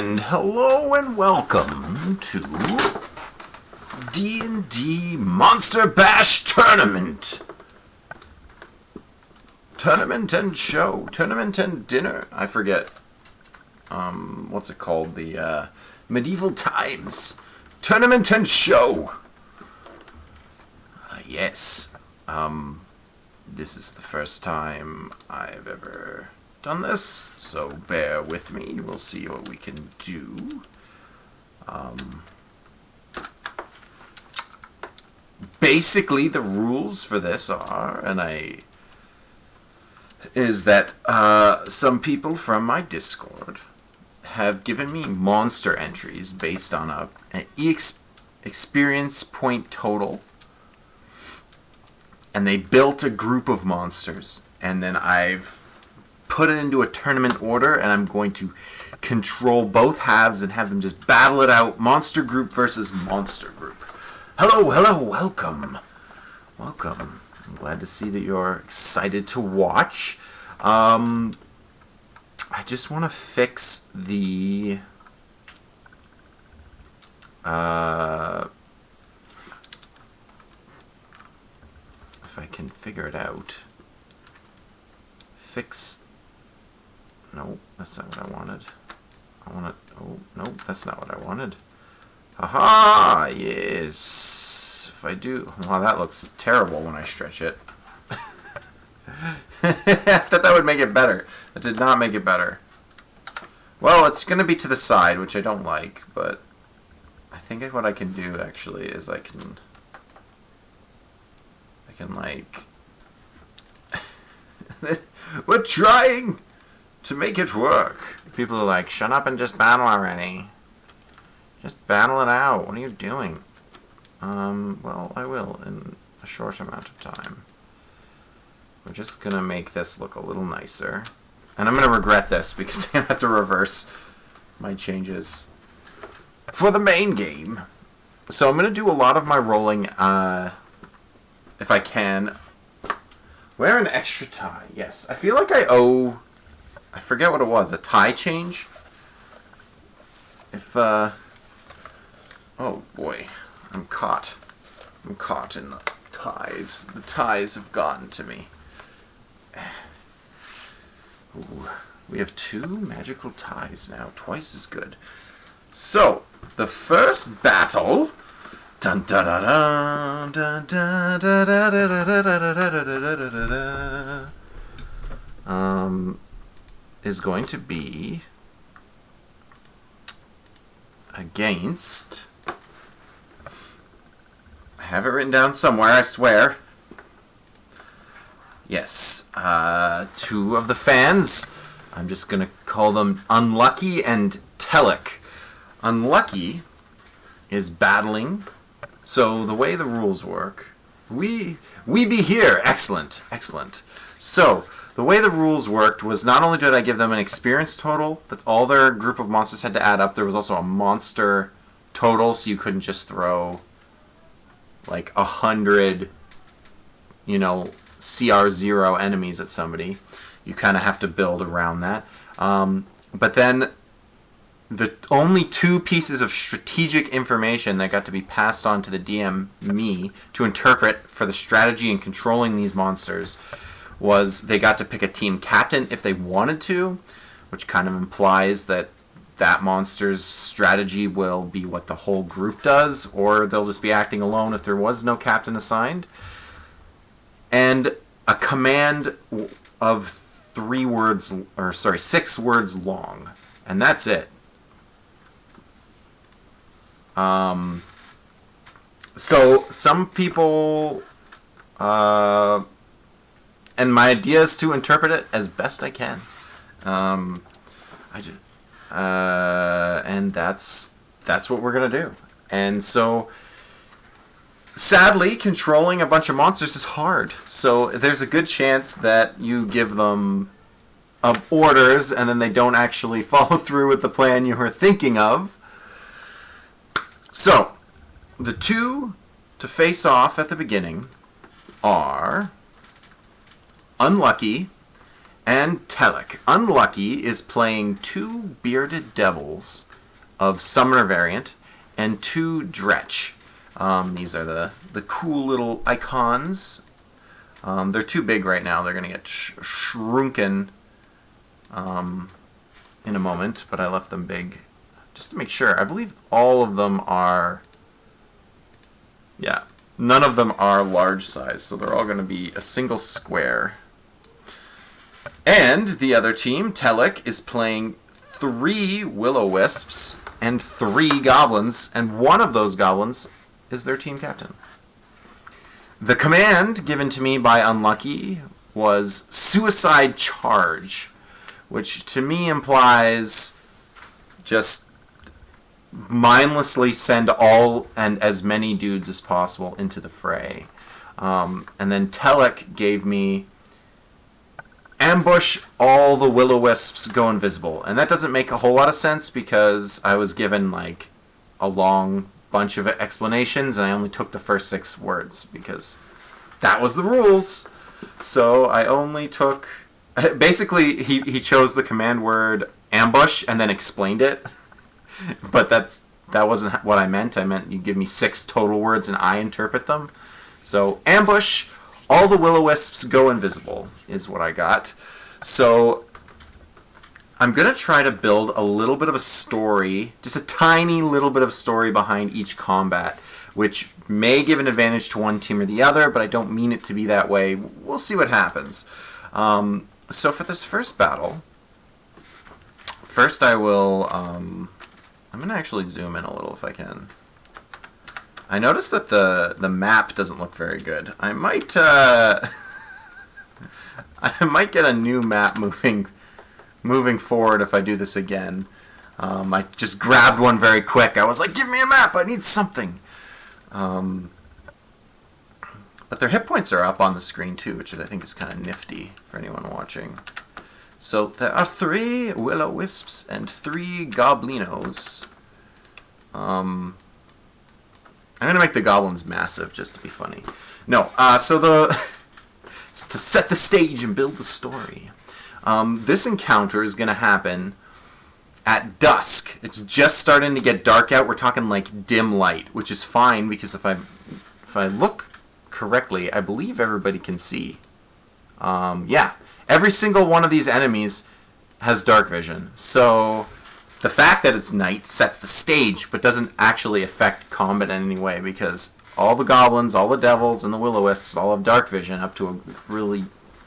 And hello and welcome to D&D Monster Bash Tournament. Tournament and show. Tournament and dinner. I forget. What's it called? The medieval times. Tournament and show. Yes. This is the first time I've ever done this, so bear with me. We'll see what we can do. Basically, the rules for this are, is that some people from my Discord have given me monster entries based on an experience point total, and they built a group of monsters, and then I've put it into a tournament order, and I'm going to control both halves and have them just battle it out, monster group versus monster group. Hello, welcome. Welcome. I'm glad to see that you're excited to watch. I just want to fix the if I can figure it out. No, that's not what I wanted. Oh, no, that's not what I wanted. Aha! Yes! If I do... Wow, that looks terrible when I stretch it. I thought that would make it better. That did not make it better. Well, it's going to be to the side, which I don't like, but I think what I can do, actually, is I can like... We're trying to make it work. People are like, shut up and just battle already. Just battle it out. What are you doing? Well, I will in a short amount of time. We're just gonna make this look a little nicer. And I'm gonna regret this because I have to reverse my changes for the main game. So I'm gonna do a lot of my rolling, if I can. Wear an extra tie. Yes. I feel like I owe... I forget what it was. A tie change? If, oh, boy. I'm caught. I'm caught in the ties. The ties have gotten to me. Ooh. We have 2 magical ties now. Twice as good. So, the first battle... Dun da da da da da da da da da da is going to be against... I have it written down somewhere, I swear. Yes, 2 of the fans. I'm just gonna call them Unlucky and Telek. Unlucky is battling. So the way the rules work, we be here. Excellent. So the way the rules worked was not only did I give them an experience total that all their group of monsters had to add up, there was also a monster total, so you couldn't just throw like 100, CR0 enemies at somebody. You kind of have to build around that. But then the only 2 pieces of strategic information that got to be passed on to the DM, me, to interpret for the strategy in controlling these monsters was they got to pick a team captain if they wanted to, which kind of implies that that monster's strategy will be what the whole group does, or they'll just be acting alone if there was no captain assigned. And a command of 6 words long. And that's it. So some people, and my idea is to interpret it as best I can. And that's what we're gonna do. And so, sadly, controlling a bunch of monsters is hard. So there's a good chance that you give them orders and then they don't actually follow through with the plan you were thinking of. So, the 2 to face off at the beginning are Unlucky and Telek. Unlucky is playing 2 bearded devils of Summoner variant, and 2 Dretch. These are the cool little icons. They're too big right now. They're going to get shrunken in a moment, but I left them big just to make sure. I believe all of them are... Yeah, none of them are large size, so they're all going to be a single square. And the other team, Telek, is playing 3 Will-O-Wisps and 3 Goblins, and one of those Goblins is their team captain. The command given to me by Unlucky was Suicide Charge, which to me implies just mindlessly send all and as many dudes as possible into the fray. And then Telek gave me ambush all the Will-O-Wisps, go invisible. And that doesn't make a whole lot of sense because I was given like a long bunch of explanations and I only took the first 6 words because that was the rules. So I only took... Basically, he chose the command word ambush and then explained it. But that wasn't what I meant. I meant you give me 6 total words and I interpret them. So ambush, all the Will-O-Wisps go invisible is what I got. So I'm going to try to build a little bit of a story, just a tiny little bit of story behind each combat, which may give an advantage to one team or the other, but I don't mean it to be that way. We'll see what happens. So for this first battle, first I will... I'm going to actually zoom in a little if I can. I noticed that the map doesn't look very good. I might I might get a new map moving forward if I do this again. I just grabbed one very quick. I was like, give me a map, I need something. But their hit points are up on the screen too, which I think is kind of nifty for anyone watching. So there are 3 Will-O-Wisps and 3 Goblinos. I'm going to make the Goblins massive just to be funny. No, so it's to set the stage and build the story. This encounter is going to happen at dusk. It's just starting to get dark out. We're talking like dim light, which is fine because if I look correctly, I believe everybody can see. Yeah, every single one of these enemies has dark vision. So the fact that it's night sets the stage, but doesn't actually affect combat in any way because all the goblins, all the devils, and the Will-O-Wisps all have dark vision up to a really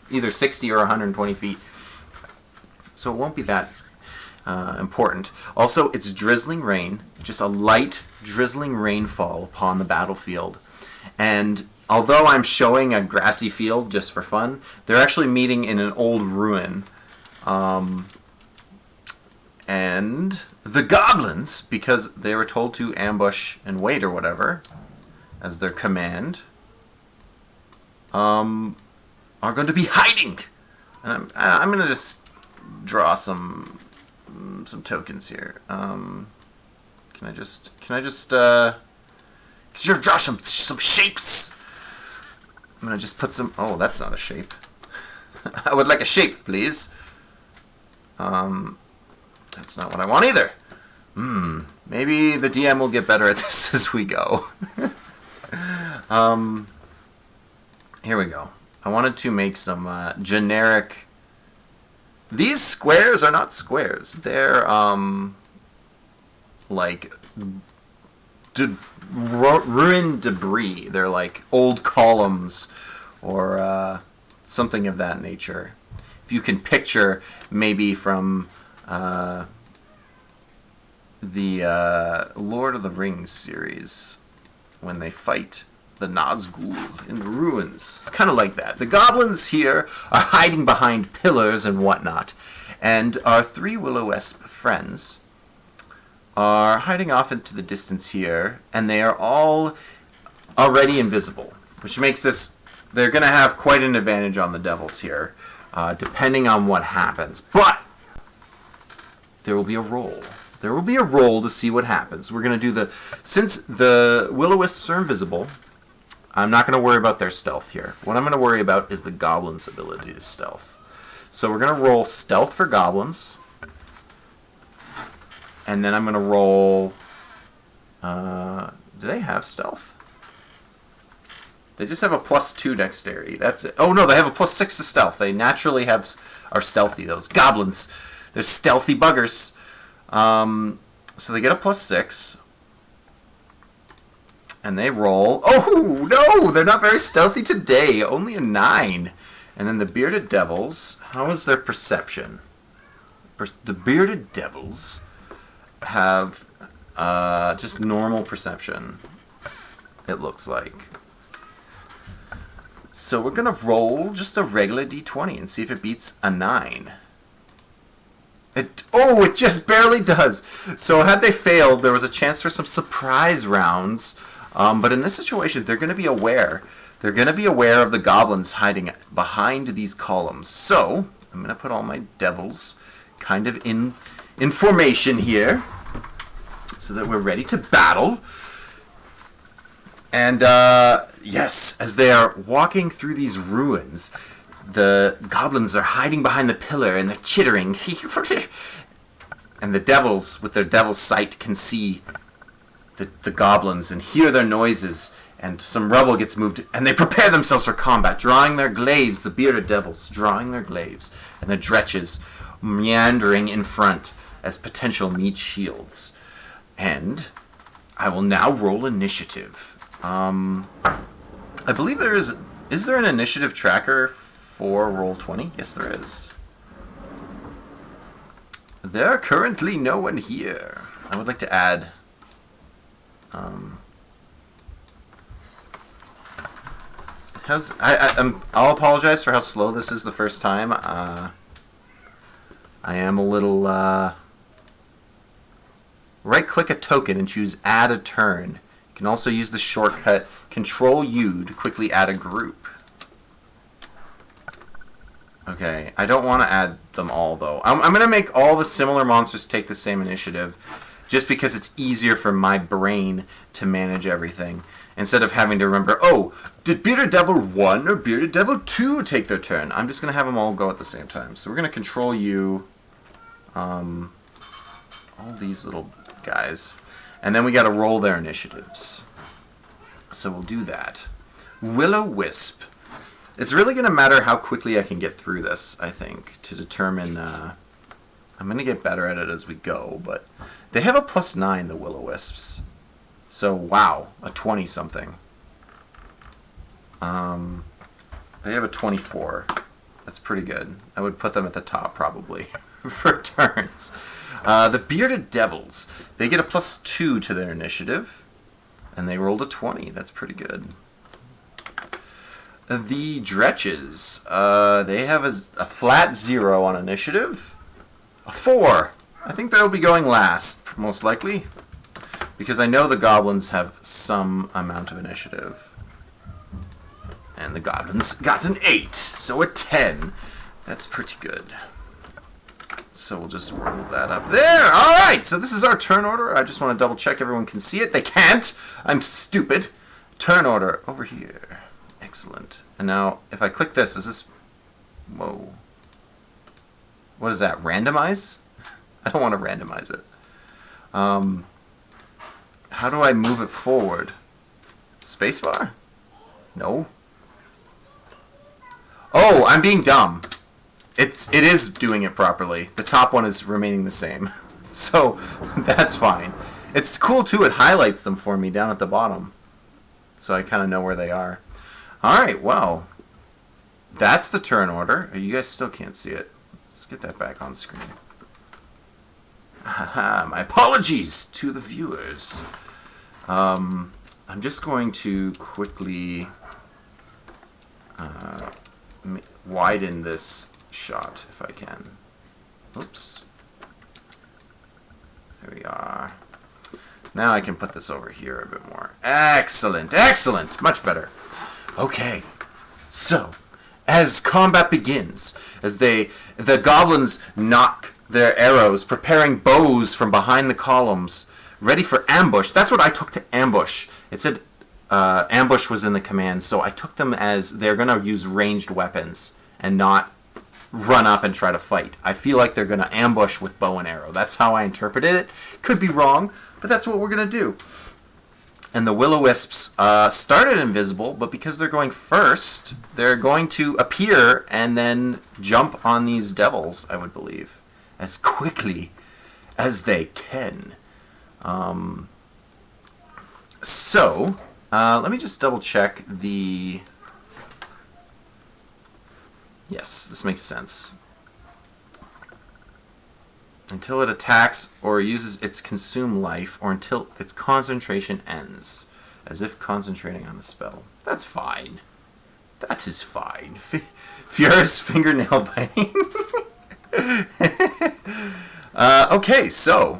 either 60 or 120 feet. So it won't be that important. Also, it's drizzling rain, just a light drizzling rainfall upon the battlefield. And although I'm showing a grassy field just for fun, they're actually meeting in an old ruin. And the goblins, because they were told to ambush and wait or whatever, as their command, are going to be hiding. And I'm going to just draw some tokens here. Can I just draw some shapes? I'm going to just put some... Oh, that's not a shape. I would like a shape, please. That's not what I want either. Maybe the DM will get better at this as we go. Here we go. I wanted to make some generic... These squares are not squares. They're, like, ruined debris. They're like old columns or something of that nature. If you can picture maybe from the Lord of the Rings series when they fight the Nazgul in the ruins. It's kind of like that. The goblins here are hiding behind pillars and whatnot, and our 3 Will-O-Wisp friends are hiding off into the distance here, and they are all already invisible, which makes this... They're going to have quite an advantage on the devils here, depending on what happens. But there will be a roll. There will be a roll to see what happens. We're going to do the... Since the Will-O-Wisps are invisible, I'm not going to worry about their stealth here. What I'm going to worry about is the goblins' ability to stealth. So we're going to roll stealth for goblins. And then I'm going to roll... do they have stealth? They just have a +2 dexterity. That's it. Oh, no, they have a +6 to stealth. They naturally are stealthy, those goblins. They're stealthy buggers. So they get a +6. And they roll... Oh, no! They're not very stealthy today. Only a 9. And then the Bearded Devils... How is their perception? The Bearded Devils have just normal perception, it looks like. So we're going to roll just a regular d20 and see if it beats a 9. It just barely does. So had they failed, there was a chance for some surprise rounds. But in this situation, they're going to be aware. They're going to be aware of the goblins hiding behind these columns. So I'm going to put all my devils kind of in formation here so that we're ready to battle. And yes, as they are walking through these ruins, the goblins are hiding behind the pillar and they're chittering. And the devils, with their devil's sight, can see the goblins and hear their noises, and some rubble gets moved, and they prepare themselves for combat, drawing their glaives, the bearded devils, drawing their glaives, and the dretches meandering in front as potential meat shields. And I will now roll initiative. I believe there is there an initiative tracker for Roll20? Yes, there is. There are currently no one here. I would like to add... I'll apologize for how slow this is the first time. I am a little... Right-click a token and choose Add a Turn. You can also use the shortcut Control-U to quickly add a group. Okay, I don't want to add them all, though. I'm going to make all the similar monsters take the same initiative, just because it's easier for my brain to manage everything, instead of having to remember, oh, did Bearded Devil 1 or Bearded Devil 2 take their turn? I'm just going to have them all go at the same time. So we're going to Control-U all these little guys. And then we got to roll their initiatives. So we'll do that. Will-O-Wisp. It's really going to matter how quickly I can get through this, I think, to determine... I'm going to get better at it as we go, but... They have a +9, the Will-O-Wisps. So, wow, a 20-something. They have a 24. That's pretty good. I would put them at the top, probably, for turns. The Bearded Devils. They get a +2 to their initiative, and they rolled a 20. That's pretty good. The Dretches. They have a flat 0 on initiative. A 4. I think they'll be going last, most likely, because I know the goblins have some amount of initiative. And the goblins got an 8, so a 10. That's pretty good. So we'll just roll that up there. All right, so this is our turn order. I just want to double check everyone can see it. They can't. I'm stupid. Turn order over here. Excellent. And now, if I click this, is this... Whoa. What is that? Randomize? I don't want to randomize it. How do I move it forward? Spacebar? No. Oh, I'm being dumb. It is doing it properly. The top one is remaining the same. So, that's fine. It's cool, too. It highlights them for me down at the bottom. So I kind of know where they are. Alright, well. That's the turn order. You guys still can't see it. Let's get that back on screen. Haha, my apologies to the viewers. I'm just going to quickly widen this shot if I can. Oops. There we are. Now I can put this over here a bit more. Excellent, excellent, much better. Okay, so as combat begins, as the goblins knock their arrows, preparing bows from behind the columns, ready for ambush. That's what I took to ambush. It said ambush was in the command, so I took them as they're going to use ranged weapons and not run up and try to fight. I feel like they're going to ambush with bow and arrow. That's how I interpreted it. Could be wrong, but that's what we're going to do. And the Will-O-Wisps started invisible, but because they're going first, they're going to appear and then jump on these devils, I would believe, as quickly as they can. Let me just double check the... Yes, this makes sense. Until it attacks or uses its consume life, or until its concentration ends, as if concentrating on the spell. That's fine. That is fine. Furious fingernail biting. Okay, so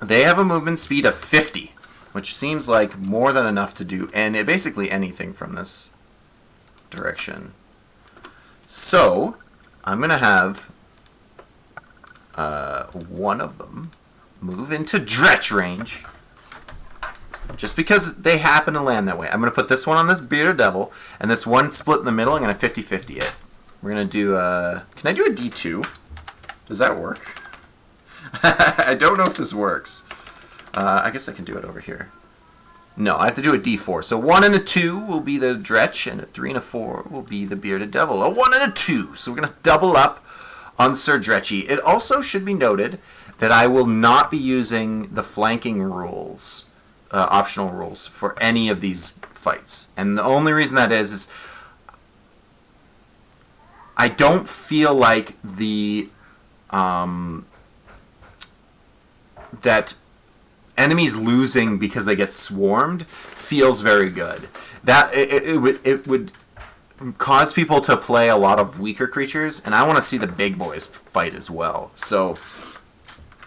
they have a movement speed of 50, which seems like more than enough to do basically anything from this direction. So I'm going to have one of them move into Dretch range, just because they happen to land that way. I'm going to put this one on this bearded devil, and this one split in the middle. I'm going to 50-50 it. We're going to do can I do a D2? Does that work? I don't know if this works. I guess I can do it over here. No, I have to do a D4. So 1 and a 2 will be the Dretch, and a 3 and a 4 will be the bearded devil. A 1 and a 2. So we're going to double up on Sir Dretchy. It also should be noted that I will not be using the flanking rules, optional rules, for any of these fights. And the only reason that is I don't feel like that enemies losing because they get swarmed feels very good. That it would cause people to play a lot of weaker creatures, and I want to see the big boys fight as well. So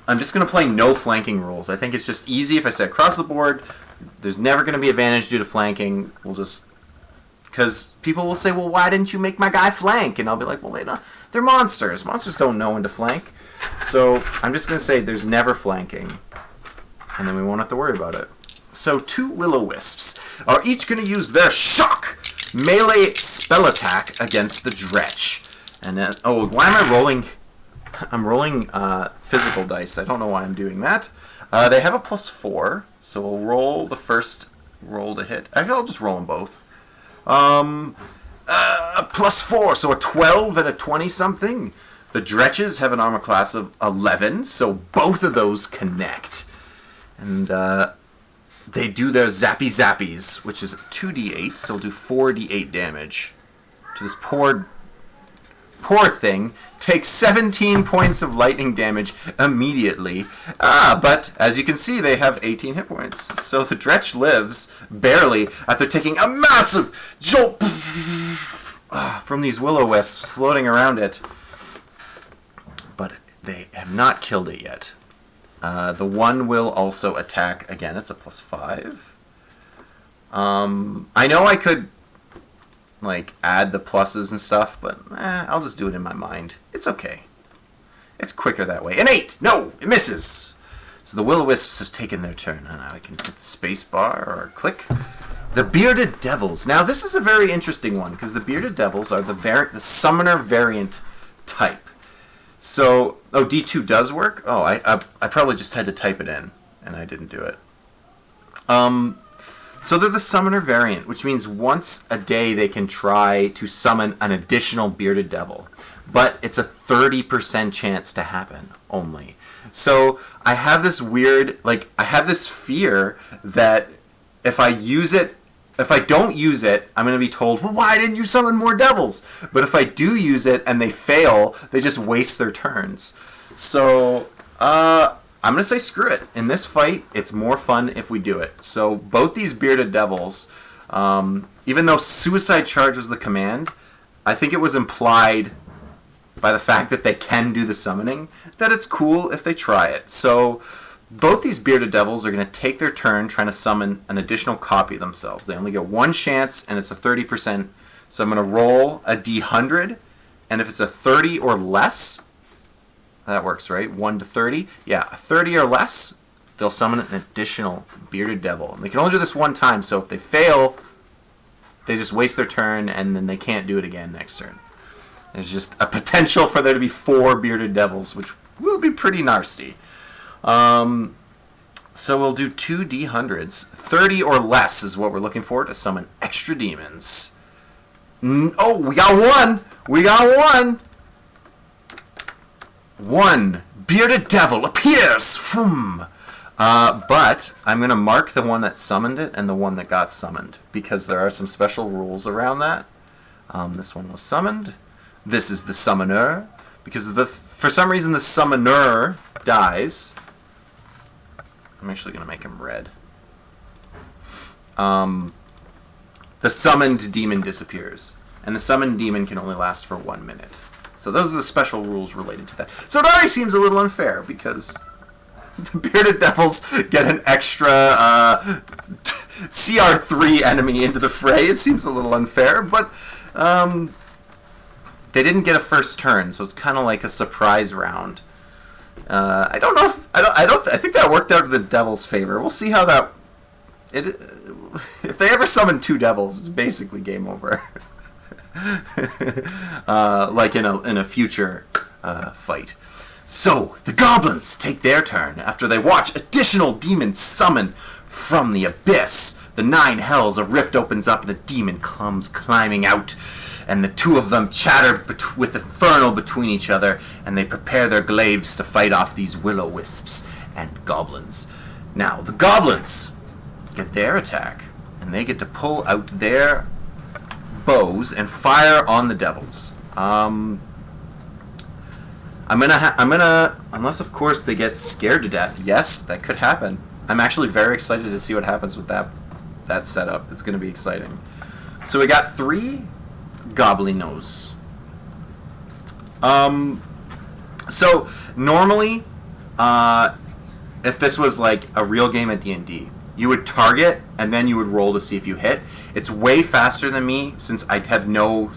I'm just going to play no flanking rules. I think it's just easy if I say across the board, there's never going to be advantage due to flanking. We'll just... Because people will say, well, why didn't you make my guy flank? And I'll be like, well, they're monsters. Monsters don't know when to flank. So I'm just going to say there's never flanking, and then we won't have to worry about it. So 2 Will-O-Wisps are each going to use their shock melee spell attack against the Dretch. And then, oh, why am I rolling? I'm rolling physical dice. I don't know why I'm doing that. They have a +4, so we'll roll the first roll to hit. Actually, I'll just roll them both. A +4, so a 12 and a 20-something. The Dretches have an armor class of 11, so both of those connect. And they do their zappy zappies, which is 2d8, so we'll do 4d8 damage to this poor thing. Takes 17 points of lightning damage immediately. But as you can see, they have 18 hit points. So the Dretch lives barely after taking a massive jolt from these Will-O-Wisps floating around it. But they have not killed it yet. The one will also attack again. It's a +5. I know I could add the pluses and stuff, but I'll just do it in my mind. It's okay. It's quicker that way. An 8! No! It misses! So the Will-O-Wisps have taken their turn. And now I can hit the space bar or click. The Bearded Devils. Now this is a very interesting one, because the Bearded Devils are the summoner variant type. So, oh, D2 does work? Oh, I probably just had to type it in, and I didn't do it. So they're the summoner variant, which means once a day they can try to summon an additional bearded devil. But it's a 30% chance to happen, only. So I have this weird, I have this fear that if I don't use it, I'm going to be told, well, why didn't you summon more devils? But if I do use it and they fail, they just waste their turns. So, I'm going to say screw it. In this fight, it's more fun if we do it. So both these bearded devils, even though suicide charge was the command, I think it was implied by the fact that they can do the summoning, that it's cool if they try it. So both these bearded devils are going to take their turn trying to summon an additional copy of themselves. They only get one chance, and it's a 30%. So I'm going to roll a d100, and if it's a 30 or less, that works, right? 1 to 30. Yeah, a 30 or less, they'll summon an additional bearded devil. And they can only do this one time, so if they fail, they just waste their turn, and then they can't do it again next turn. There's just a potential for there to be 4 bearded devils, which will be pretty nasty. So we'll do 2 D100s. 30 or less is what we're looking for to summon extra demons. Oh, we got one! We got one! 1 bearded devil appears! But I'm going to mark the one that summoned it and the one that got summoned, because there are some special rules around that. This one was summoned. This is the summoner. Because for some reason the summoner dies. I'm actually going to make him red. The summoned demon disappears. And the summoned demon can only last for 1 minute. So those are the special rules related to that. So it already seems a little unfair, because the bearded devils get an extra CR3 enemy into the fray. It seems a little unfair, but they didn't get a first turn, so it's kind of like a surprise round. I don't know if I think that worked out in the devil's favor. We'll see how that. If they ever summon 2 devils, it's basically game over. Like in a future fight. So the goblins take their turn after they watch additional demons summon from the abyss. The 9 hells, a rift opens up and a demon comes climbing out. And the 2 of them chatter with infernal between each other, and they prepare their glaives to fight off these will-o-wisps and goblins. Now, the goblins get their attack, and they get to pull out their bows and fire on the devils. I'm gonna, unless of course they get scared to death. Yes, that could happen. I'm actually very excited to see what happens with that setup. It's gonna be exciting. So we got 3 goblinos. So normally, if this was like a real game at D&D, you would target and then you would roll to see if you hit. It's way faster than me, since I have no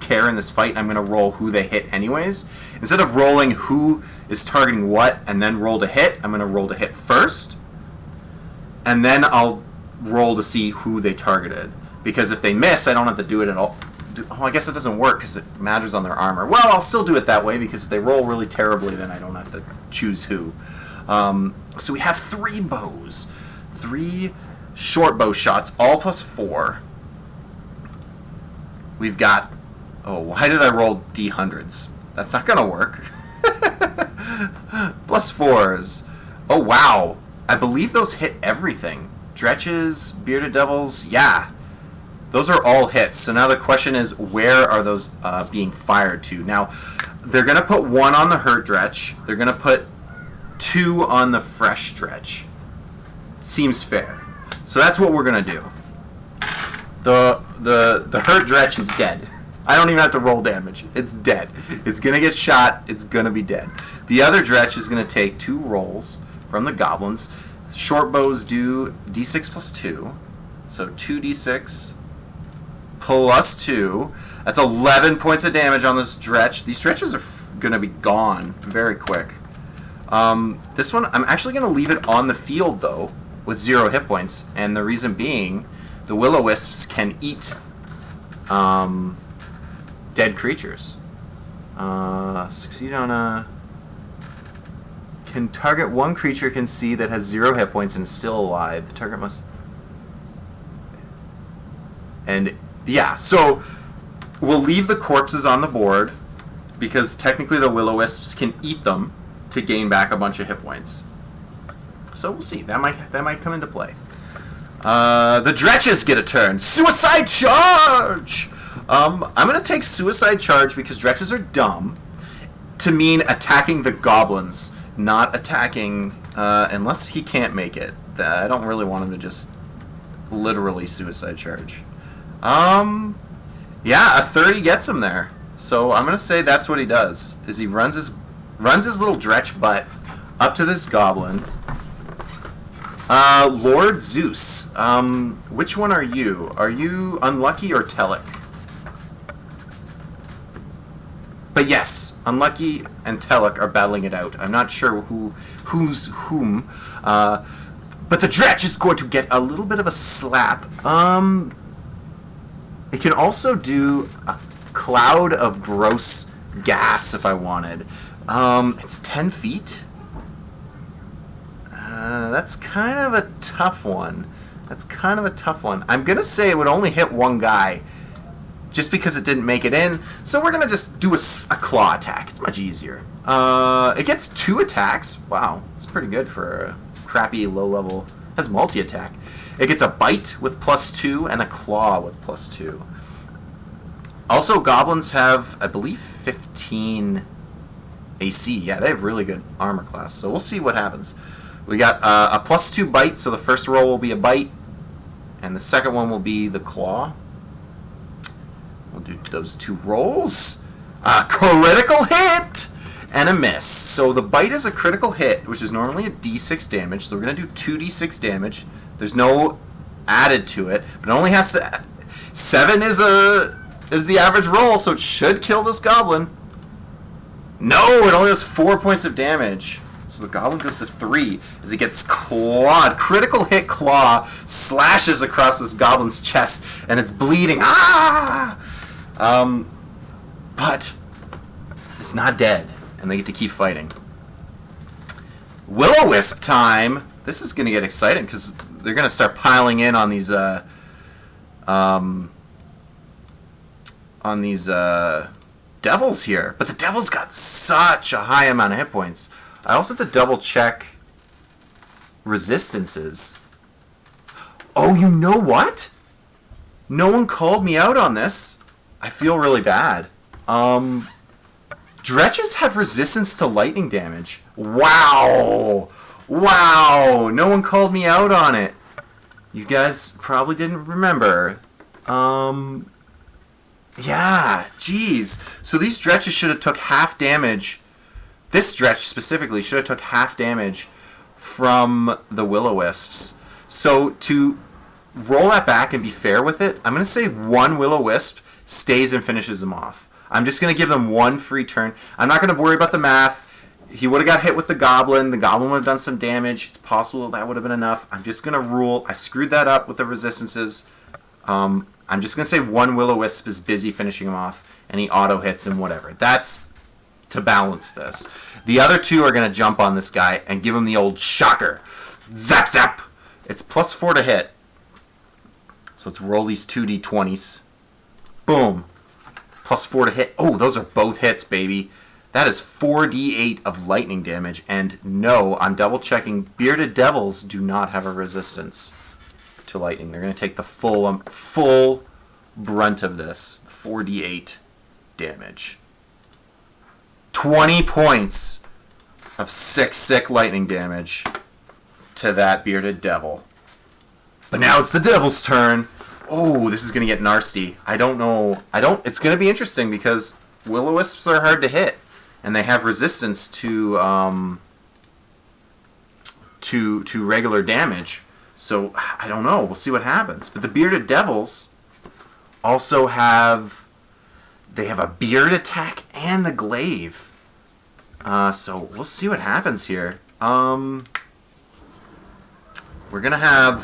care in this fight. I'm going to roll who they hit anyways. Instead of rolling who is targeting what and then roll to hit, I'm going to roll to hit first, and then I'll roll to see who they targeted. Because if they miss, I don't have to do it at all. Oh, I guess it doesn't work because it matters on their armor. Well, I'll still do it that way, because if they roll really terribly, then I don't have to choose who. So we have 3 bows. 3 short bow shots, all +4. We've got... Oh, why did I roll D100s? That's not going to work. +4s. Oh, wow. I believe those hit everything. Dretches, bearded devils, yeah. Those are all hits. So now the question is, where are those being fired to? Now, they're going to put 1 on the hurt dretch. They're going to put 2 on the fresh dretch. Seems fair. So that's what we're going to do. The hurt dretch is dead. I don't even have to roll damage. It's dead. It's going to get shot. It's going to be dead. The other dretch is going to take 2 rolls from the goblins. Short bows do d6 +2. So 2d6 +2. That's 11 points of damage on this dretch. These dretches are going to be gone very quick. This one, I'm actually going to leave it on the field, though, with 0 hit points. And the reason being, the will-o-wisps can eat dead creatures. Succeed on a... Can target 1 creature can see that has 0 hit points and is still alive. The target must... And, yeah, so we'll leave the corpses on the board, because technically the will-o-wisps can eat them to gain back a bunch of hit points. So we'll see. That might come into play. The dretches get a turn. Suicide charge! I'm going to take suicide charge because dretches are dumb to mean attacking the goblins, not attacking, unless he can't make it. I don't really want him to just literally suicide charge. Yeah, a 30 gets him there. So I'm going to say that's what he does, is he runs his little dretch butt up to this goblin. Lord Zeus, which one are you? Are you Unlucky or Telic? But yes, Unlucky and Telic are battling it out. I'm not sure who's whom. But the dretch is going to get a little bit of a slap. It can also do a cloud of gross gas if I wanted. It's 10 feet? That's kind of a tough one. I'm going to say it would only hit one guy, just because it didn't make it in. So we're going to just do a claw attack. It's much easier. It gets 2 attacks. Wow, that's pretty good for a crappy low level. It has multi-attack. It gets a bite with +2 and a claw with +2. Also, goblins have, I believe, 15 AC. Yeah, they have really good armor class. So we'll see what happens. We got a +2 bite, so the first roll will be a bite, and the second one will be the claw. We'll do those 2 rolls. A critical hit and a miss. So the bite is a critical hit, which is normally a D6 damage. So we're going to do 2d6 damage. There's no added to it, but it only has to... 7 is the average roll, so it should kill this goblin. No, it only has 4 points of damage. So the goblin goes to 3 as he gets clawed. Critical hit claw slashes across this goblin's chest, and it's bleeding. Ah! But it's not dead, and they get to keep fighting. Will-O-Wisp time. This is going to get exciting because they're going to start piling in on these devils here. But the devils got such a high amount of hit points. I also have to double check resistances. Oh, you know what? No one called me out on this. I feel really bad. Dretches have resistance to lightning damage. Wow! Wow! No one called me out on it. You guys probably didn't remember. Yeah, jeez. So these Dretches should have took half damage. This Dretch specifically should have took half damage from the Will-O-Wisps. So to roll that back and be fair with it, I'm going to say 1 Will-O-Wisp stays and finishes them off. I'm just going to give them 1 free turn. I'm not going to worry about the math. He would have got hit with the goblin. The goblin would have done some damage. It's possible that would have been enough. I'm just going to rule. I screwed that up with the resistances. I'm just going to say 1 Will-O-Wisp is busy finishing him off, and he auto-hits him, whatever. That's to balance this. The other 2 are going to jump on this guy and give him the old shocker. Zap, zap! It's +4 to hit. So let's roll these 2d20s. Boom. +4 to hit. Oh, those are both hits, baby. That is 4d8 of lightning damage. And no, I'm double checking. Bearded devils do not have a resistance to lightning. They're going to take the full brunt of this. 4d8 damage. 20 points of sick lightning damage to that bearded devil. But now it's the devil's turn. Oh, this is going to get nasty. I don't know. It's going to be interesting because Will-O-Wisps are hard to hit. And they have resistance to regular damage. So, I don't know. We'll see what happens. But the bearded devils also have... They have a beard attack and the glaive. So, we'll see what happens here. We're gonna have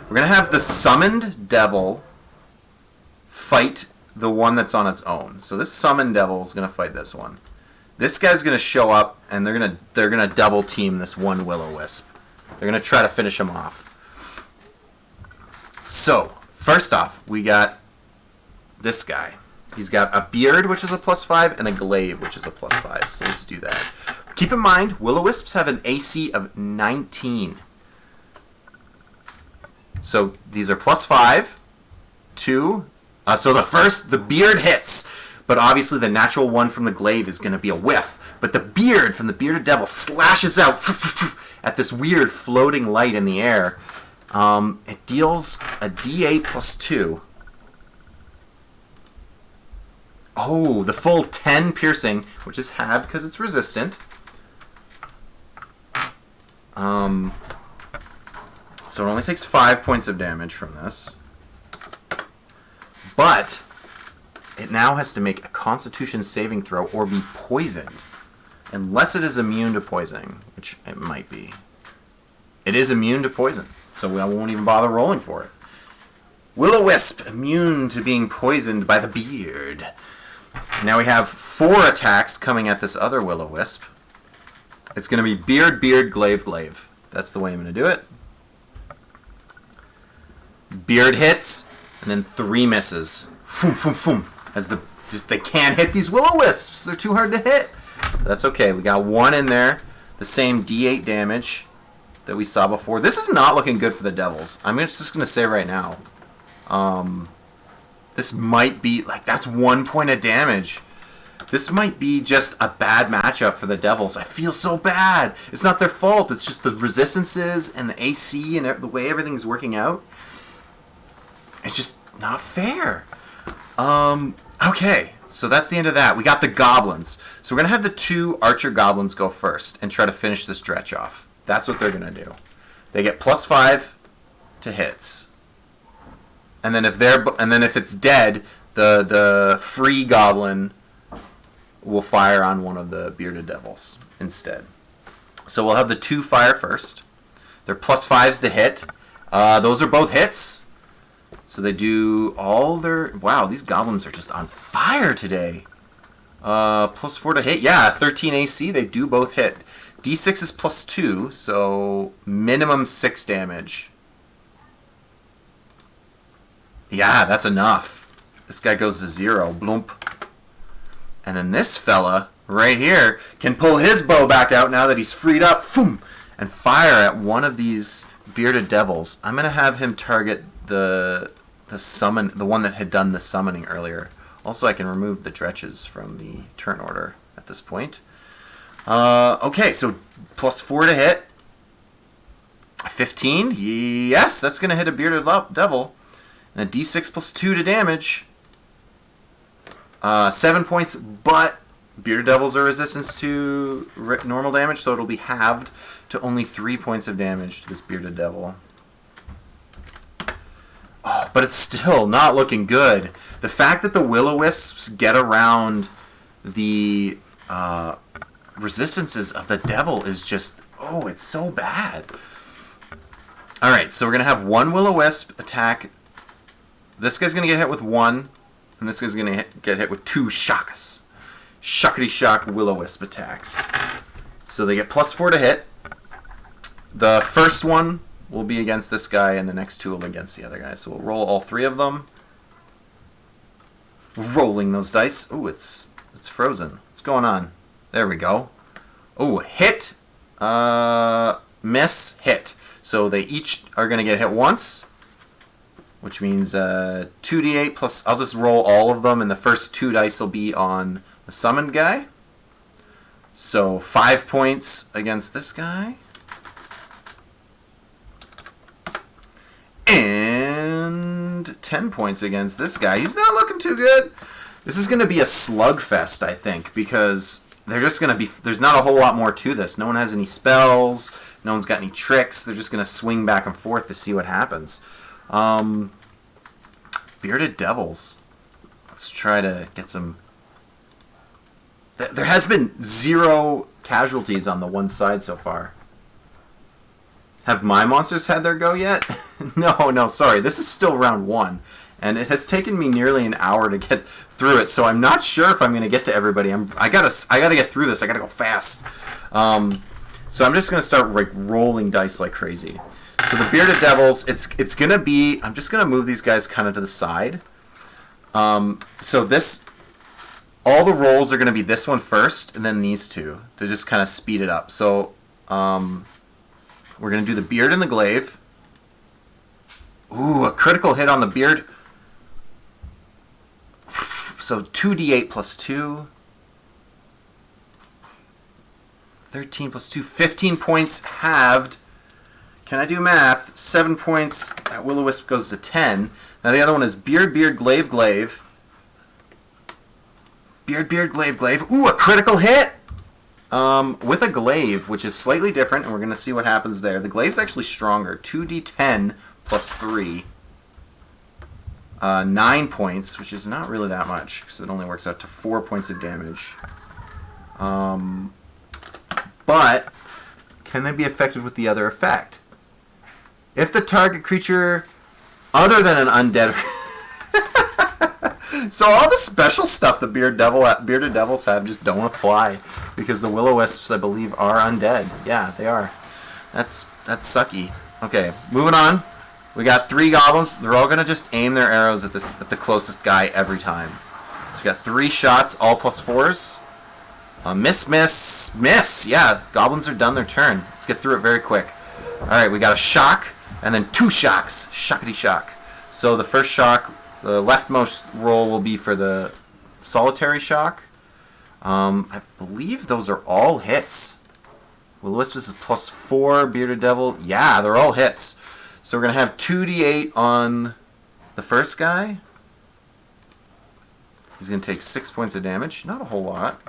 the summoned devil fight the one that's on its own. So this summoned devil is gonna fight this one. This guy's gonna show up and they're gonna double team this one Will-O-Wisp. They're gonna try to finish him off. So first off, we got this guy. He's got a beard, which is a +5, and a glaive, which is a +5. So let's do that. Keep in mind, Will-O-Wisps have an AC of 19. So these are +5, 2. So the beard hits, but obviously the natural one from the glaive is going to be a whiff. But the beard from the bearded devil slashes out at this weird floating light in the air. It deals a D8 +2. Oh, the full 10 piercing, which is halved because it's resistant. So it only takes 5 points of damage from this. But it now has to make a Constitution saving throw or be poisoned. Unless it is immune to poisoning, which it might be. It is immune to poison, so I won't even bother rolling for it. Will-O-Wisp, immune to being poisoned by the beard. Now we have 4 attacks coming at this other Will-O-Wisp. It's going to be Beard, Beard, Glaive, Glaive. That's the way I'm going to do it. Beard hits, and then 3 misses. Foom, foom, foom. As they can't hit these Will-O-Wisps. They're too hard to hit. That's okay. We got 1 in there. The same D8 damage that we saw before. This is not looking good for the Devils. I'm just going to say right now. This might be, like, that's 1 point of damage. This might be just a bad matchup for the Devils. I feel so bad. It's not their fault. It's just the resistances and the AC and the way everything's working out. It's just not fair. Okay, so that's the end of that. We got the Goblins. So we're going to have the 2 Archer Goblins go first and try to finish this stretch off. That's what they're going to do. They get +5 to hits. And then if it's dead, the free Goblin will fire on one of the Bearded Devils instead. So we'll have the 2 fire first. They're +5s to hit. Those are both hits. So they do all their... Wow, these Goblins are just on fire today. +4 to hit. Yeah, 13 AC. They do both hit. D6 is +2, so minimum 6 damage. Yeah, that's enough. This guy goes to 0. Bloomp. And then this fella right here can pull his bow back out now that he's freed up. Boom, and fire at one of these Bearded Devils. I'm going to have him target the one that had done the summoning earlier. Also, I can remove the Dretches from the turn order at this point. Okay, so +4 to hit. 15. Yes, that's going to hit a Bearded Devil. And a D6 +2 to damage. 7 points, but Bearded Devils are resistance to normal damage, so it'll be halved to only 3 points of damage to this Bearded Devil. Oh, but it's still not looking good. The fact that the Will-O-Wisps get around the resistances of the Devil is just... Oh, it's so bad. Alright, so we're going to have 1 Will-O-Wisp attack. This guy's going to get hit with 1. And this guy's going to get hit with 2 shocks. Shockety-shock Will-O-Wisp attacks. So they get +4 to hit. The first one will be against this guy, and the next 2 will be against the other guy. So we'll roll all 3 of them. Rolling those dice. Ooh, it's frozen. What's going on? There we go. Ooh, hit. Miss, hit. So they each are going to get hit once. Which means 2d8 plus... I'll just roll all of them, and the first 2 dice will be on the summoned guy. So 5 points against this guy. And 10 points against this guy. He's not looking too good. This is going to be a slugfest, I think, because they're just going to be... There's not a whole lot more to this. No one has any spells. No one's got any tricks. They're just going to swing back and forth to see what happens. Bearded Devils. Let's try to get some... There has been 0 casualties on the one side so far. Have my monsters had their go yet? No, sorry. This is still round 1. And it has taken me nearly an hour to get through it, so I'm not sure if I'm going to get to everybody. I gotta get through this. I gotta go fast. So I'm just going to start rolling dice like crazy. So the Bearded Devils, it's going to be... I'm just going to move these guys kind of to the side. So this... All the rolls are going to be this one first, and then these 2, to just kind of speed it up. So we're going to do the Beard and the Glaive. Ooh, a critical hit on the Beard. So 2d8 plus 2. 13 plus 2. 15 points halved. Can I do math? 7 points. That Will-O-Wisp goes to 10. Now the other one is Beard, Beard, Glaive, Glaive. Beard, Beard, Glaive, Glaive. Ooh, a critical hit! With a Glaive, which is slightly different, and we're going to see what happens there. The Glaive's actually stronger. 2d10 plus 3. 9 points, which is not really that much, because it only works out to 4 points of damage. But, can they be affected with the other effect? If the target creature, other than an undead... So all the special stuff the bearded devils have just don't apply because the will-o-wisps, I believe, are undead. Yeah, they are. That's sucky. Okay, moving on. We got 3 goblins. They're all gonna just aim their arrows at the closest guy every time. So we got 3 shots, all +4s. Miss, miss, miss. Yeah, goblins are done their turn. Let's get through it very quick. All right, we got a shock and then 2 shocks. Shockity shock. So the first shock, the leftmost roll will be for the solitary shock. I believe those are all hits. Will-o-wisp is +4. Bearded devil, yeah, they're all hits. So we're gonna have 2d8 on the first guy. He's gonna take 6 points of damage, not a whole lot.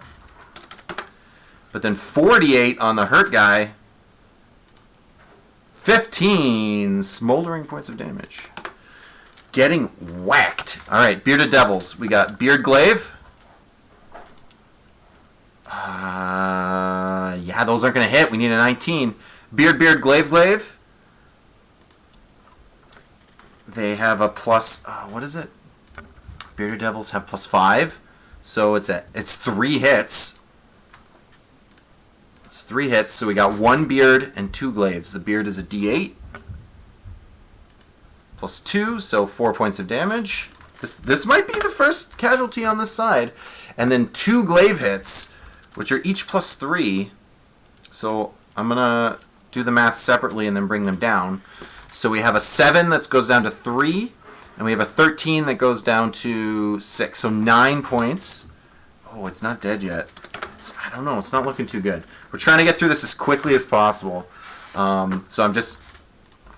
But then 4d8 on the hurt guy. 15 smoldering points of damage. Getting whacked. All right, bearded devils. We got beard glaive. Yeah, those aren't gonna hit. We need a 19. Beard glaive. They have a plus. What is it? Bearded devils have +5, so it's 3 hits. It's 3 hits. So we got 1 beard and 2 glaives. The beard is a D8 +2, so 4 points of damage. This might be the first casualty on this side, and then 2 glaive hits, which are each +3. So I'm gonna do the math separately and then bring them down. So we have a 7 that goes down to 3, and we have a 13 that goes down to 6. So 9 points. Oh, it's not dead yet. I don't know. It's not looking too good. We're trying to get through this as quickly as possible. So I'm just...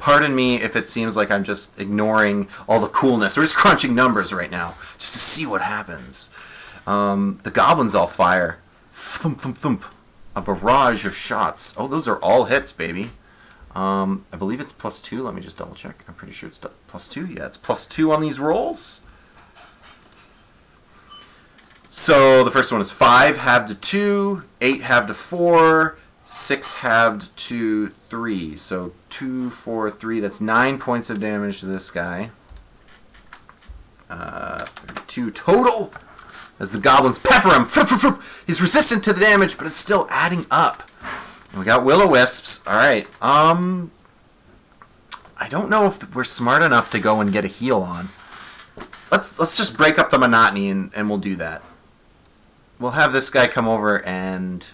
Pardon me if it seems like I'm just ignoring all the coolness. We're just crunching numbers right now, just to see what happens. The goblins all fire. Thump, thump, thump. A barrage of shots. Oh, those are all hits, baby. I believe it's +2. Let me just double check. I'm pretty sure it's +2. Yeah, it's +2 on these rolls. So the first one is 5 halved to 2, 8 halved to 4, 6 halved to 3. So 2, 4, 3. That's 9 points of damage to this guy. 2 total. As the goblins pepper him. He's resistant to the damage, but it's still adding up. And we got will-o-wisps. All right. I don't know if we're smart enough to go and get a heal on. Let's just break up the monotony and we'll do that. We'll have this guy come over and...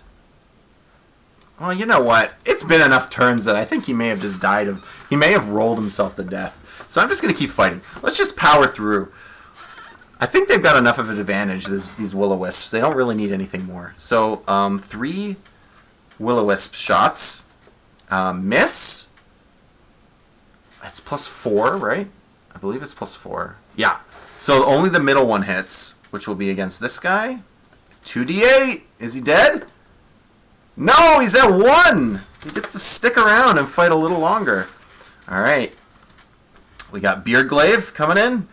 Well, you know what? It's been enough turns that I think he may have just died of... He may have rolled himself to death. So I'm just going to keep fighting. Let's just power through. I think they've got enough of an advantage, these will-o-wisps. They don't really need anything more. So, 3 will-o-wisp shots. Miss. That's +4, right? I believe it's +4. Yeah. So only the middle one hits, which will be against this guy. 2d8. Is he dead? No, he's at 1. He gets to stick around and fight a little longer. All right. We got beard glaive coming in.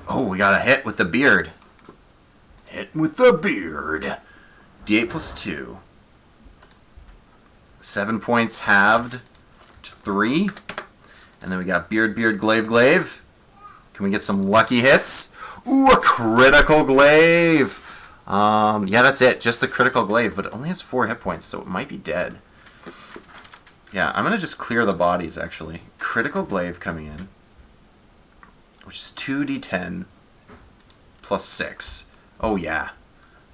Oh, we got a hit with the beard. Hit with the beard. D8 +2. 7 points halved to 3. And then we got beard glaive. Can we get some lucky hits? Ooh, a critical glaive. Yeah, that's it. Just the critical glaive, but it only has 4 hit points, so it might be dead. Yeah, I'm going to just clear the bodies, actually. Critical glaive coming in, which is 2d10 +6. Oh, yeah.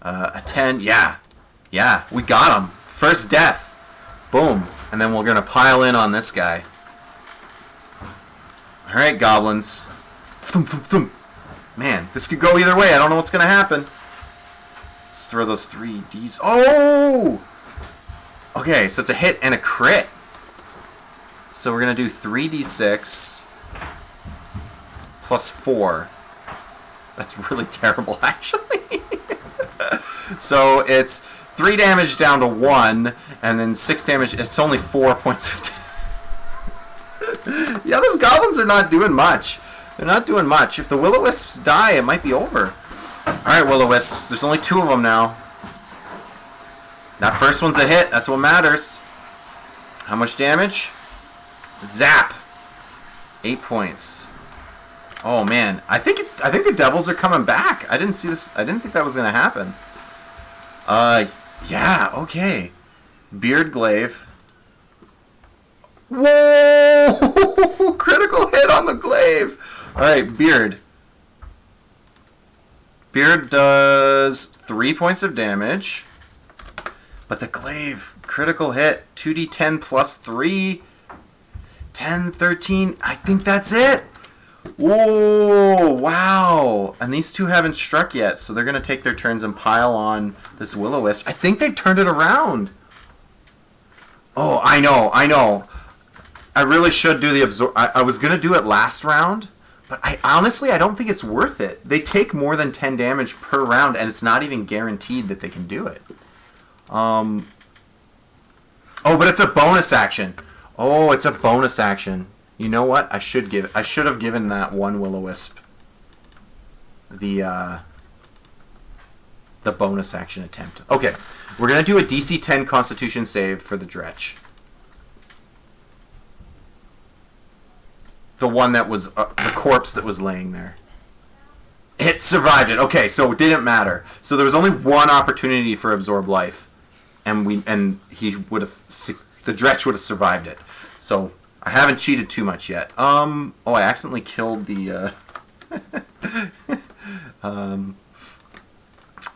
A 10, yeah. Yeah, we got him. First death. Boom. And then we're going to pile in on this guy. Alright, goblins. Thump, thump, thump. Man, this could go either way. I don't know what's going to happen. Let's throw those 3 Ds. Oh! Okay, so it's a hit and a crit. So we're going to do 3d6 +4. That's really terrible, actually. So it's 3 damage down to 1, and then 6 damage. It's only 4 points of damage. Yeah, those goblins are not doing much. They're not doing much. If the will-o-wisps die, it might be over. Alright, will-o-wisps. There's only 2 of them now. That first one's a hit. That's what matters. How much damage? Zap. 8 points. Oh man, I think the devils are coming back. I didn't see this. I didn't think that was gonna happen. Yeah, okay. Beard glaive. Whoa! Critical hit on the glaive. All right, beard. Beard does 3 points of damage, but the glaive critical hit 2d10 plus 3, 10, 13. I think that's it. Whoa! Wow! And these two haven't struck yet, so they're gonna take their turns and pile on this will-o-wisp. I think they've turned it around. Oh, I know. I really should do the absorb. I was gonna do it last round, but honestly I don't think it's worth it. They take more than 10 damage per round, and it's not even guaranteed that they can do it. Oh, but it's a bonus action. Oh, it's a bonus action. You know what? I should have given that one will-o-wisp the bonus action attempt. Okay, we're gonna do a DC 10 Constitution save for the Dretch. The one that was the corpse that was laying there. It survived it. Okay, so it didn't matter. So there was only one opportunity for absorb life, and he would have, the Dretch would have survived it. So I haven't cheated too much yet. Oh, I accidentally killed the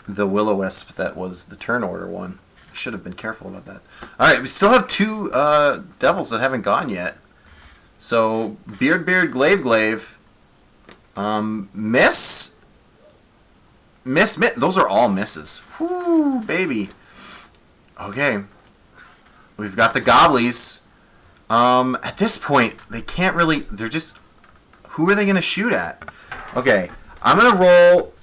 the will-o-wisp that was the turn order one. I should have been careful about that. All right, we still have two devils that haven't gone yet. So beard, glaive, miss. Those are all misses. Whoo, baby. Okay, we've got the gobblies. At this point, they can't really. They're just. Who are they going to shoot at? Okay, I'm going to roll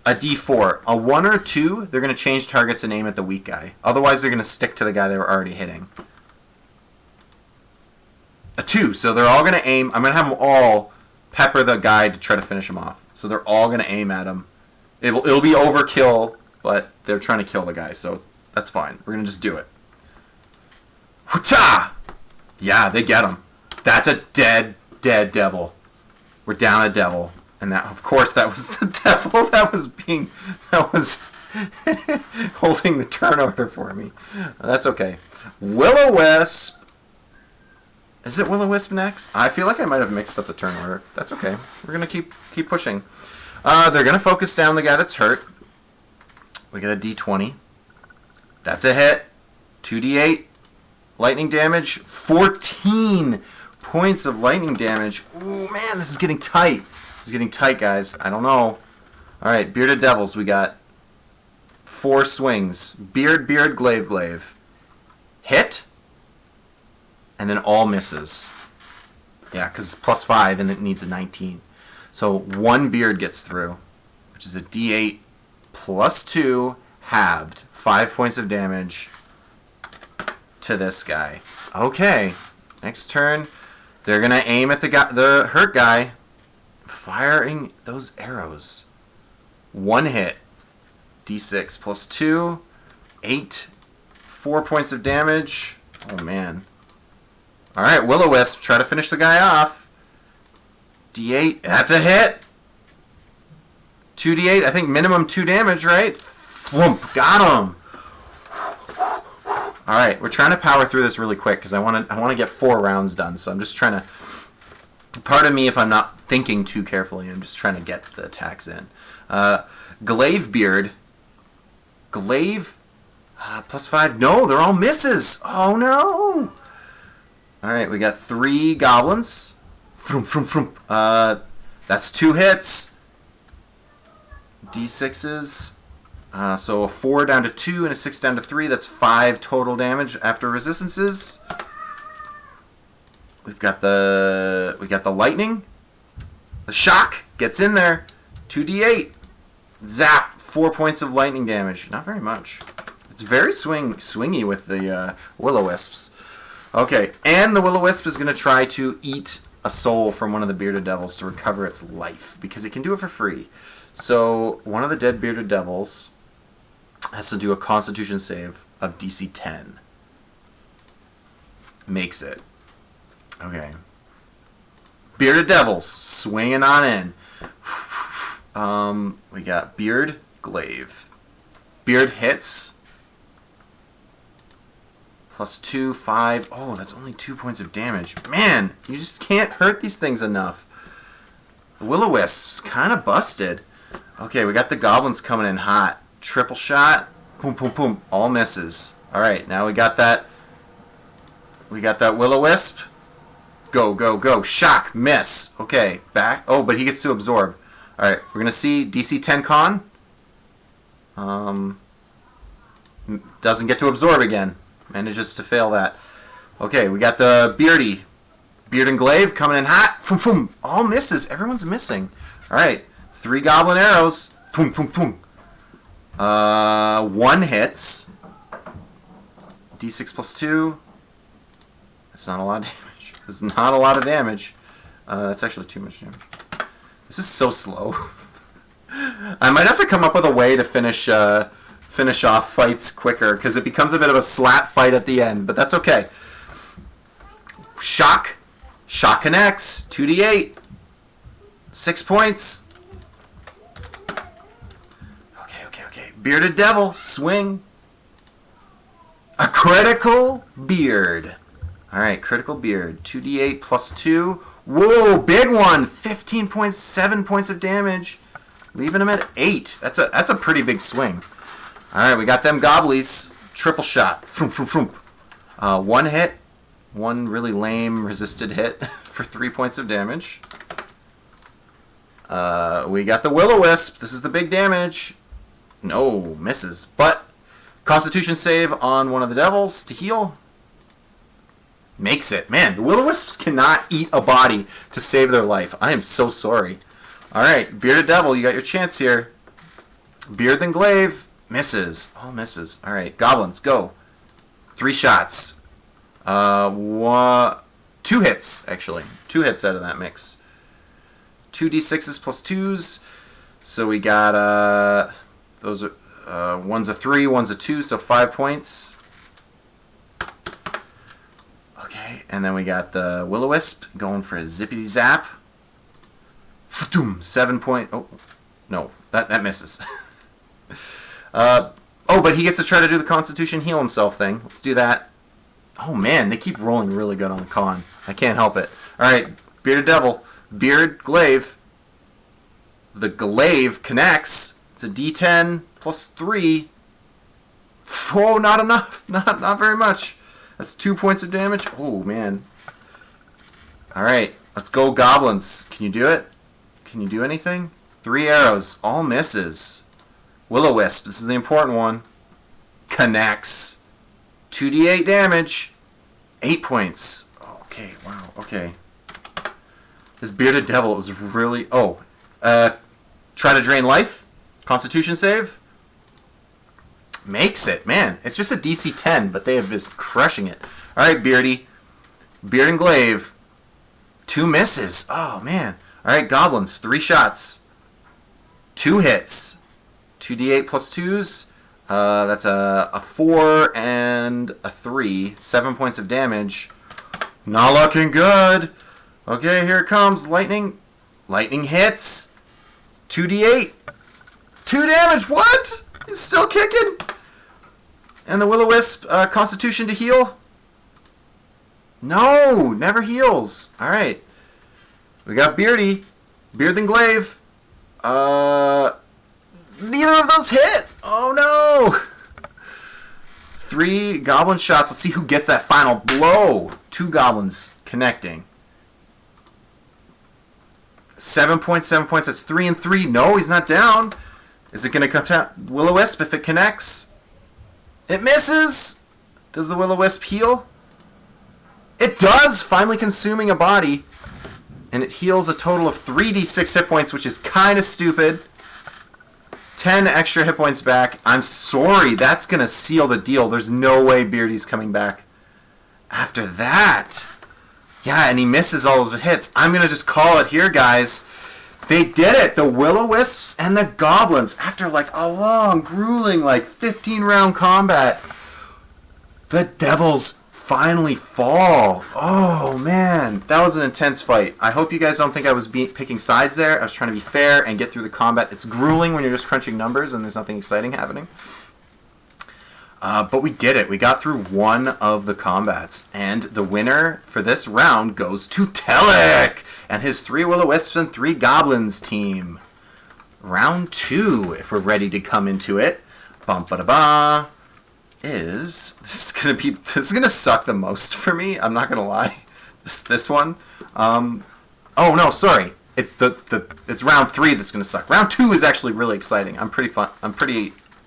a d4. A 1 or a 2, they're going to change targets and aim at the weak guy. Otherwise, they're going to stick to the guy they were already hitting. A 2, so they're all going to aim. I'm going to have them all pepper the guy to try to finish him off. So they're all going to aim at him. It'll be overkill, but they're trying to kill the guy, so that's fine. We're going to just do it. Hoo-cha! Yeah, they get him. That's a dead devil. We're down a devil. And that, of course, that was the devil that was holding the turn order for me. That's okay. Will-o-wisp. Is it will-o-wisp next? I feel like I might have mixed up the turn order. That's okay. We're going to keep pushing. They're going to focus down the guy that's hurt. We get a d20. That's a hit. 2d8. Lightning damage. 14 points of lightning damage. Oh, man, this is getting tight. This is getting tight, guys. I don't know. All right, bearded devils. We got 4 swings. Beard, glaive. Hit. And then all misses. Yeah, because plus 5 and it needs a 19. So 1 beard gets through, which is a d8 plus 2 halved. 5 points of damage to this guy. Okay, next turn, they're going to aim at the hurt guy, firing those arrows. 1 hit. d6 plus 2, 8, 4 points of damage. Oh, man. All right, will-o-wisp, try to finish the guy off. d8, that's a hit. 2d8, I think minimum 2 damage, right? Flump, got him. All right, we're trying to power through this really quick because I want to get 4 rounds done. So I'm just trying to. Pardon me if I'm not thinking too carefully. I'm just trying to get the attacks in. Glaive beard. Glaive plus 5. No, they're all misses. Oh no. All right, we got 3 goblins. That's 2 hits. D6s. So a 4 down to 2 and a 6 down to 3. That's 5 total damage after resistances. We've got the lightning. The shock gets in there. 2d8. Zap. 4 points of lightning damage. Not very much. It's very swingy with the will-o-wisps. Okay, and the will-o-wisp is going to try to eat a soul from one of the bearded devils to recover its life because it can do it for free. So one of the dead bearded devils has to do a Constitution save of DC 10. Makes it. Okay. Bearded Devils swinging on in. We got Beard, Glaive. Beard hits. +2, 5. Oh, that's only 2 points of damage. Man, you just can't hurt these things enough. The Will-O-Wisp's kind of busted. Okay, we got the Goblins coming in hot. Triple shot. Boom, boom, boom. All misses. Alright, now we got that. We got that Will-O-Wisp. Go, go, go. Shock. Miss. Okay, back. Oh, but he gets to absorb. Alright, we're going to see DC 10 Con. Doesn't get to absorb again. Manages to fail that. Okay, we got the Beardy. Beard and Glaive coming in hot. Foom, foom. All misses. Everyone's missing. Alright, 3 Goblin Arrows. Foom, foom, foom. 1 hits. D6 +2. That's not a lot of damage. That's not a lot of damage. That's actually too much damage. This is so slow. I might have to come up with a way to finish off fights quicker, because it becomes a bit of a slap fight at the end, but that's okay. Shock. Shock connects. 2d8. 6 points. Okay. Bearded Devil. Swing. A critical beard. Alright, critical beard. 2d8 +2. Whoa, big one! 15.7 points of damage. Leaving him at 8. That's a pretty big swing. Alright, we got them Gobblies. Triple shot. Vroom, vroom, vroom. 1 hit. 1 really lame resisted hit for 3 points of damage. We got the Will-O-Wisp. This is the big damage. No, misses. But Constitution save on one of the Devils to heal. Makes it. Man, the Will-O-Wisps cannot eat a body to save their life. I am so sorry. Alright, Bearded Devil, you got your chance here. Beard and Glaive. Misses. All misses. Alright, Goblins, go. 3 shots. 2 hits, actually. 2 hits out of that mix. 2d6s +2s. So we got, those are, one's a 3, one's a 2, so 5 points. Okay, and then we got the Will-O-Wisp going for a zippity zap. 7 point. Oh, no, that misses. Oh, but he gets to try to do the Constitution heal himself thing. Let's do that. Oh man, they keep rolling really good on the con. I can't help it. Alright, Bearded Devil. Beard, Glaive. The Glaive connects. It's a D10 +3. Oh, not enough. Not very much. That's 2 points of damage. Oh, man. Alright, let's go Goblins. Can you do it? Can you do anything? 3 arrows. All misses. Will-O-Wisp. This is the important one. Connects. 2d8 damage. 8 points. Okay, wow, okay. This Bearded Devil is really... Oh. Try to drain life. Constitution save. Makes it. Man, it's just a DC 10, but they have been crushing it. Alright, Beardy. Beard and Glaive. 2 misses. Oh, man. Alright, Goblins. 3 shots. 2 hits. 2d8 +2s. That's a 4 and a 3. 7 points of damage. Not looking good. Okay, here it comes. Lightning. Lightning hits. 2d8. 2 damage. What? He's still kicking. And the Will-O-Wisp, Constitution to heal. No, never heals. Alright. We got Beardy. Beard and Glaive. Neither of those hit. Oh no. 3 Goblin shots. Let's see who gets that final blow. 2 Goblins connecting. 7 points, 7 points. That's 3 and 3. No, he's not down. Is it going to come down? Will-O-Wisp, if it connects. It misses. Does the Will-O-Wisp heal? It does, finally consuming a body. And it heals a total of 3d6 hit points, which is kind of stupid. 10 extra hit points back. I'm sorry, that's going to seal the deal. There's no way Beardy's coming back after that. Yeah, and he misses all those hits. I'm going to just call it here, guys. They did it! The Will-O-Wisps and the Goblins, after like a long, grueling, like 15-round combat, the Devils finally fall. Oh, man. That was an intense fight. I hope you guys don't think I was picking sides there. I was trying to be fair and get through the combat. It's grueling when you're just crunching numbers and there's nothing exciting happening. But we did it. We got through one of the combats. And the winner for this round goes to Telek and his 3 Will-O-Wisps and 3 Goblins team. Round 2, if we're ready to come into it. Bum-ba-da-ba. This is gonna suck the most for me. I'm not gonna lie. This one. Oh no, sorry. It's it's round 3 that's gonna suck. Round 2 is actually really exciting. I'm pretty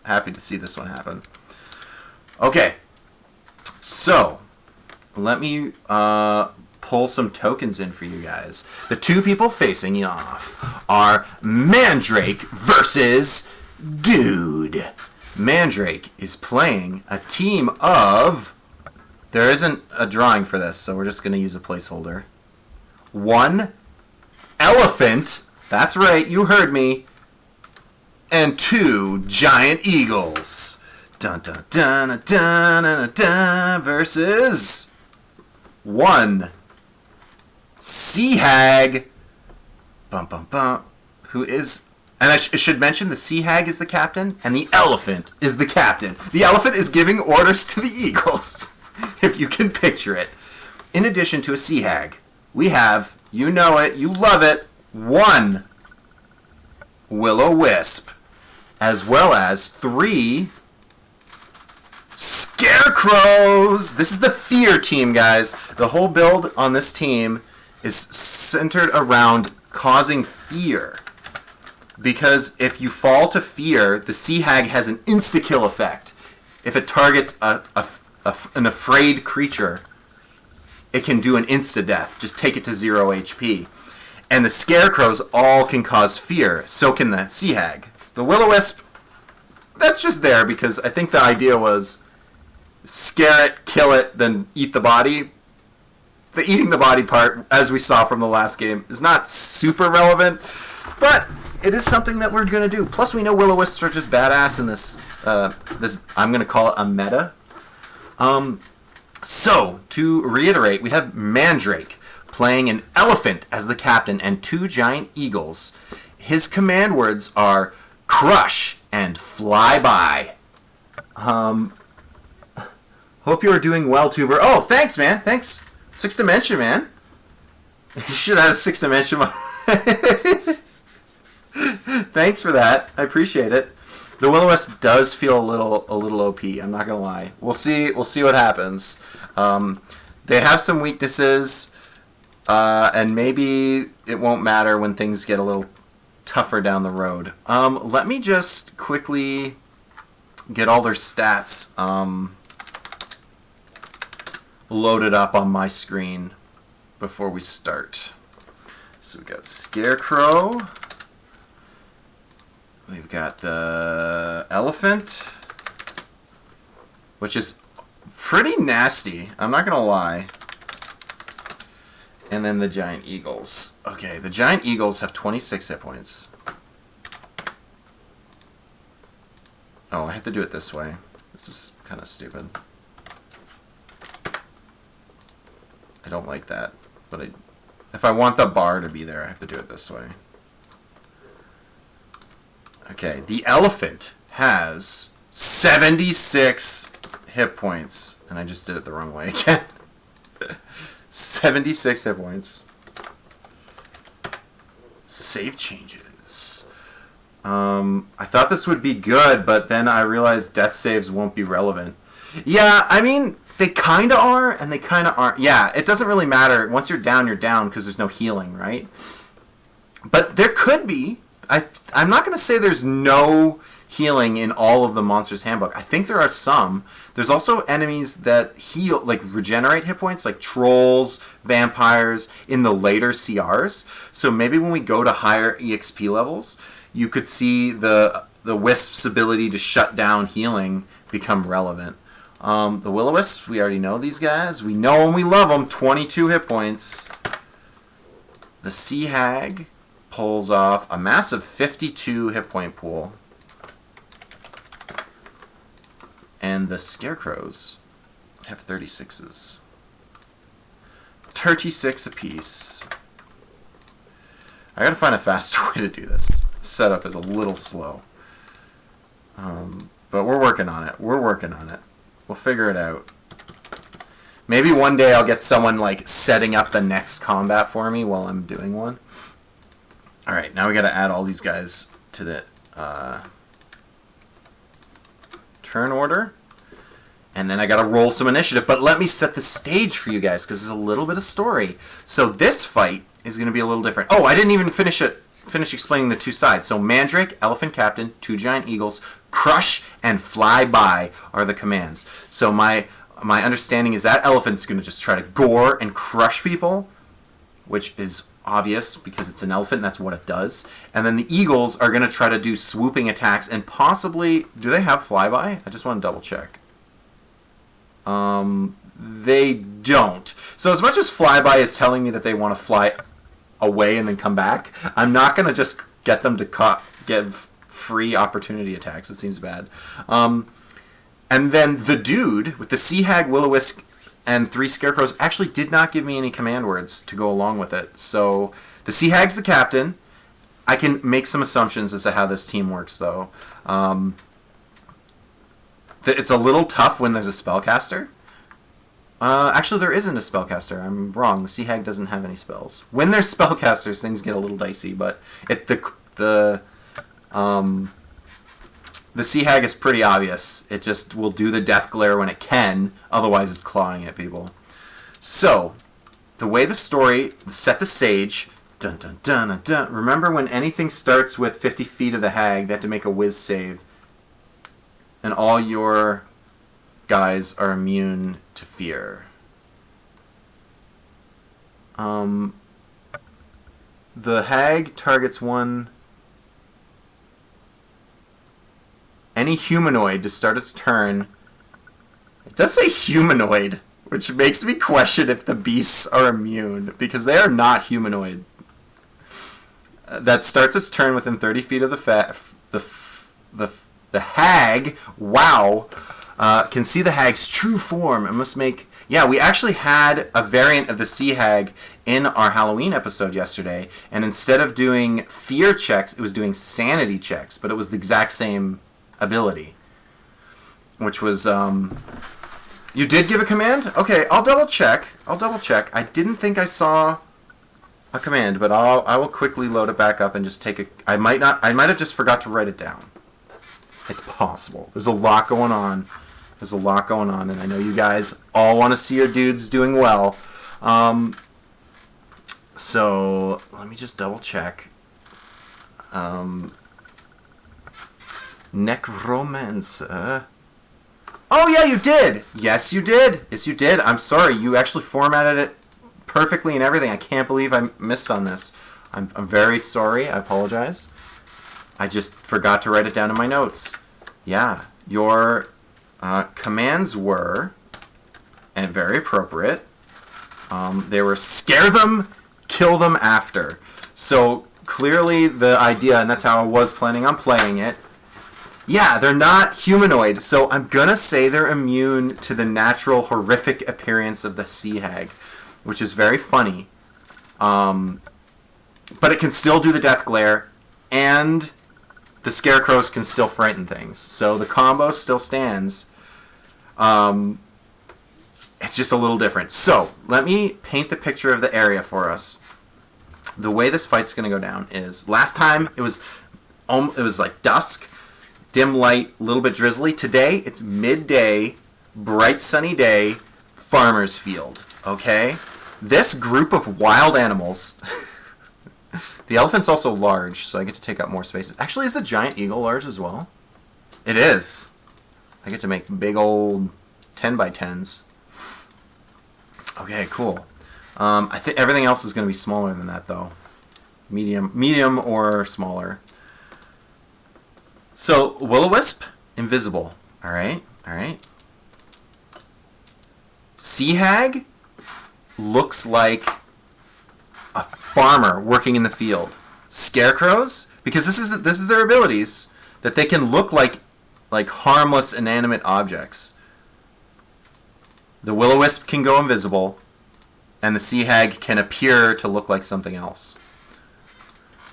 happy to see this one happen. Okay. So let me pull some tokens in for you guys. The 2 people facing off are Mandrake versus Dude. Mandrake is playing a team of... There isn't a drawing for this, so we're just going to use a placeholder. 1 elephant, that's right, you heard me, and 2 giant eagles. Dun dun dun dun dun dun, dun versus 1 sea hag, bum bum bum, who is... And I should mention the sea hag is the captain, and the elephant is the captain. The elephant is giving orders to the eagles, if you can picture it. In addition to a sea hag, we have, you know it, you love it, 1 Will-O-Wisp, as well as 3 Scarecrows. This is the fear team, guys. The whole build on this team is centered around causing fear. Because if you fall to fear, the Sea Hag has an insta-kill effect. If it targets an afraid creature, it can do an insta-death. Just take it to 0 HP. And the Scarecrows all can cause fear. So can the Sea Hag. The Will-O-Wisp, that's just there because I think the idea was scare it, kill it, then eat the body. The eating the body part, as we saw from the last game, is not super relevant. But... it is something that we're going to do. Plus, we know Will-O-Wisps are just badass in this, I'm going to call it a meta. So, to reiterate, we have Mandrake playing an elephant as the captain and 2 giant eagles. His command words are crush and fly by. Hope you are doing well, Tuber. Oh, thanks, man. Thanks. 6th Dimension, man. You should have 6th Dimension. Thanks for that. I appreciate it. The Will-O-Wisp does feel a little OP. I'm not gonna lie. We'll see what happens. They have some weaknesses, and maybe it won't matter when things get a little tougher down the road. Let me just quickly get all their stats loaded up on my screen before we start. So we got Scarecrow. We've got the elephant, which is pretty nasty, I'm not gonna lie. And then the giant eagles. Okay, the giant eagles have 26 hit points. Oh, I have to do it this way. This is kind of stupid. I don't like that, but if I want the bar to be there, I have to do it this way. Okay, the elephant has 76 hit points. And I just did it the wrong way again. 76 hit points. Save changes. I thought this would be good, but then I realized death saves won't be relevant. Yeah, I mean, they kind of are, and they kind of aren't. Yeah, it doesn't really matter. Once you're down because there's no healing, right? But there could be. I'm not going to say there's no healing in all of the Monsters Handbook. I think there are some. There's also enemies that heal, like regenerate hit points, like trolls, vampires, in the later CRs. So maybe when we go to higher EXP levels, you could see the Wisp's ability to shut down healing become relevant. The Will-O-Wisps, we already know these guys. We know them, we love them. 22 hit points. The Sea Hag pulls off a massive 52 hit point pool. And the Scarecrows have 36s. 36 apiece. I gotta find a faster way to do this. Setup is a little slow. But we're working on it. We're working on it. We'll figure it out. Maybe one day I'll get someone like setting up the next combat for me while I'm doing one. Alright, now we gotta add all these guys to the turn order. And then I gotta roll some initiative. But let me set the stage for you guys, because there's a little bit of story. So this fight is gonna be a little different. Oh, I didn't even finish explaining the two sides. So Mandrake, Elephant Captain, two giant eagles, crush and fly by are the commands. So my understanding is that elephant's gonna just try to gore and crush people, which is obvious because it's an elephant, that's what it does. And then the eagles are going to try to do swooping attacks and possibly... Do they have flyby? I just want to double check. They don't. So as much as flyby is telling me that they want to fly away and then come back, I'm not going to just get them to give free opportunity attacks. It seems bad. And then the dude with the Sea Hag, Will-O-Wisp, and 3 scarecrows actually did not give me any command words to go along with it. So the Sea Hag's the captain. I can make some assumptions as to how this team works, though. It's a little tough when there's a spellcaster. Actually, there isn't a spellcaster. I'm wrong. The Sea Hag doesn't have any spells. When there's spellcasters, things get a little dicey. But the Sea Hag is pretty obvious. It just will do the death glare when it can, otherwise it's clawing at people. So, the way the story set the stage, dun dun dun dun dun. Remember when anything starts with 50 feet of the hag, they have to make a whiz save. And all your guys are immune to fear. The hag targets any humanoid to start its turn. It does say humanoid, which makes me question if the beasts are immune, because they are not humanoid. That starts its turn within 30 feet of the hag. Wow. Can see the hag's true form and must make... Yeah, we actually had a variant of the Sea Hag in our Halloween episode yesterday, and instead of doing fear checks, it was doing sanity checks, but it was the exact same ability, which was you did give a command? Okay, I'll double check. I didn't think I saw a command, but I will quickly load it back up and just take a... I might have just forgot to write it down. It's possible. There's a lot going on. And I know you guys all want to see your dudes doing well. So let me just double check. Necromancer. Oh yeah, you did! Yes, you did! I'm sorry, you actually formatted it perfectly and everything. I can't believe I missed on this. I'm very sorry, I apologize. I just forgot to write it down in my notes. Yeah, your commands were, and very appropriate, they were scare them, kill them after. So clearly the idea, and that's how I was planning on playing it, yeah, they're not humanoid, so I'm gonna say they're immune to the natural horrific appearance of the Sea Hag, which is very funny. But it can still do the death glare, and the scarecrows can still frighten things. So the combo still stands. It's just a little different. So let me paint the picture of the area for us. The way this fight's going to go down is, last time it was like dusk, dim light, a little bit drizzly. Today it's midday, bright sunny day, farmer's field. Okay? This group of wild animals... The elephant's also large, so I get to take up more spaces. Actually, is the giant eagle large as well? It is. I get to make big old 10x10s. Okay, cool. I think everything else is going to be smaller than that, though. Medium or smaller. So, Will-O-Wisp, invisible. Alright. Sea Hag looks like a farmer working in the field. Scarecrows, because this is their abilities, that they can look like harmless inanimate objects. The Will-O-Wisp can go invisible, and the Sea Hag can appear to look like something else.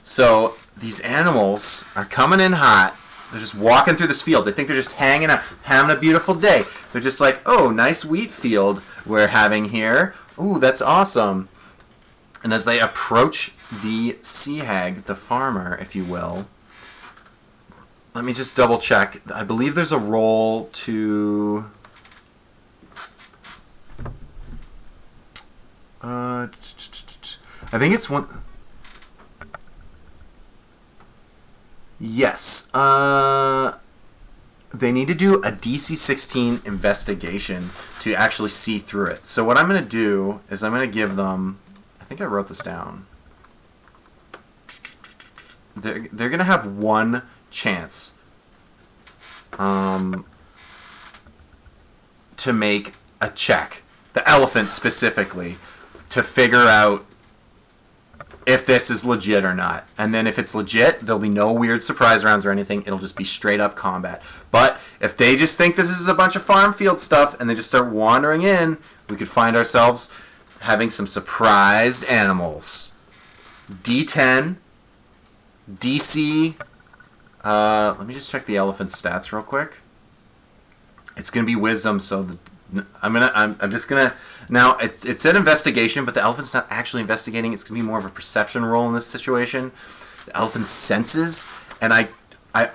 So these animals are coming in hot. They're just walking through this field. They think they're just hanging out, having a beautiful day. They're just like, oh, nice wheat field we're having here. Ooh, that's awesome. And as they approach the Sea Hag, the farmer, if you will, let me just double check. I believe there's a roll to... I think it's one... Yes. They need to do a DC-16 investigation to actually see through it. So what I'm going to do is I'm going to give them... I think I wrote this down. They're going to have one chance to make a check. The elephant specifically. To figure out if this is legit or not. And then if it's legit, there'll be no weird surprise rounds or anything. It'll just be straight up combat. But if they just think this is a bunch of farm field stuff and they just start wandering in, we could find ourselves having some surprised animals. D10, DC. Let me just check the elephant's stats real quick. It's gonna be wisdom, so I'm just gonna. Now, it's an investigation, but the elephant's not actually investigating. It's going to be more of a perception roll in this situation. The elephant senses, and I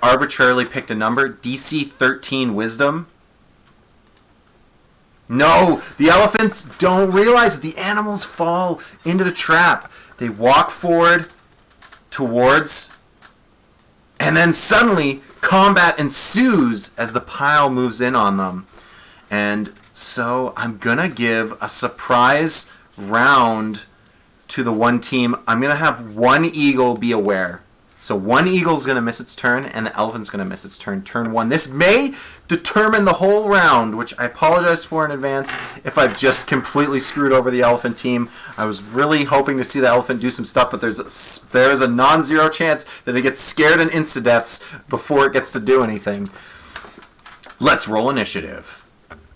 arbitrarily picked a number. DC 13 wisdom. No! The elephants don't realize the animals fall into the trap. They walk forward towards, and then suddenly combat ensues as the pile moves in on them. And so I'm going to give a surprise round to the one team. I'm going to have one eagle be aware. So one eagle's going to miss its turn, and the elephant's going to miss its turn. Turn one. This may determine the whole round, which I apologize for in advance if I've just completely screwed over the elephant team. I was really hoping to see the elephant do some stuff, but there is a non-zero chance that it gets scared and insta-deaths before it gets to do anything. Let's roll initiative.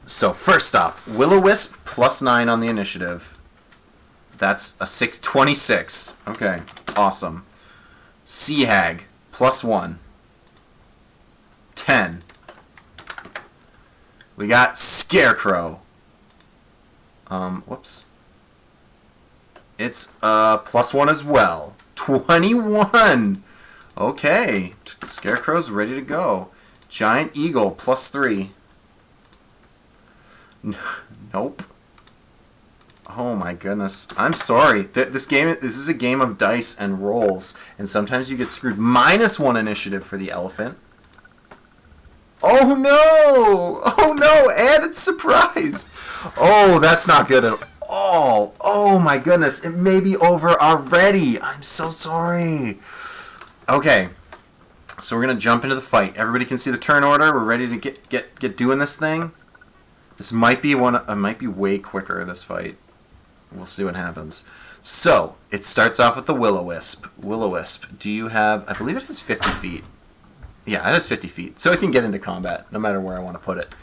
So first off, Will-O-Wisp +9 on the initiative. That's a 26. Okay, awesome. Sea Hag +1. 10. We got Scarecrow. Whoops. It's +1 as well. 21. Okay, Scarecrow's ready to go. Giant Eagle +3. Nope. Oh my goodness. I'm sorry. This is a game of dice and rolls, and sometimes you get screwed. -1 initiative for the elephant. Oh no! Oh no! Added surprise! Oh, that's not good at all. Oh my goodness. It may be over already. I'm so sorry. Okay. So we're going to jump into the fight. Everybody can see the turn order. We're ready to get doing this thing. This might be might be way quicker, this fight. We'll see what happens. So, it starts off with the Will-O-Wisp. Will-O-Wisp, do you have... I believe it has 50 feet. Yeah, it has 50 feet. So it can get into combat, no matter where I want to put it.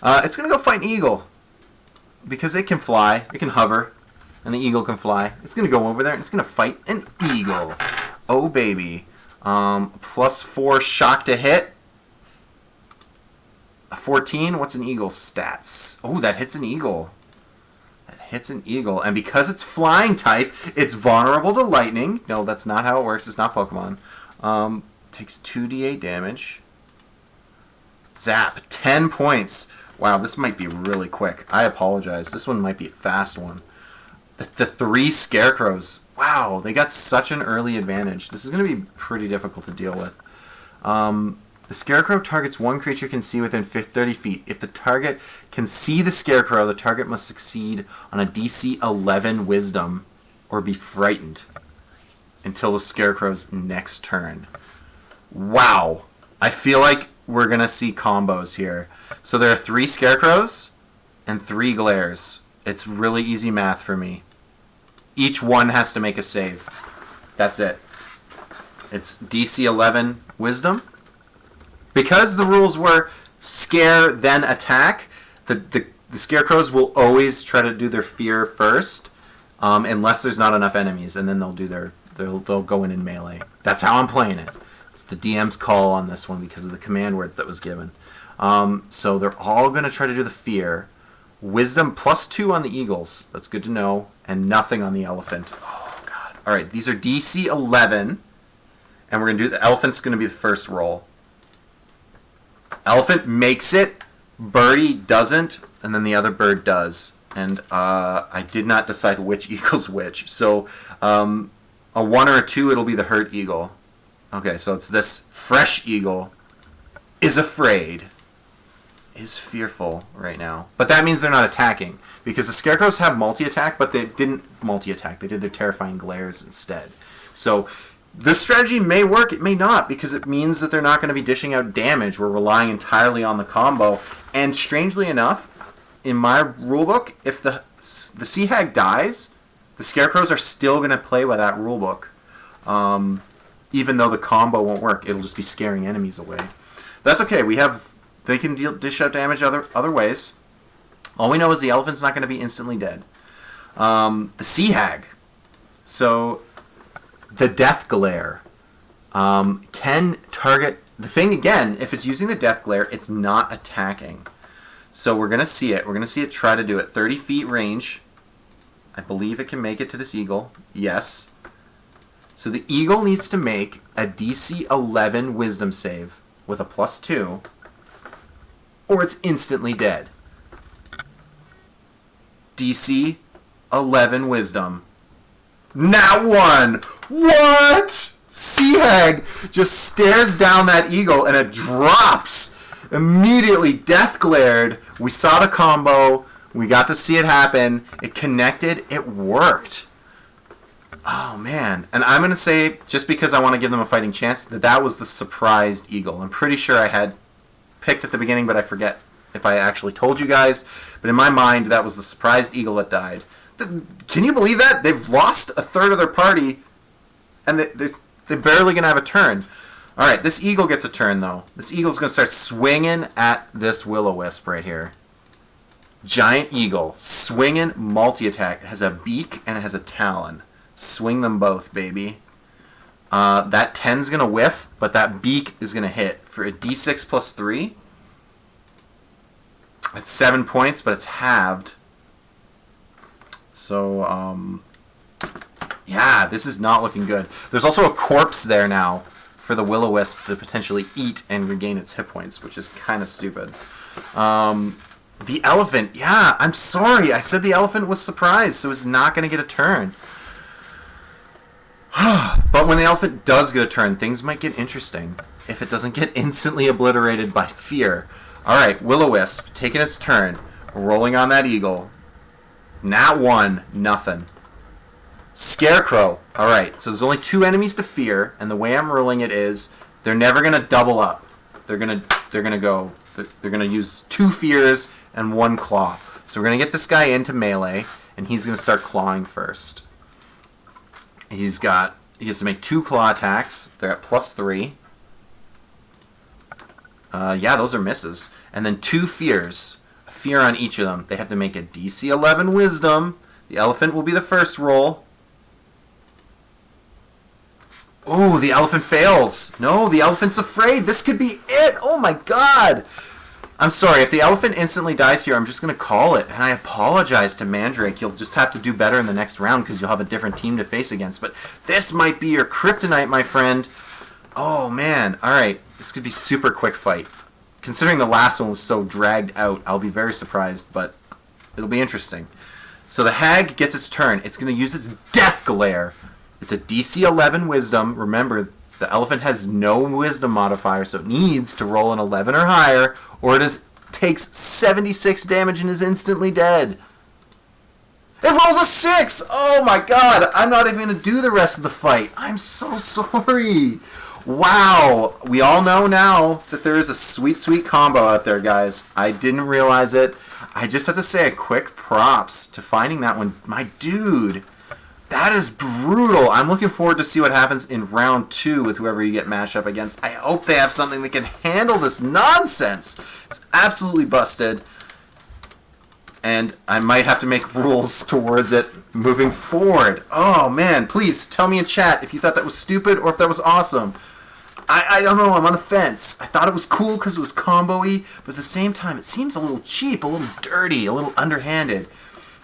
It's going to go fight an eagle. Because it can fly. It can hover. And the eagle can fly. It's going to go over there and it's going to fight an eagle. Oh, baby. +4 shock to hit. A 14, what's an eagle's stats? Oh, that hits an eagle. That hits an eagle. And because it's flying type, it's vulnerable to lightning. No, that's not how it works. It's not Pokemon. Takes 2d8 damage. Zap, 10 points. Wow, this might be really quick. I apologize. This one might be a fast one. The 3 Scarecrows. Wow, they got such an early advantage. This is going to be pretty difficult to deal with. The Scarecrow targets one creature can see within 30 feet. If the target can see the Scarecrow, the target must succeed on a DC 11 Wisdom or be frightened until the Scarecrow's next turn. Wow. I feel like we're going to see combos here. So there are 3 Scarecrows and 3 Glares. It's really easy math for me. Each one has to make a save. That's it. It's DC 11 Wisdom. Because the rules were scare, then attack, the the Scarecrows will always try to do their fear first, unless there's not enough enemies, and then they'll go in melee. That's how I'm playing it. It's the DM's call on this one because of the command words that was given. So they're all going to try to do the fear. Wisdom +2 on the Eagles. That's good to know. And nothing on the Elephant. Oh, God. All right, these are DC 11. And we're going to do the Elephant's going to be the first roll. Elephant makes it. Birdie doesn't. And then the other bird does. And I did not decide which eagle's which. So a 1 or a 2, it'll be the hurt eagle. Okay, so it's this fresh eagle is afraid. Is fearful right now. But that means they're not attacking. Because the Scarecrows have multi-attack, but they didn't multi-attack. They did their terrifying glares instead. So this strategy may work, it may not, because it means that they're not going to be dishing out damage. We're relying entirely on the combo. And strangely enough, in my rulebook, if the Sea Hag dies, the Scarecrows are still going to play by that rulebook. Even though the combo won't work, it'll just be scaring enemies away. But that's okay. They can dish out damage other ways. All we know is the Elephant's not going to be instantly dead. The Sea Hag. So, the Death Glare can target... The thing, again, if it's using the Death Glare, it's not attacking. So we're going to see it. We're going to see it try to do it. 30 feet range. I believe it can make it to this eagle. Yes. So the eagle needs to make a DC 11 Wisdom save with a +2, or it's instantly dead. DC 11 Wisdom. Nat 1! What? Sea Hag just stares down that eagle and it drops. Immediately death glared. We saw the combo. We got to see it happen. It connected. It worked. Oh, man. And I'm going to say, just because I want to give them a fighting chance, that was the surprised eagle. I'm pretty sure I had picked at the beginning, but I forget if I actually told you guys. But in my mind, that was the surprised eagle that died. Can you believe that? They've lost a third of their party, and they're barely going to have a turn. All right, this eagle gets a turn, though. This eagle's going to start swinging at this will-o-wisp right here. Giant eagle. Swinging, multi-attack. It has a beak and it has a talon. Swing them both, baby. That 10's going to whiff, but that beak is going to hit for a d6 +3. It's 7 points, but it's halved. So, yeah, this is not looking good. There's also a corpse there now for the will-o-wisp to potentially eat and regain its hit points, which is kind of stupid. The elephant, yeah, I'm sorry. I said the elephant was surprised, so it's not going to get a turn. But when the elephant does get a turn, things might get interesting if it doesn't get instantly obliterated by fear. Alright, will-o-wisp, taking its turn, rolling on that eagle. Nat 1, nothing. Scarecrow, alright, so there's only 2 enemies to fear, and the way I'm ruling it is, they're never going to double up. They're going to use 2 fears and 1 claw. So we're going to get this guy into melee, and he's going to start clawing first. He has to make 2 claw attacks. They're at +3. Yeah, those are misses. And then 2 fears. A fear on each of them. They have to make a DC 11 Wisdom. The elephant will be the first roll. Oh, the elephant fails. No, the elephant's afraid. This could be it. Oh my god. I'm sorry. If the elephant instantly dies here, I'm just going to call it. And I apologize to Mandrake. You'll just have to do better in the next round because you'll have a different team to face against. But this might be your kryptonite, my friend. Oh, man. All right. This could be super quick fight. Considering the last one was so dragged out, I'll be very surprised, but it'll be interesting. So the hag gets its turn. It's going to use its Death Glare. It's a DC 11 Wisdom. Remember, the elephant has no Wisdom modifier, so it needs to roll an 11 or higher, or it takes 76 damage and is instantly dead. It rolls a 6! Oh my god, I'm not even going to do the rest of the fight. I'm so sorry. Wow, we all know now that there is a sweet, sweet combo out there, guys. I didn't realize it. I just have to say a quick props to finding that one. My dude, that is brutal. I'm looking forward to see what happens in round 2 with whoever you get matched up against. I hope they have something that can handle this nonsense. It's absolutely busted. And I might have to make rules towards it moving forward. Oh, man, please tell me in chat if you thought that was stupid or if that was awesome. I don't know, I'm on the fence. I thought it was cool because it was combo-y, but at the same time, it seems a little cheap, a little dirty, a little underhanded.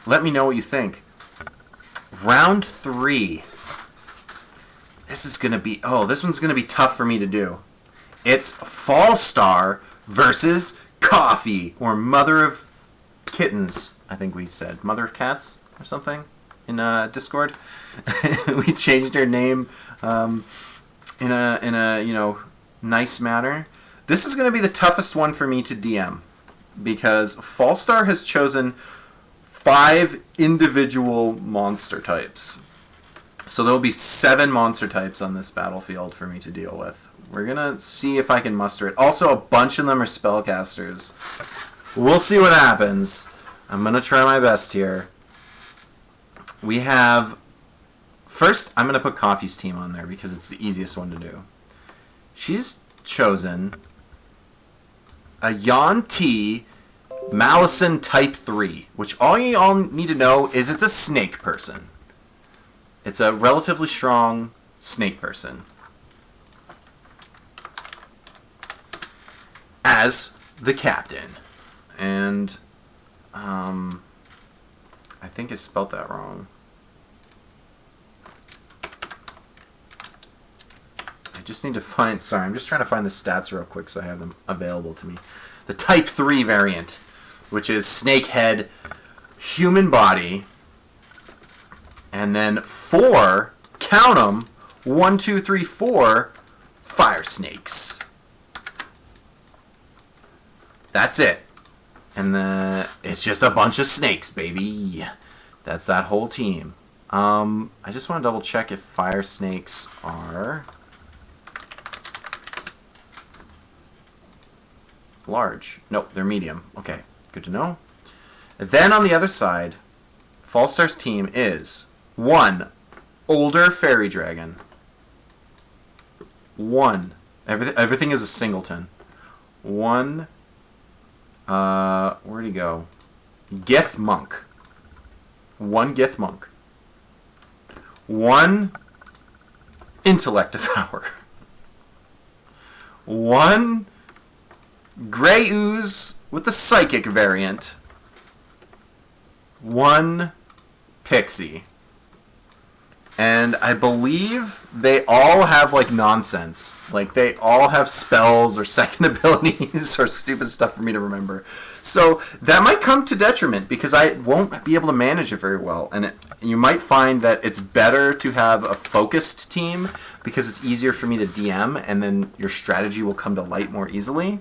Let me know what you think. Round 3. This is going to be... Oh, this one's going to be tough for me to do. It's Fall Star versus Coffee, or Mother of Kittens, I think we said. Mother of Cats or something in Discord. We changed her name in a you know, nice manner. This is going to be the toughest one for me to DM because Fall Star has chosen 5 individual monster types. So there will be 7 monster types on this battlefield for me to deal with. We're going to see if I can muster it. Also, a bunch of them are spellcasters. We'll see what happens. I'm going to try my best here. We have... First, I'm going to put Coffee's team on there because it's the easiest one to do. She's chosen a Yuan-Ti Malison Type 3, which all you all need to know is it's a snake person. It's a relatively strong snake person. As the captain. And, I think I spelled that wrong. Just need to find... Sorry, I'm just trying to find the stats real quick so I have them available to me. The Type 3 variant, which is snake head, human body, and then 4, count them, 1, 2, 3, 4, fire snakes. That's it. And it's just a bunch of snakes, baby. That's that whole team. I just want to double check if fire snakes are... large. Nope, they're medium. Okay, good to know. Then on the other side, Fallstar's team is 1 older fairy dragon. 1. Everything is a singleton. 1. Where'd he go? Gith monk. 1 Gith monk. 1 intellect devourer. 1 Grey Ooze with the Psychic variant. 1 Pixie. And I believe they all have, like, nonsense. Like, they all have spells or second abilities or stupid stuff for me to remember. So that might come to detriment because I won't be able to manage it very well. And you might find that it's better to have a focused team because it's easier for me to DM and then your strategy will come to light more easily.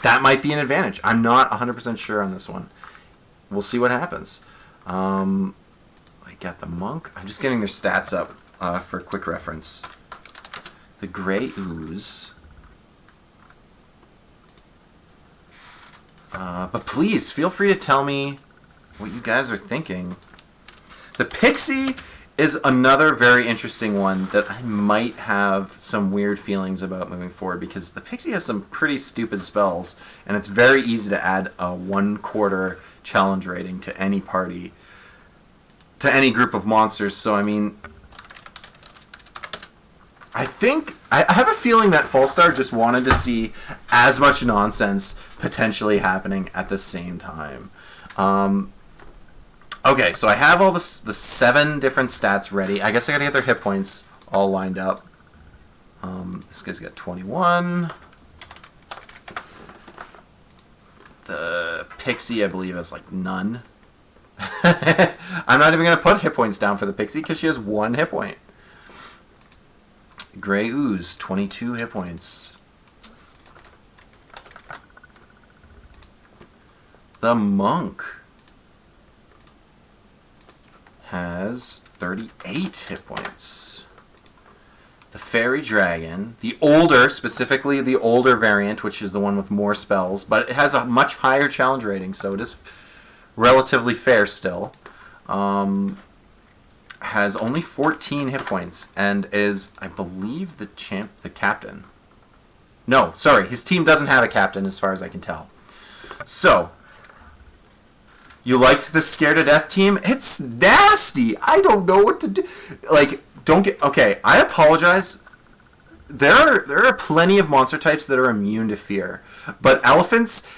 That might be an advantage. I'm not 100% sure on this one. We'll see what happens. I got the monk. I'm just getting their stats up for quick reference. The Grey Ooze. But please, feel free to tell me what you guys are thinking. The Pixie is another very interesting one that I might have some weird feelings about moving forward because the Pixie has some pretty stupid spells and it's very easy to add a 1/4 challenge rating to any party, to any group of monsters. So I mean, I have a feeling that Fallstar just wanted to see as much nonsense potentially happening at the same time. Okay, so I have all the 7 different stats ready. I guess I gotta get their hit points all lined up. This guy's got 21. The Pixie, I believe, has like none. I'm not even gonna put hit points down for the Pixie because she has 1 hit point. Grey Ooze, 22 hit points. The Monk has 38 hit points. The Fairy Dragon, the older, specifically the older variant, which is the one with more spells, but it has a much higher challenge rating, so it is relatively fair still. Has only 14 hit points and is, I believe, the captain. No, sorry, his team doesn't have a captain as far as I can tell. So, you liked the Scared to Death team? It's nasty. I don't know what to do. Like, don't get... Okay, I apologize. There are plenty of monster types that are immune to fear. But elephants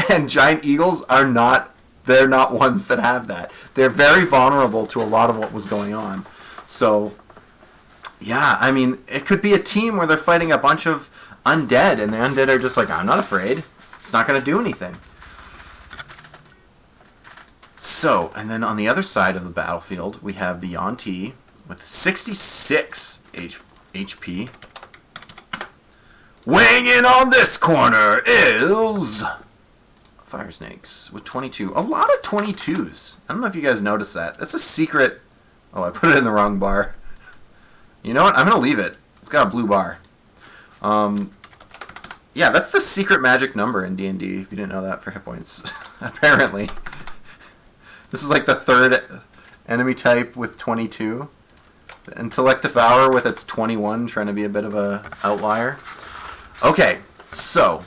and giant eagles are not... They're not ones that have that. They're very vulnerable to a lot of what was going on. So, yeah, I mean, it could be a team where they're fighting a bunch of undead, and the undead are just like, I'm not afraid. It's not going to do anything. So, and then on the other side of the battlefield, we have the Dnd5e with 66 HP. Weighing in on this corner is... Fire Snakes with 22. A lot of 22s. I don't know if you guys noticed that. That's a secret... Oh, I put it in the wrong bar. You know what? I'm going to leave it. It's got a blue bar. Yeah, that's the secret magic number in D&D, if you didn't know that, for hit points. Apparently. This is like the third enemy type with 22. The Intellect Devourer with its 21, trying to be a bit of a outlier. Okay, so...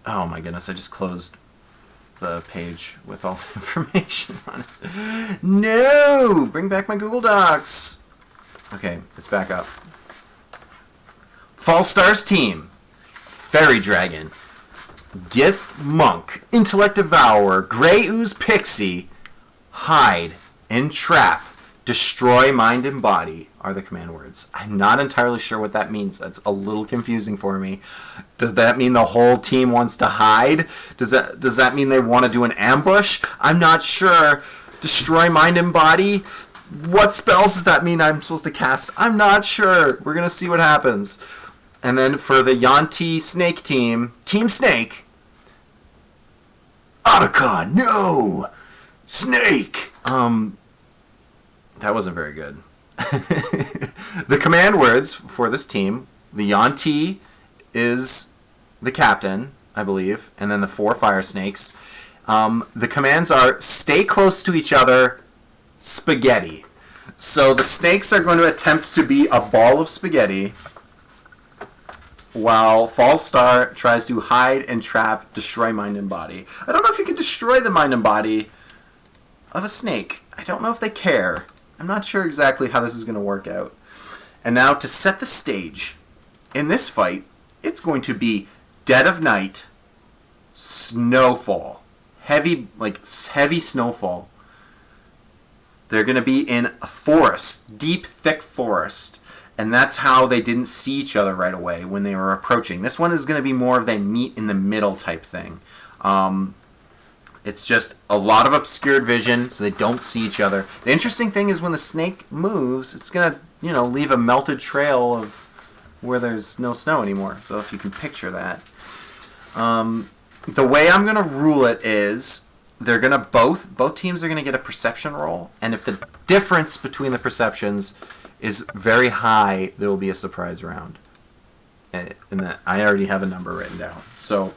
Oh my goodness, I just closed the page with all the information on it. No! Bring back my Google Docs! Okay, it's back up. False Stars team. Fairy Dragon. Gith Monk. Intellect Devourer. Grey Ooze Pixie. Hide. Entrap. Destroy Mind and Body are the command words. I'm not entirely sure what that means. That's a little confusing for me. Does that mean the whole team wants to hide? Does that mean they want to do an ambush? I'm not sure. Destroy Mind and Body? What spells does that mean I'm supposed to cast? I'm not sure. We're going to see what happens. And then for the Dnd5e Snake team, Team Snake. Otacon, no! Snake! That wasn't very good. The command words for this team, the Dnd5e is the captain, I believe, and then the 4 Fire Snakes. The commands are stay close to each other, spaghetti. So the snakes are going to attempt to be a ball of spaghetti, while False Star tries to hide and trap, destroy mind and body. I don't know if you can destroy the mind and body of a snake. I don't know if they care. I'm not sure exactly how this is going to work out. And now to set the stage, in this fight, it's going to be dead of night, snowfall, heavy snowfall. They're going to be in a forest, deep, thick forest. And that's how they didn't see each other right away when they were approaching. This one is going to be more of a meet in the middle type thing. It's just a lot of obscured vision, so they don't see each other. The interesting thing is when the snake moves, it's going to, leave a melted trail of where there's no snow anymore. So if you can picture that. The way I'm going to rule it is they're going to both teams are going to get a perception roll, and if the difference between the perceptions is very high, there will be a surprise round. And that I already have a number written down. So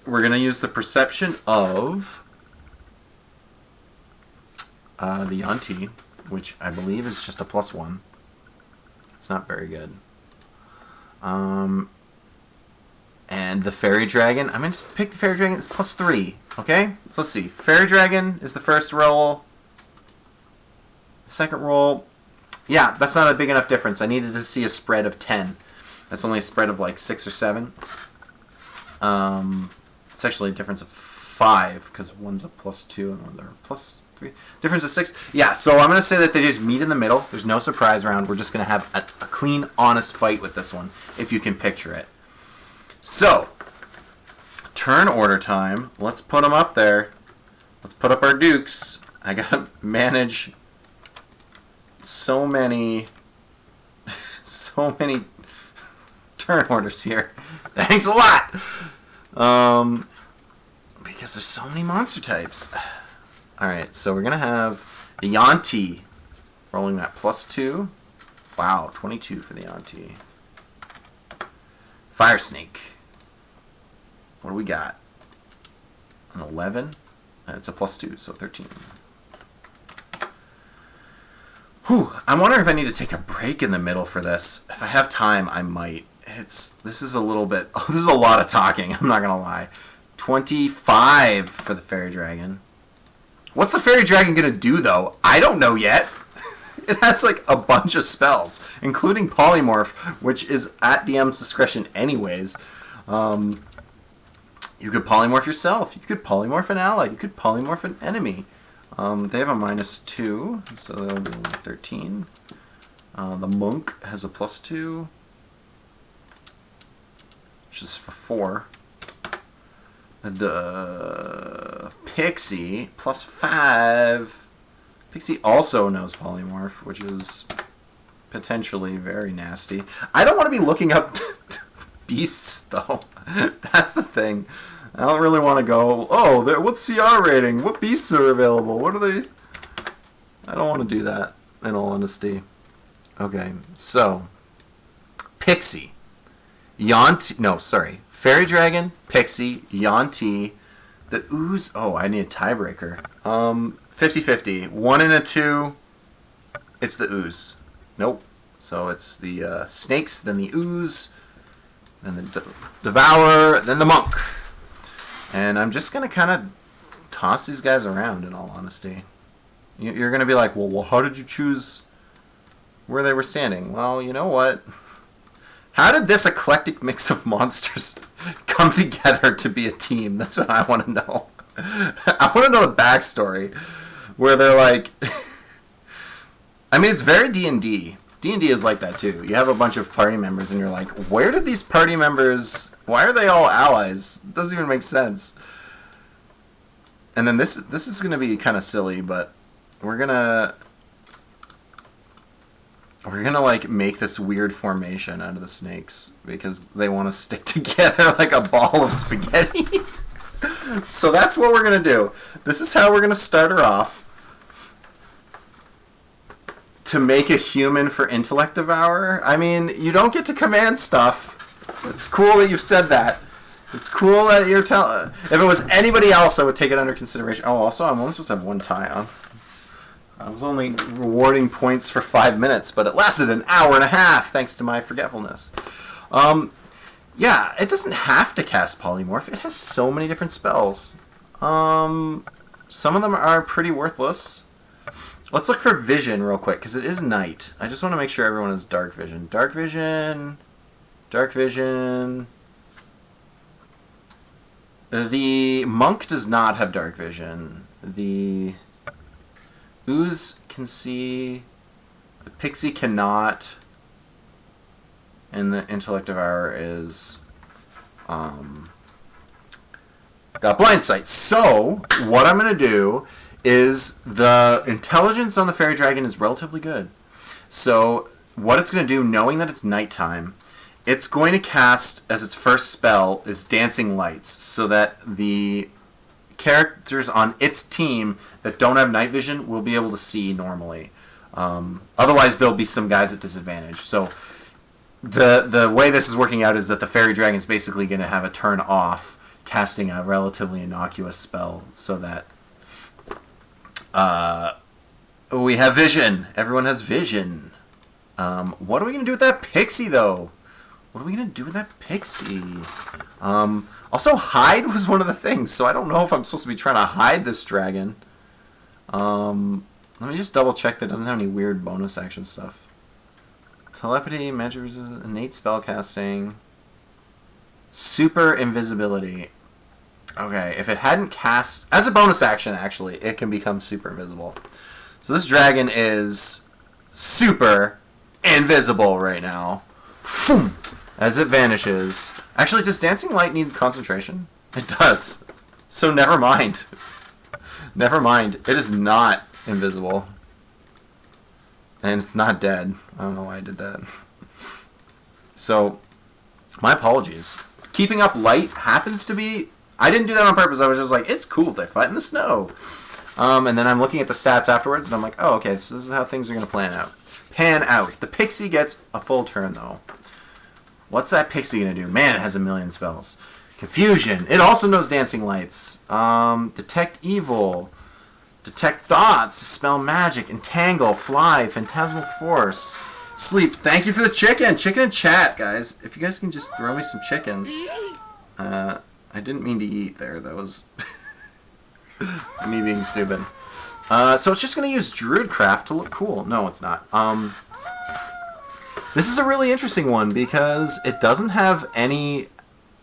we're going to use the perception of the Dnd5e, which I believe is just a +1. It's not very good. And the Fairy Dragon, I'm going to just pick the Fairy Dragon, it's +3. Okay? So let's see. Fairy Dragon is the first roll. The second roll, yeah, that's not a big enough difference. I needed to see a spread of 10. That's only a spread of like 6 or 7. It's actually a difference of 5, because one's a +2 and one's a +3. Difference of 6. Yeah, so I'm going to say that they just meet in the middle. There's no surprise round. We're just going to have a clean, honest fight with this one, if you can picture it. So, turn order time. Let's put them up there. Let's put up our dukes. I got to manage so many turn orders here. Thanks a lot! Because there's so many monster types. Alright, so we're going to have the Dnd5e rolling that +2. Wow, 22 for the Dnd5e. Fire Snake. What do we got? An 11? It's a +2, so 13. Whew, I'm wondering if I need to take a break in the middle for this. If I have time, I might. This is a little bit... Oh, this is a lot of talking, I'm not going to lie. 25 for the Fairy Dragon. What's the Fairy Dragon going to do, though? I don't know yet. It has, like, a bunch of spells, including Polymorph, which is at DM's discretion anyways. You could Polymorph yourself. You could Polymorph an ally. You could Polymorph an enemy. They have a -2, so that'll be 13. The Monk has a +2, which is for 4. The Pixie, +5. Pixie also knows Polymorph, which is potentially very nasty. I don't want to be looking up beasts, though. That's the thing. I don't really want to go, oh, what's CR rating? What beasts are available? What are they? I don't want to do that, in all honesty. Okay, so Pixie. Yuan-ti, no, sorry. Fairy Dragon, Pixie, Yuan-ti. The Ooze, oh, I need a tiebreaker. 50-50. 1 and a 2, it's the Ooze. Nope. So it's the snakes, then the Ooze, then the Devourer, then the Monk. And I'm just going to kind of toss these guys around, in all honesty. You're going to be like, well, how did you choose where they were standing? Well, you know what? How did this eclectic mix of monsters come together to be a team? That's what I want to know. I want to know the backstory. Where they're like... I mean, it's very D&D. D&D is like that, too. You have a bunch of party members, and you're like, where did these party members... Why are they all allies? It doesn't even make sense. And then this is going to be kind of silly, but we're going to... We're going to, like, make this weird formation out of the snakes, because they want to stick together like a ball of spaghetti. So that's what we're going to do. This is how we're going to start her off. To make a human for Intellect Devourer? I mean, you don't get to command stuff. It's cool that you've said that. It's cool that you're telling... If it was anybody else, I would take it under consideration. Oh, also, I'm only supposed to have 1 tie on. I was only rewarding points for 5 minutes, but it lasted an hour and a half, thanks to my forgetfulness. Yeah, it doesn't have to cast Polymorph. It has so many different spells. Some of them are pretty worthless. Let's look for Vision real quick, because it is night. I just want to make sure everyone has Dark Vision. Dark Vision... Dark Vision... The Monk does not have Dark Vision. The Ooze can see... The Pixie cannot. And the Intellect Devourer is... got Blind Sight. So, what I'm going to do... is the intelligence on the Fairy Dragon is relatively good. So what it's going to do, knowing that it's nighttime, it's going to cast, as its first spell, is Dancing Lights, so that the characters on its team that don't have night vision will be able to see normally. Otherwise, there'll be some guys at disadvantage. So the way this is working out is that the Fairy Dragon is basically going to have a turn off, casting a relatively innocuous spell, so that we have vision. Everyone has vision. What are we going to do with that Pixie, though? What are we going to do with that Pixie? Also, hide was one of the things, so I don't know if I'm supposed to be trying to hide this dragon. Let me just double check that it doesn't have any weird bonus action stuff. Telepathy, magic resistance, innate spellcasting, super invisibility. Okay, if it hadn't cast... As a bonus action, actually, it can become super invisible. So this dragon is super invisible right now. Boom! As it vanishes. Actually, does Dancing Light need concentration? It does. So never mind. Never mind. It is not invisible. And it's not dead. I don't know why I did that. So, my apologies. Keeping up light happens to be... I didn't do that on purpose. I was just like, it's cool if they fight in the snow. And then I'm looking at the stats afterwards, and I'm like, oh, okay, so this is how things are going to pan out. The Pixie gets a full turn, though. What's that Pixie going to do? Man, it has a million spells. Confusion. It also knows Dancing Lights. Detect Evil. Detect Thoughts. Dispel Magic. Entangle. Fly. Phantasmal Force. Sleep, thank you for the chicken. Chicken in chat, guys. If you guys can just throw me some chickens. I didn't mean to eat there. That was me being stupid. So it's just going to use Druidcraft to look cool. No, it's not. This is a really interesting one because it doesn't have any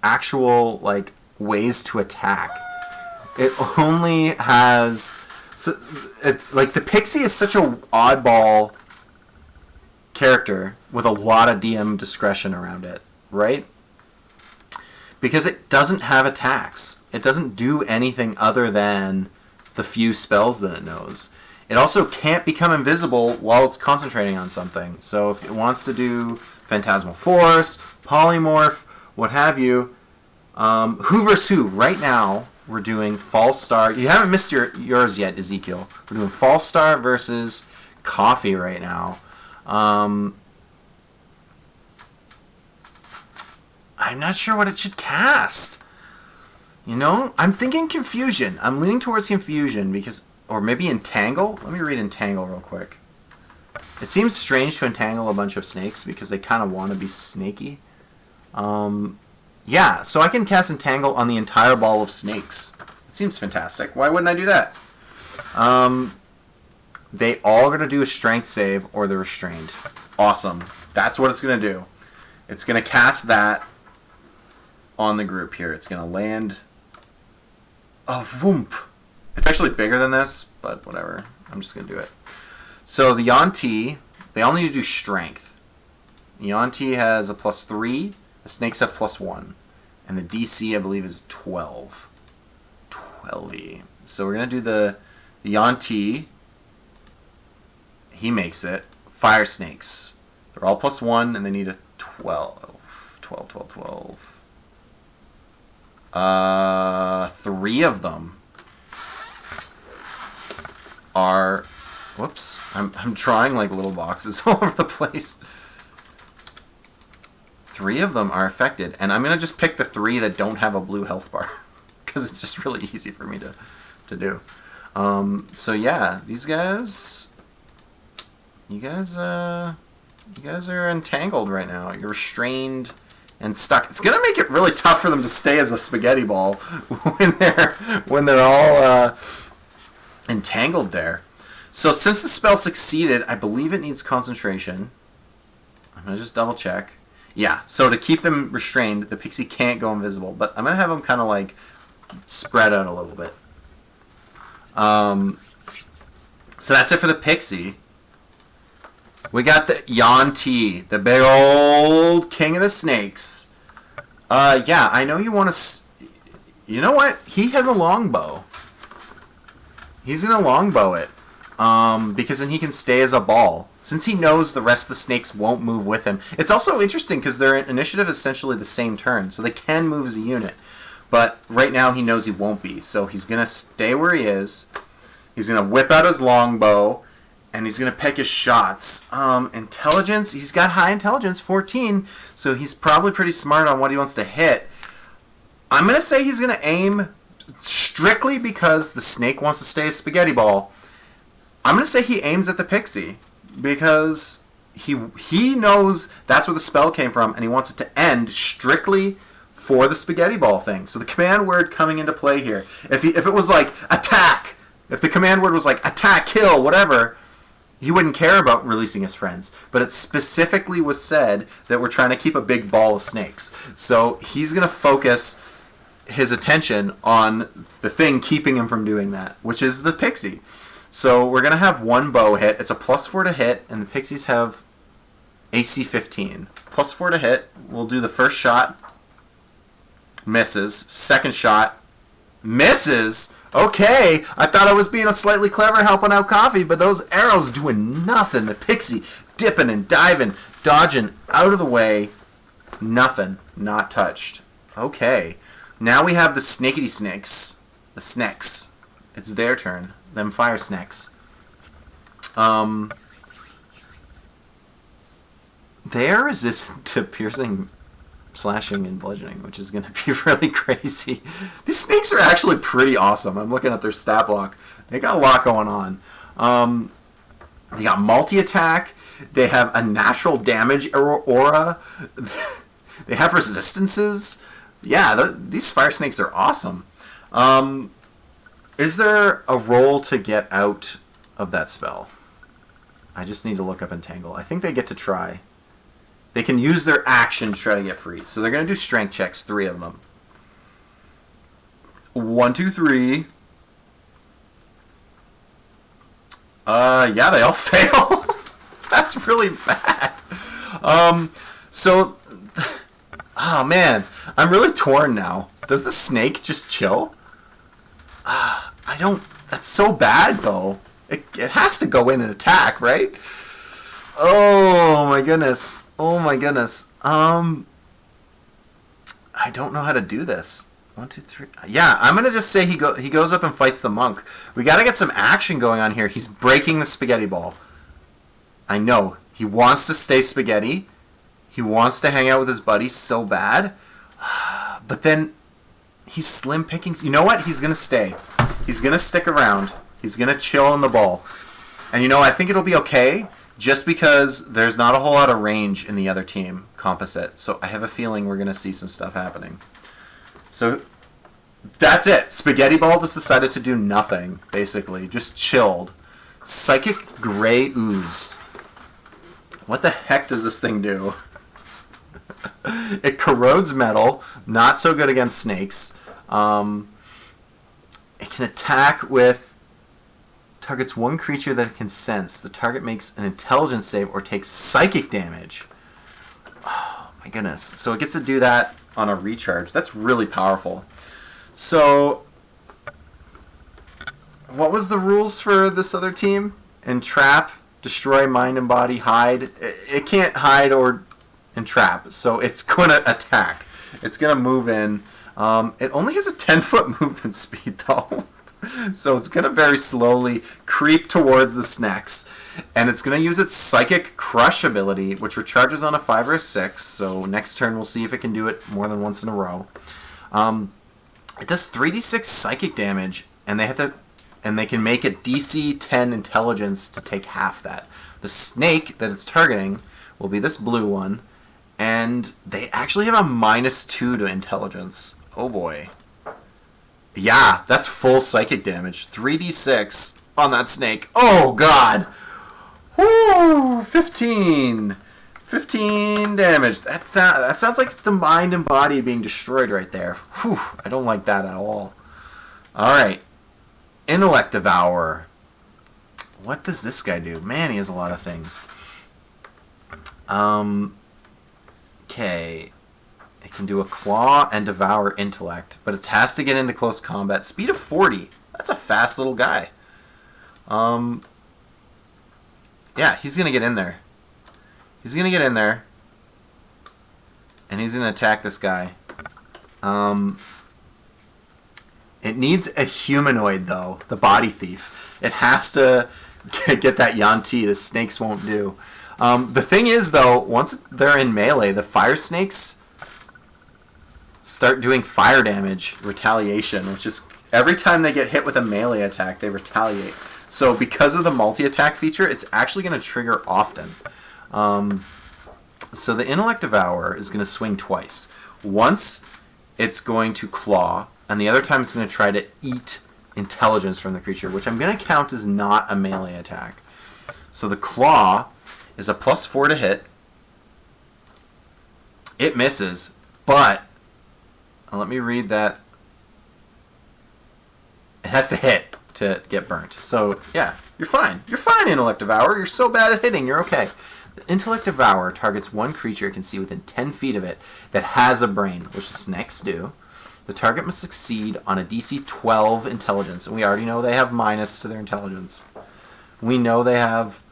actual, like, ways to attack. It only has... So, like, the Pixie is such a oddball character with a lot of DM discretion around it, right? Because it doesn't have attacks. It doesn't do anything other than the few spells that it knows. It also can't become invisible while it's concentrating on something. So if it wants to do Phantasmal Force, Polymorph, what have you, who versus who? Right now, we're doing False Star. You haven't missed yours yet, Ezekiel. We're doing False Star versus Coffee right now. I'm not sure what it should cast. You know, I'm thinking Confusion. I'm leaning towards Confusion because, or maybe Entangle. Let me read Entangle real quick. It seems strange to entangle a bunch of snakes because they kind of want to be snaky. Yeah, so I can cast Entangle on the entire ball of snakes. It seems fantastic. Why wouldn't I do that? They all going to do a Strength save or they're restrained. Awesome. That's what it's going to do. It's going to cast that on the group here. It's going to land... Oh, voomp. It's actually bigger than this, but whatever. I'm just going to do it. So the Yuan-Ti, they all need to do Strength. Yuan-Ti has a +3. The snakes have +1. And the DC, I believe, is 12. 12e. So we're going to do the Yuan-Ti. He makes it. Fire snakes. They're all +1, and they need a 12. 12, 12, 12. 3 of them are... Whoops. I'm drawing like little boxes all over the place. 3 of them are affected, and I'm going to just pick the 3 that don't have a blue health bar because it's just really easy for me to do. So yeah, these guys... You guys are entangled right now. You're restrained and stuck. It's gonna make it really tough for them to stay as a spaghetti ball when they're all entangled there. So since the spell succeeded, I believe it needs concentration. I'm gonna just double check. Yeah. So to keep them restrained, the pixie can't go invisible, but I'm gonna have them kind of like spread out a little bit. So that's it for the pixie. We got the Yuan-Ti, the big old king of the snakes. Yeah, I know you want to... You know what? He has a longbow. He's going to longbow it. Because then he can stay as a ball. Since he knows the rest of the snakes won't move with him. It's also interesting because their initiative is essentially the same turn. So they can move as a unit. But right now he knows he won't be. So he's going to stay where he is. He's going to whip out his longbow. And he's going to pick his shots. Intelligence, he's got high intelligence, 14, so he's probably pretty smart on what he wants to hit. I'm going to say he's going to aim strictly because the snake wants to stay a spaghetti ball. I'm going to say he aims at the pixie because he knows that's where the spell came from and he wants it to end strictly for the spaghetti ball thing. So the command word coming into play here. If it was like attack, if the command word was like attack, kill, whatever... He wouldn't care about releasing his friends, but it specifically was said that we're trying to keep a big ball of snakes. So he's going to focus his attention on the thing keeping him from doing that, which is the pixie. So we're going to have one bow hit. It's a +4 to hit, and the pixies have AC 15. +4 to hit. We'll do the first shot. Misses. Second shot. Misses! Okay, I thought I was being a slightly clever helping out Coffee, but those arrows doing nothing. The pixie dipping and diving, dodging out of the way. Nothing. Not touched. Okay. Now we have the snakety snakes. The snakes. It's their turn. Them fire snakes. They are resistant to piercing, slashing, and bludgeoning, which is going to be really crazy. These snakes are actually pretty awesome. I'm looking at their stat block. They got a lot going on. They got multi-attack. They have a natural damage aura. They have resistances. Yeah, these fire snakes are awesome. Is there a roll to get out of that spell? I just need to look up Entangle. I think they get to try. They can use their action to try to get free. So they're going to do strength checks, 3 of them. 1, 2, 3. Yeah, they all fail. That's really bad. Oh man, I'm really torn now. Does the snake just chill? I don't, that's so bad though. It has to go in and attack, right? Oh my goodness. Oh my goodness. I don't know how to do this. 1, 2, 3. Yeah, I'm gonna just say he goes up and fights the monk. We gotta get some action going on here. He's breaking the spaghetti ball. I know. He wants to stay spaghetti. He wants to hang out with his buddies so bad. But then he's slim pickings. You know what? He's gonna stay. He's gonna stick around. He's gonna chill on the ball. And you know, I think it'll be okay just because there's not a whole lot of range in the other team composite. So I have a feeling we're gonna see some stuff happening. So that's it. Spaghetti Ball just decided to do nothing, basically. Just chilled. Psychic Gray Ooze. What the heck does this thing do? It corrodes metal. Not so good against snakes. It can attack with... Targets one creature that it can sense. The target makes an intelligence save or takes psychic damage. Oh my goodness. So it gets to do that on a recharge. That's really powerful. So, what was the rules for this other team? Entrap, destroy, mind and body, hide. It can't hide or entrap, so it's going to attack. It's going to move in. It only has a 10-foot movement speed, though. So it's going to very slowly creep towards the snacks. And it's going to use its Psychic Crush ability, which recharges on a 5 or a 6. So next turn we'll see if it can do it more than once in a row. It does 3d6 psychic damage, and they can make it DC 10 intelligence to take half that. The snake that it's targeting will be this blue one, and they actually have a -2 to intelligence. Oh boy. Yeah, that's full psychic damage. 3d6 on that snake. Oh god! Woo! 15! 15 damage. That sounds like the mind and body being destroyed right there. Whew, I don't like that at all. Alright. Intellect Devour. What does this guy do? Man, he has a lot of things. Okay. It can do a claw and devour intellect, but it has to get into close combat. Speed of 40. That's a fast little guy. Yeah, he's going to get in there. He's going to get in there, and he's going to attack this guy. It needs a humanoid, though, the body thief. It has to get that Yanti the snakes won't do. The thing is, though, once they're in melee, the fire snakes start doing fire damage, retaliation, which is every time they get hit with a melee attack, they retaliate. So because of the multi-attack feature, it's actually going to trigger often. So the Intellect Devour is going to swing twice. Once, it's going to claw, and the other time it's going to try to eat intelligence from the creature, which I'm going to count as not a melee attack. So the claw is a +4 to hit. It misses, but let me read that. It has to hit to get burnt. So, yeah, you're fine. You're fine, Intellect Devour. You're so bad at hitting, you're okay. The Intellect Devour targets one creature it can see within 10 feet of it that has a brain, which the snakes do. The target must succeed on a DC 12 intelligence, and we already know they have minus to their intelligence. We know they have,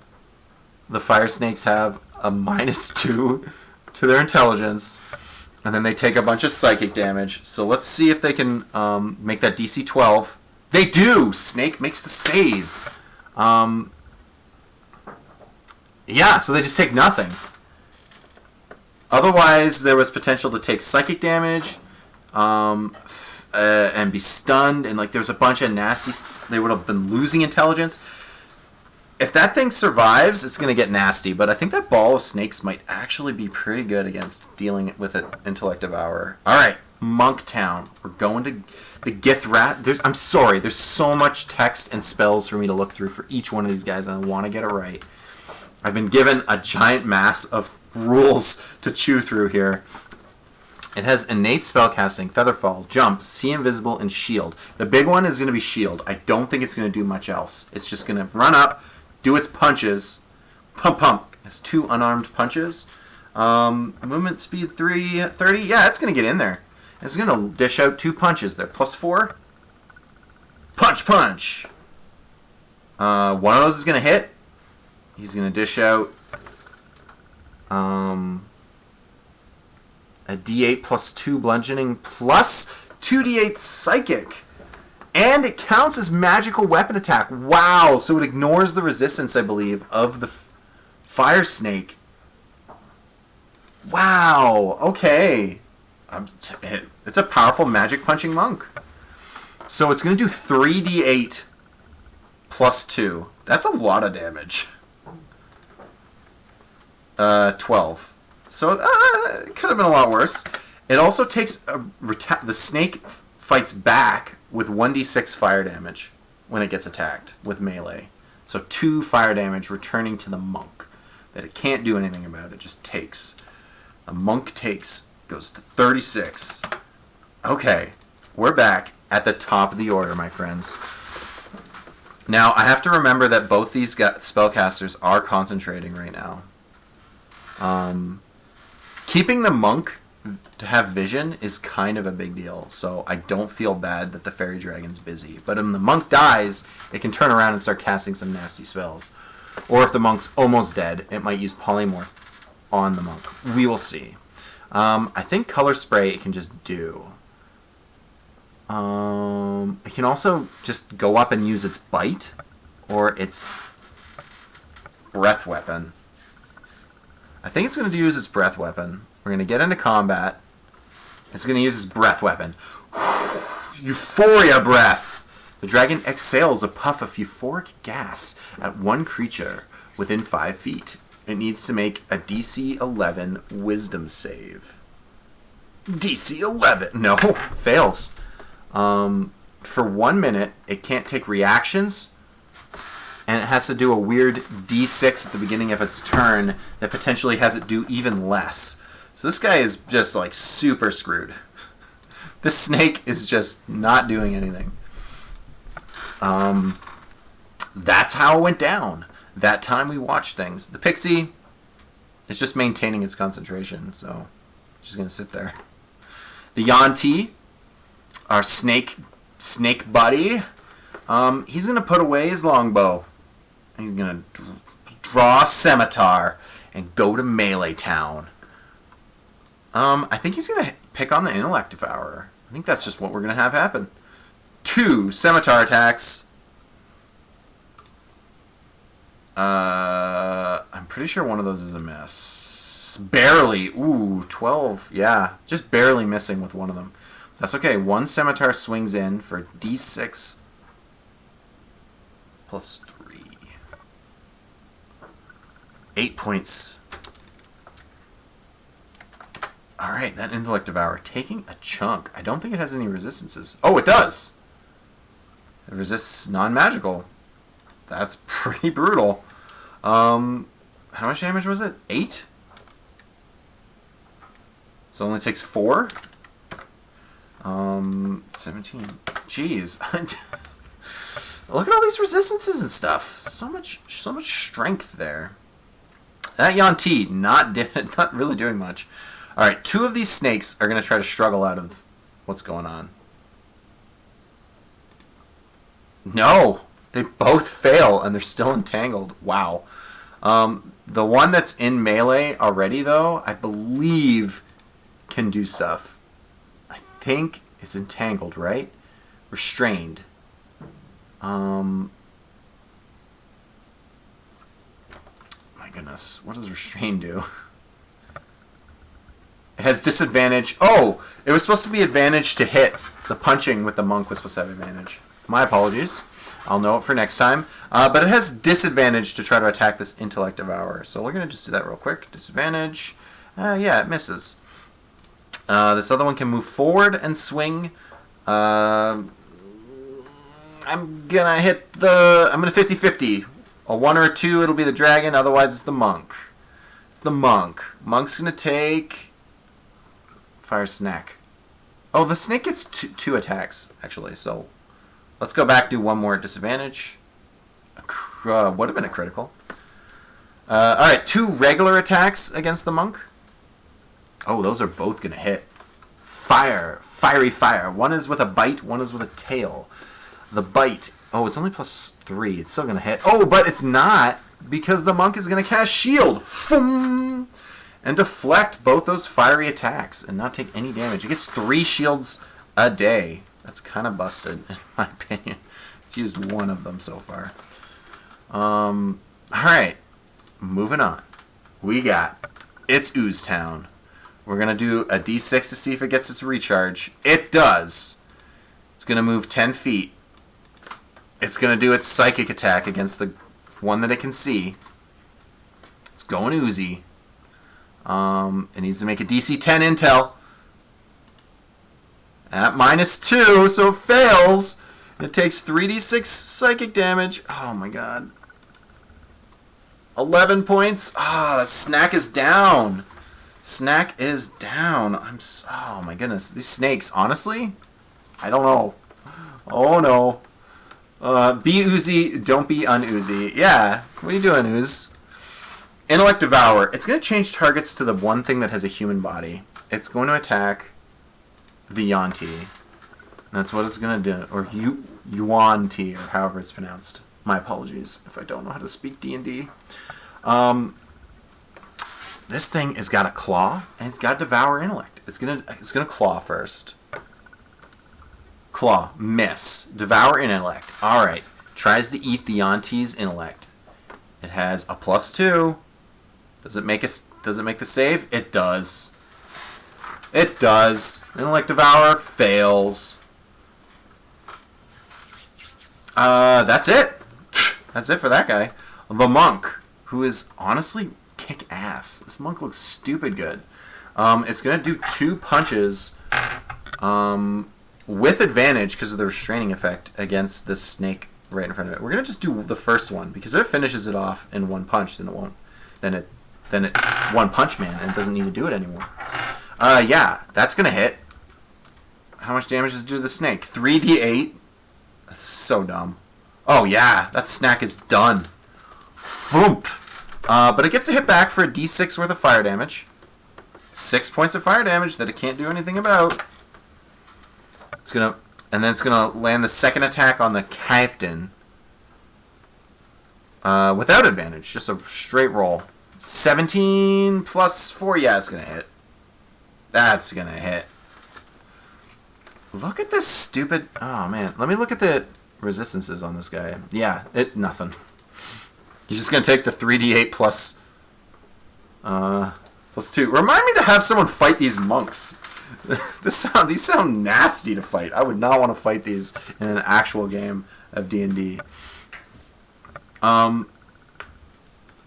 the fire snakes have a -2 to their intelligence, and then they take a bunch of psychic damage. So let's see if they can make that DC 12. They do! Snake makes the save. Yeah, so they just take nothing. Otherwise, there was potential to take psychic damage and be stunned, and like there was a bunch of nasty... They would have been losing intelligence. If that thing survives, it's going to get nasty, but I think that ball of snakes might actually be pretty good against dealing with it. Intellect Devourer. Alright, Monktown. We're going to the Githrat. I'm sorry, there's so much text and spells for me to look through for each one of these guys, and I want to get it right. I've been given a giant mass of rules to chew through here. It has innate spellcasting, Featherfall, Jump, See Invisible, and Shield. The big one is going to be Shield. I don't think it's going to do much else. It's just going to run up, do its punches. Pump, pump. It has 2 unarmed punches. Movement speed 30. Yeah, it's going to get in there. It's going to dish out 2 punches there. +4. Punch, punch. One of those is going to hit. He's going to dish out a D8 +2 bludgeoning plus 2D8 psychic. And it counts as magical weapon attack. Wow. So it ignores the resistance, I believe, of the fire snake. Wow. Okay. It's a powerful magic punching monk. So it's going to do 3D8 +2. That's a lot of damage. 12. So it could have been a lot worse. It also takes the snake fights back with 1d6 fire damage when it gets attacked with melee. So 2 fire damage returning to the monk that it can't do anything about. It just takes. A monk goes to 36. Okay, we're back at the top of the order, my friends. Now I have to remember that both these spellcasters are concentrating right now. Keeping the monk to have vision is kind of a big deal, so I don't feel bad that the fairy dragon's busy. But when the monk dies, it can turn around and start casting some nasty spells. Or if the monk's almost dead, it might use polymorph on the monk. We will see. I think color spray it can just do. It can also just go up and use its bite or its breath weapon. I think it's going to use its breath weapon. We're going to get into combat. It's going to use its breath weapon. Euphoria breath! The dragon exhales a puff of euphoric gas at one creature within 5 feet. It needs to make a DC 11 wisdom save. DC 11! No, fails. For 1 minute, it can't take reactions. And it has to do a weird D6 at the beginning of its turn that potentially has it do even less. So this guy is just like super screwed. This snake is just not doing anything. That's how it went down. That time we watched things. The pixie is just maintaining its concentration, so she's going to sit there. The Dnd5e, our snake buddy, he's going to put away his longbow. He's going to draw a scimitar and go to Melee Town. I think he's going to pick on the Intellect Devourer. I think that's just what we're going to have happen. 2 scimitar attacks. I'm pretty sure one of those is a miss. Barely. Ooh, 12. Yeah, just barely missing with one of them. That's okay. 1 scimitar swings in for D6 plus 3. 8 points. Alright, that Intellect Devourer taking a chunk. I don't think it has any resistances. Oh, it does! It resists non-magical. That's pretty brutal. How much damage was it? 8? So it only takes 4? 17. Jeez. Look at all these resistances and stuff. So much strength there. That Dnd5e not really doing much. All right, 2 of these snakes are going to try to struggle out of what's going on. No, they both fail and they're still entangled. Wow. The one that's in melee already, though, I believe can do stuff. I think it's entangled, right? Restrained. My goodness, what does restrain do? It has disadvantage. Oh, it was supposed to be advantage to hit. The punching with the monk was supposed to have advantage. My apologies. I'll know it for next time. But it has disadvantage to try to attack this Intellect Devourer. So we're going to just do that real quick. Disadvantage. Yeah, it misses. This other one can move forward and swing. I'm gonna hit the... I'm gonna 50-50. A 1 or a 2, it'll be the dragon. Otherwise, it's the monk. It's the monk. Monk's gonna take... Fire snack. Oh, the snake gets two attacks, actually. So, let's go back, do one more at disadvantage. Would have been a critical. Alright, 2 regular attacks against the monk. Oh, those are both gonna hit. Fire. Fiery fire. One is with a bite, one is with a tail. The bite. Oh, it's only +3. It's still going to hit. Oh, but it's not, because the monk is going to cast shield. Foom! And deflect both those fiery attacks and not take any damage. It gets 3 shields a day. That's kind of busted, in my opinion. It's used 1 of them so far. Alright. Moving on. We got... It's Ooze Town. We're going to do a D6 to see if it gets its recharge. It does. It's going to move 10 feet. It's going to do its psychic attack against the one that it can see. It's going oozy. It needs to make a DC 10 intel. At -2, so it fails. It takes 3d6 psychic damage. Oh my god. 11 points. Ah, that snack is down. Snack is down. Oh my goodness. These snakes, honestly, I don't know. Oh no. Be oozy, don't be unoozy. Yeah, what are you doing, Ooze? Intellect Devour. It's going to change targets to the one thing that has a human body. It's going to attack the Yuan-Ti. That's what it's going to do. Or Yuan-Ti, or however it's pronounced. My apologies if I don't know how to speak D&D. This thing has got a claw, and it's got Devour Intellect. It's gonna claw first. Claw, miss. Devour Intellect. Alright. Tries to eat the Yuan-Ti's intellect. It has a +2. Does it make the save? It does. It does. Intellect Devour fails. That's it. That's it for that guy. The monk, who is honestly kick ass. This monk looks stupid good. It's gonna do 2 punches with advantage because of the restraining effect against this snake right in front of it. We're gonna just do the first one because if it finishes it off in 1 punch, then it won't. Then it's One Punch Man and it doesn't need to do it anymore. Yeah, that's gonna hit. How much damage does it do to the snake? 3d8. That's so dumb. Oh yeah, that snack is done. Foomp. But it gets a hit back for a d6 worth of fire damage. 6 points of fire damage that it can't do anything about. And then it's gonna land the second attack on the captain. Without advantage, just a straight roll. 17 plus 4, yeah, it's gonna hit. That's gonna hit. Look at this stupid... Oh man, let me look at the resistances on this guy. Yeah, nothing. He's just gonna take the 3d8 plus 2. Remind me to have someone fight these monks. These sound nasty to fight. I would not want to fight these in an actual game of D&D.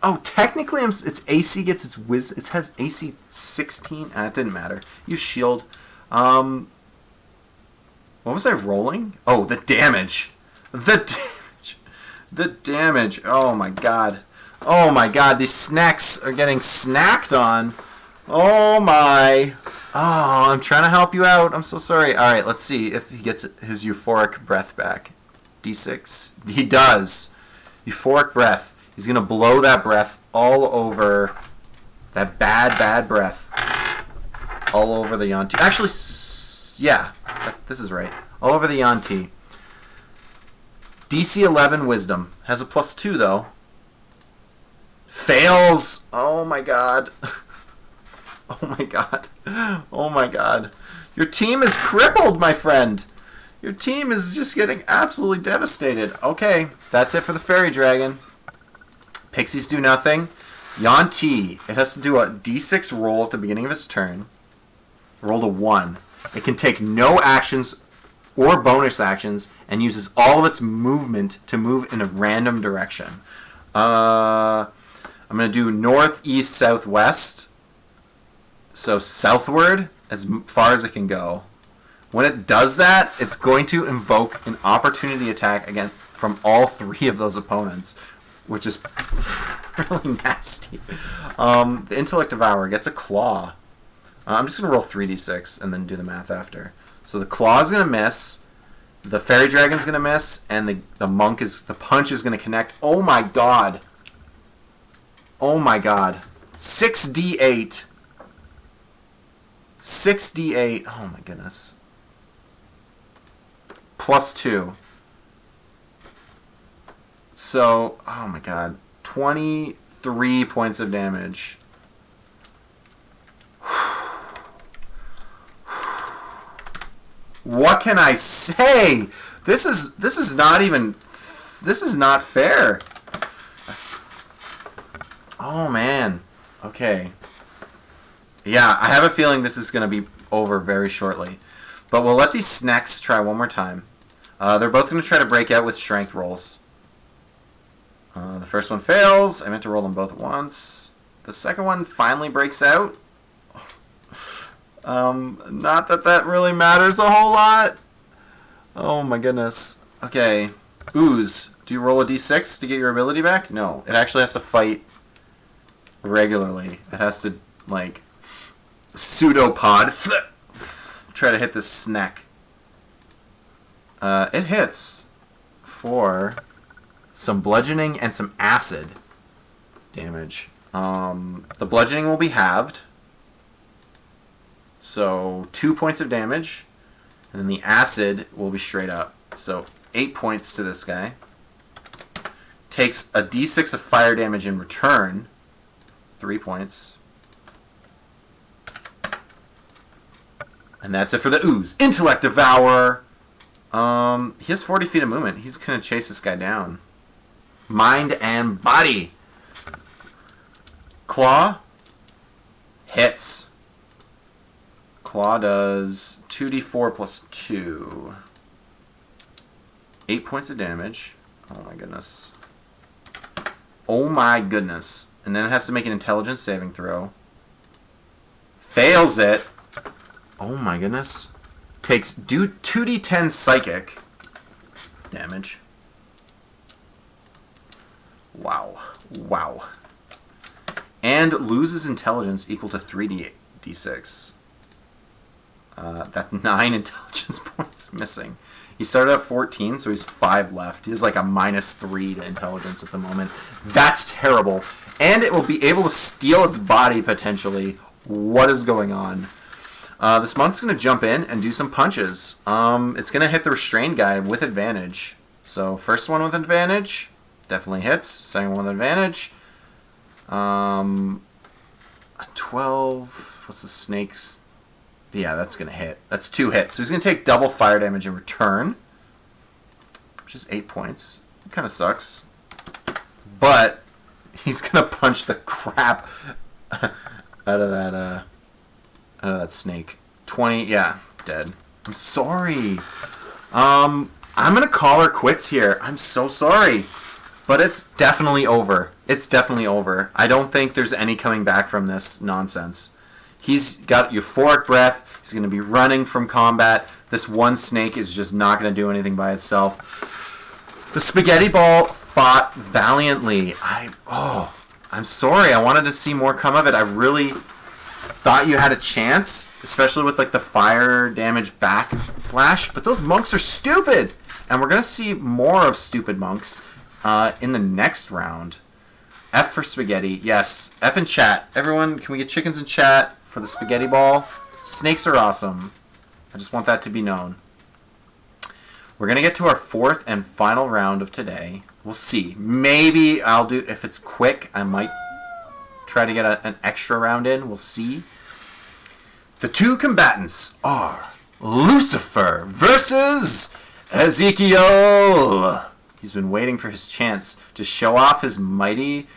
Oh, technically, its AC gets its wisdom. It has AC 16. It didn't matter. Use shield. What was I rolling? Oh, the damage. The damage. Oh my god. Oh my god. These snacks are getting snacked on. Oh my. Oh, I'm trying to help you out. I'm so sorry. Alright, let's see if he gets his euphoric breath back. D6. He does. Euphoric breath. He's going to blow that breath all over. That bad breath. All over the Yuan-Ti. Actually, yeah. This is right. All over the Yuan-Ti. DC 11 Wisdom. Has a +2 though. Fails! Oh my god. Oh my god. Oh my god. Your team is crippled, my friend. Your team is just getting absolutely devastated. Okay, that's it for the fairy dragon. Pixies do nothing. Yuan-Ti, it has to do a d6 roll at the beginning of its turn. Rolled a 1. It can take no actions or bonus actions and uses all of its movement to move in a random direction. I'm going to do north, east, southwest. So southward as far as it can go. When it does that, it's going to invoke an opportunity attack again from all 3 of those opponents, which is really nasty. The Intellect Devourer gets a claw. I'm just going to roll 3d6 and then do the math after. So the claw is going to miss, the fairy dragon's going to miss, and the punch is going to connect. Oh my god. Oh my god. 6d8. 6d8. Oh my goodness. Plus 2. So, oh my god. 23 points of damage. What can I say? This is not even... This is not fair. Oh man. Okay. Yeah, I have a feeling this is going to be over very shortly. But we'll let these snacks try one more time. They're both going to try to break out with strength rolls. The first one fails. I meant to roll them both at once. The second one finally breaks out. Not that that really matters a whole lot. Oh my goodness. Okay. Ooze. Do you roll a d6 to get your ability back? No. It actually has to fight regularly. It has to, like, pseudopod. Try to hit this snack. It hits for some bludgeoning and some acid damage. The bludgeoning will be halved. So 2 points of damage. And then the acid will be straight up. So 8 points to this guy. Takes a d6 of fire damage in return. 3 points. And that's it for the ooze. Intellect Devourer. He has 40 feet of movement. He's going to chase this guy down. Mind and body. Claw. Hits. Claw does 2d4 plus 2. 8 points of damage. Oh my goodness. Oh my goodness. And then it has to make an intelligence saving throw. Fails it. Oh my goodness. Takes 2d10 psychic damage. Wow. Wow. And loses intelligence equal to 3d6. That's 9 intelligence points missing. He started at 14, so he's 5 left. He has like a -3 to intelligence at the moment. That's terrible. And it will be able to steal its body, potentially. What is going on? This monk's going to jump in and do some punches. It's going to hit the restrained guy with advantage. So, first one with advantage. Definitely hits. Second one with advantage. 12. What's the snake's? Yeah, that's going to hit. That's 2 hits. So he's going to take double fire damage in return. Which is 8 points. It kind of sucks. But he's going to punch the crap out of that snake. 20, yeah, dead. I'm sorry. I'm going to call her quits here. I'm so sorry. But it's definitely over. It's definitely over. I don't think there's any coming back from this nonsense. He's got euphoric breath. He's going to be running from combat. This one snake is just not going to do anything by itself. The spaghetti ball fought valiantly. I'm sorry. I wanted to see more come of it. I really thought you had a chance, especially with like the fire damage backlash. But those monks are stupid. And we're going to see more of stupid monks in the next round. F for spaghetti. Yes. F in chat. Everyone, can we get chickens in chat for the spaghetti ball? Snakes are awesome. I just want that to be known. We're going to get to our 4th and final round of today. We'll see. Maybe I'll do, if it's quick, I might try to get an extra round in. We'll see. The 2 combatants are Lucifer versus Ezekiel. He's been waiting for his chance to show off his mighty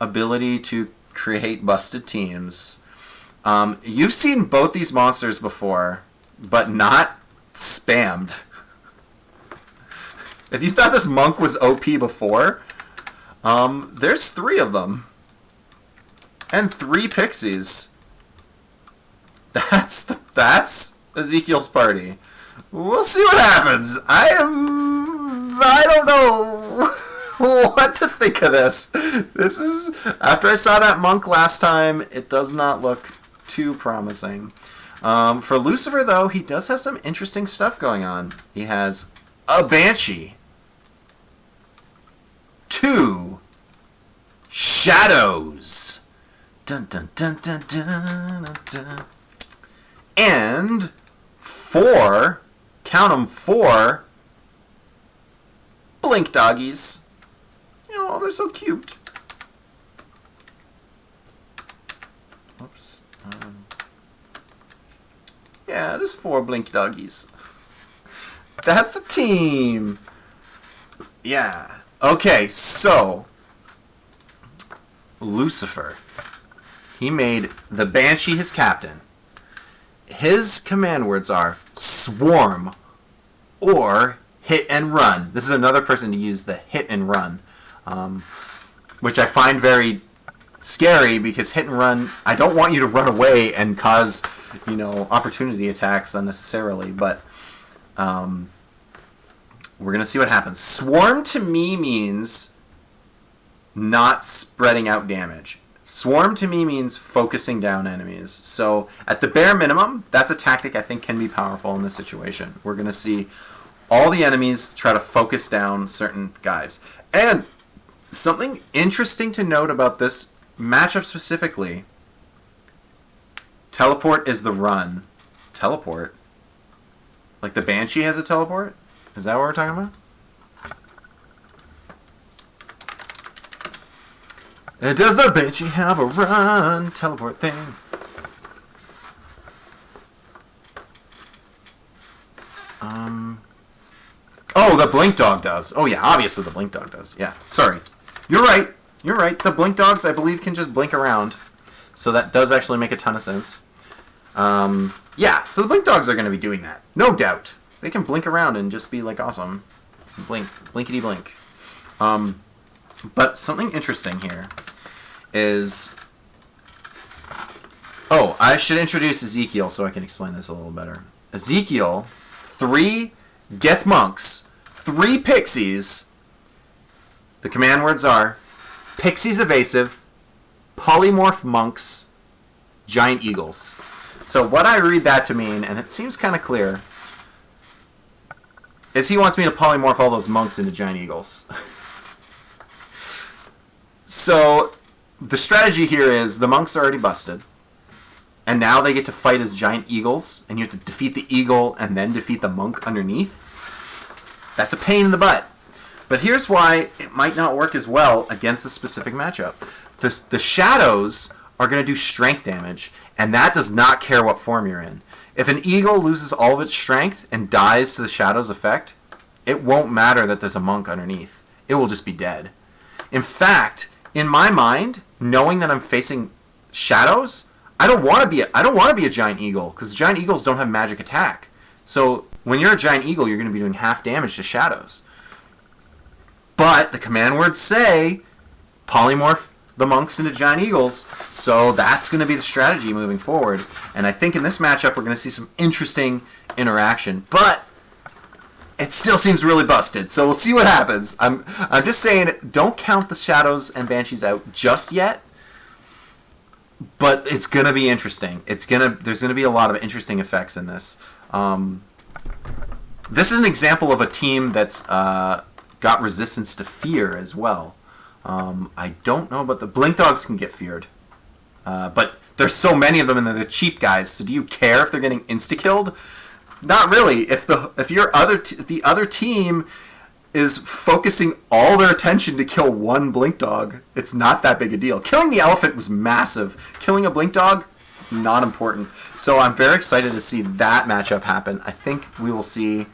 ability to create busted teams. You've seen both these monsters before, but not spammed. If you thought this monk was OP before, there's 3 of them. And 3 pixies. That's Ezekiel's party. We'll see what happens. I don't know what to think of this. This is, after I saw that monk last time, it does not look too promising. For Lucifer, though, he does have some interesting stuff going on. He has a Banshee, 2 Shadows, dun dun dun dun dun dun, dun. And 4, count 'em, 4 blink doggies. Oh, they're so cute. Oops. Yeah, there's 4 blink doggies. That's the team. Yeah. Okay, so Lucifer. He made the Banshee his captain. His command words are swarm or hit and run. This is another person to use the hit and run, which I find very scary because hit and run, I don't want you to run away and cause, opportunity attacks unnecessarily, but we're going to see what happens. Swarm to me means not spreading out damage. Swarm to me means focusing down enemies. So at the bare minimum, that's a tactic I think can be powerful in this situation. We're going to see all the enemies try to focus down certain guys. And something interesting to note about this matchup specifically, teleport is the run. Teleport? Like the Banshee has a teleport? Is that what we're talking about? Does the Banshee have a run teleport thing? Oh, the Blink Dog does. Oh yeah, obviously the Blink Dog does. Yeah, sorry. You're right. You're right. The Blink Dogs, I believe, can just blink around. So that does actually make a ton of sense. Yeah, so the Blink Dogs are going to be doing that. No doubt. They can blink around and just be, like, awesome. Blink. Blinkety blink. But something interesting here is... Oh, I should introduce Ezekiel so I can explain this a little better. Ezekiel, 3 Geth Monks, 3 Pixies. The command words are Pixies Evasive, Polymorph Monks, Giant Eagles. So what I read that to mean, and it seems kind of clear, is he wants me to polymorph all those monks into giant eagles. So the strategy here is the monks are already busted, and now they get to fight as giant eagles, and you have to defeat the eagle and then defeat the monk underneath. That's a pain in the butt. But here's why it might not work as well against a specific matchup. The shadows are going to do strength damage, and that does not care what form you're in. If an eagle loses all of its strength and dies to the shadow's effect, it won't matter that there's a monk underneath. It will just be dead. In fact, in my mind, knowing that I'm facing shadows, I don't want to be a giant eagle, because giant eagles don't have magic attack. So when you're a giant eagle, you're going to be doing half damage to shadows. But the command words say polymorph the monks into giant eagles, so that's going to be the strategy moving forward. And I think in this matchup we're going to see some interesting interaction, but it still seems really busted, so we'll see what happens. I'm just saying, don't count the shadows and banshees out just yet, but it's going to be interesting. There's going to be a lot of interesting effects in this. This is an example of a team that's got resistance to fear as well. I don't know, but the Blink Dogs can get feared. But there's so many of them, and they're the cheap guys. So do you care if they're getting insta-killed? Not really. If the other team is focusing all their attention to kill one Blink Dog, it's not that big a deal. Killing the elephant was massive. Killing a Blink Dog, not important. So I'm very excited to see that matchup happen. I think we will see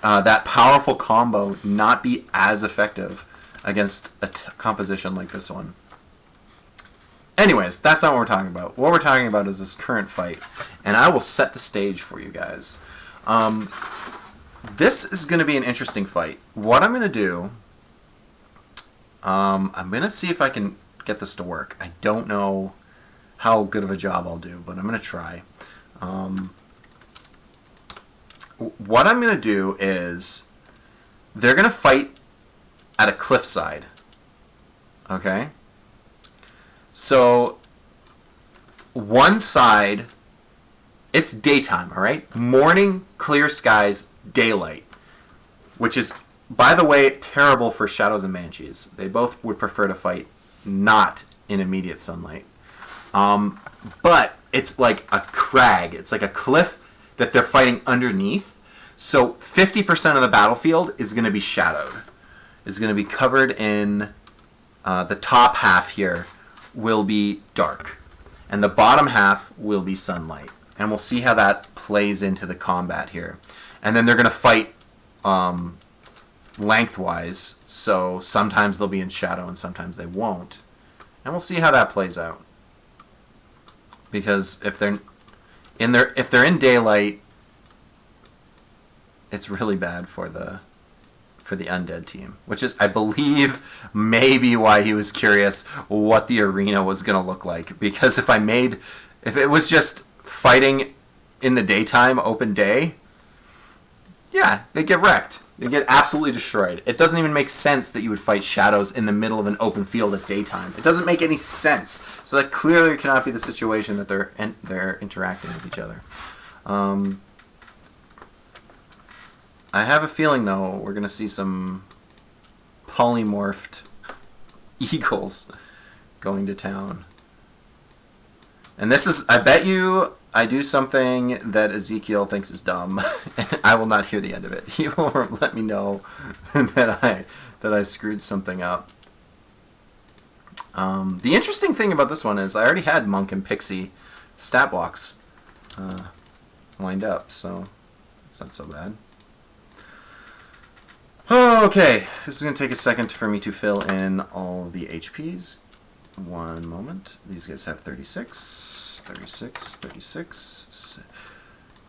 that powerful combo not be as effective against a composition like this one. Anyways, that's not what we're talking about. What we're talking about is this current fight, and I will set the stage for you guys. This is going to be an interesting fight. What I'm going to do, I'm going to see if I can get this to work. I don't know how good of a job I'll do, but I'm going to try. What I'm going to do is they're going to fight at a cliffside. Okay? So one side, it's daytime, all right? Morning, clear skies, daylight, which is, by the way, terrible for shadows and banshees. They both would prefer to fight not in immediate sunlight. But it's like a crag. It's like a cliff that they're fighting underneath. So 50% of the battlefield is going to be shadowed. Is going to be covered in the top half here will be dark. And the bottom half will be sunlight. And we'll see how that plays into the combat here. And then they're going to fight lengthwise. So sometimes they'll be in shadow and sometimes they won't. And we'll see how that plays out. Because if they're in daylight, it's really bad for the undead team, which is, I believe, maybe why he was curious what the arena was going to look like. Because if it was just fighting in the daytime, open day, yeah, they get wrecked. They get absolutely destroyed. It doesn't even make sense that you would fight shadows in the middle of an open field at daytime. It doesn't make any sense. So that clearly cannot be the situation that they're interacting with each other. I have a feeling, though, we're going to see some polymorphed eagles going to town. And this is, I bet you, I do something that Ezekiel thinks is dumb, and I will not hear the end of it. He will let me know that I screwed something up. The interesting thing about this one is I already had Monk and Pixie stat blocks lined up, so it's not so bad. Okay, this is going to take a second for me to fill in all the HPs. One moment. These guys have 36, 36, 36.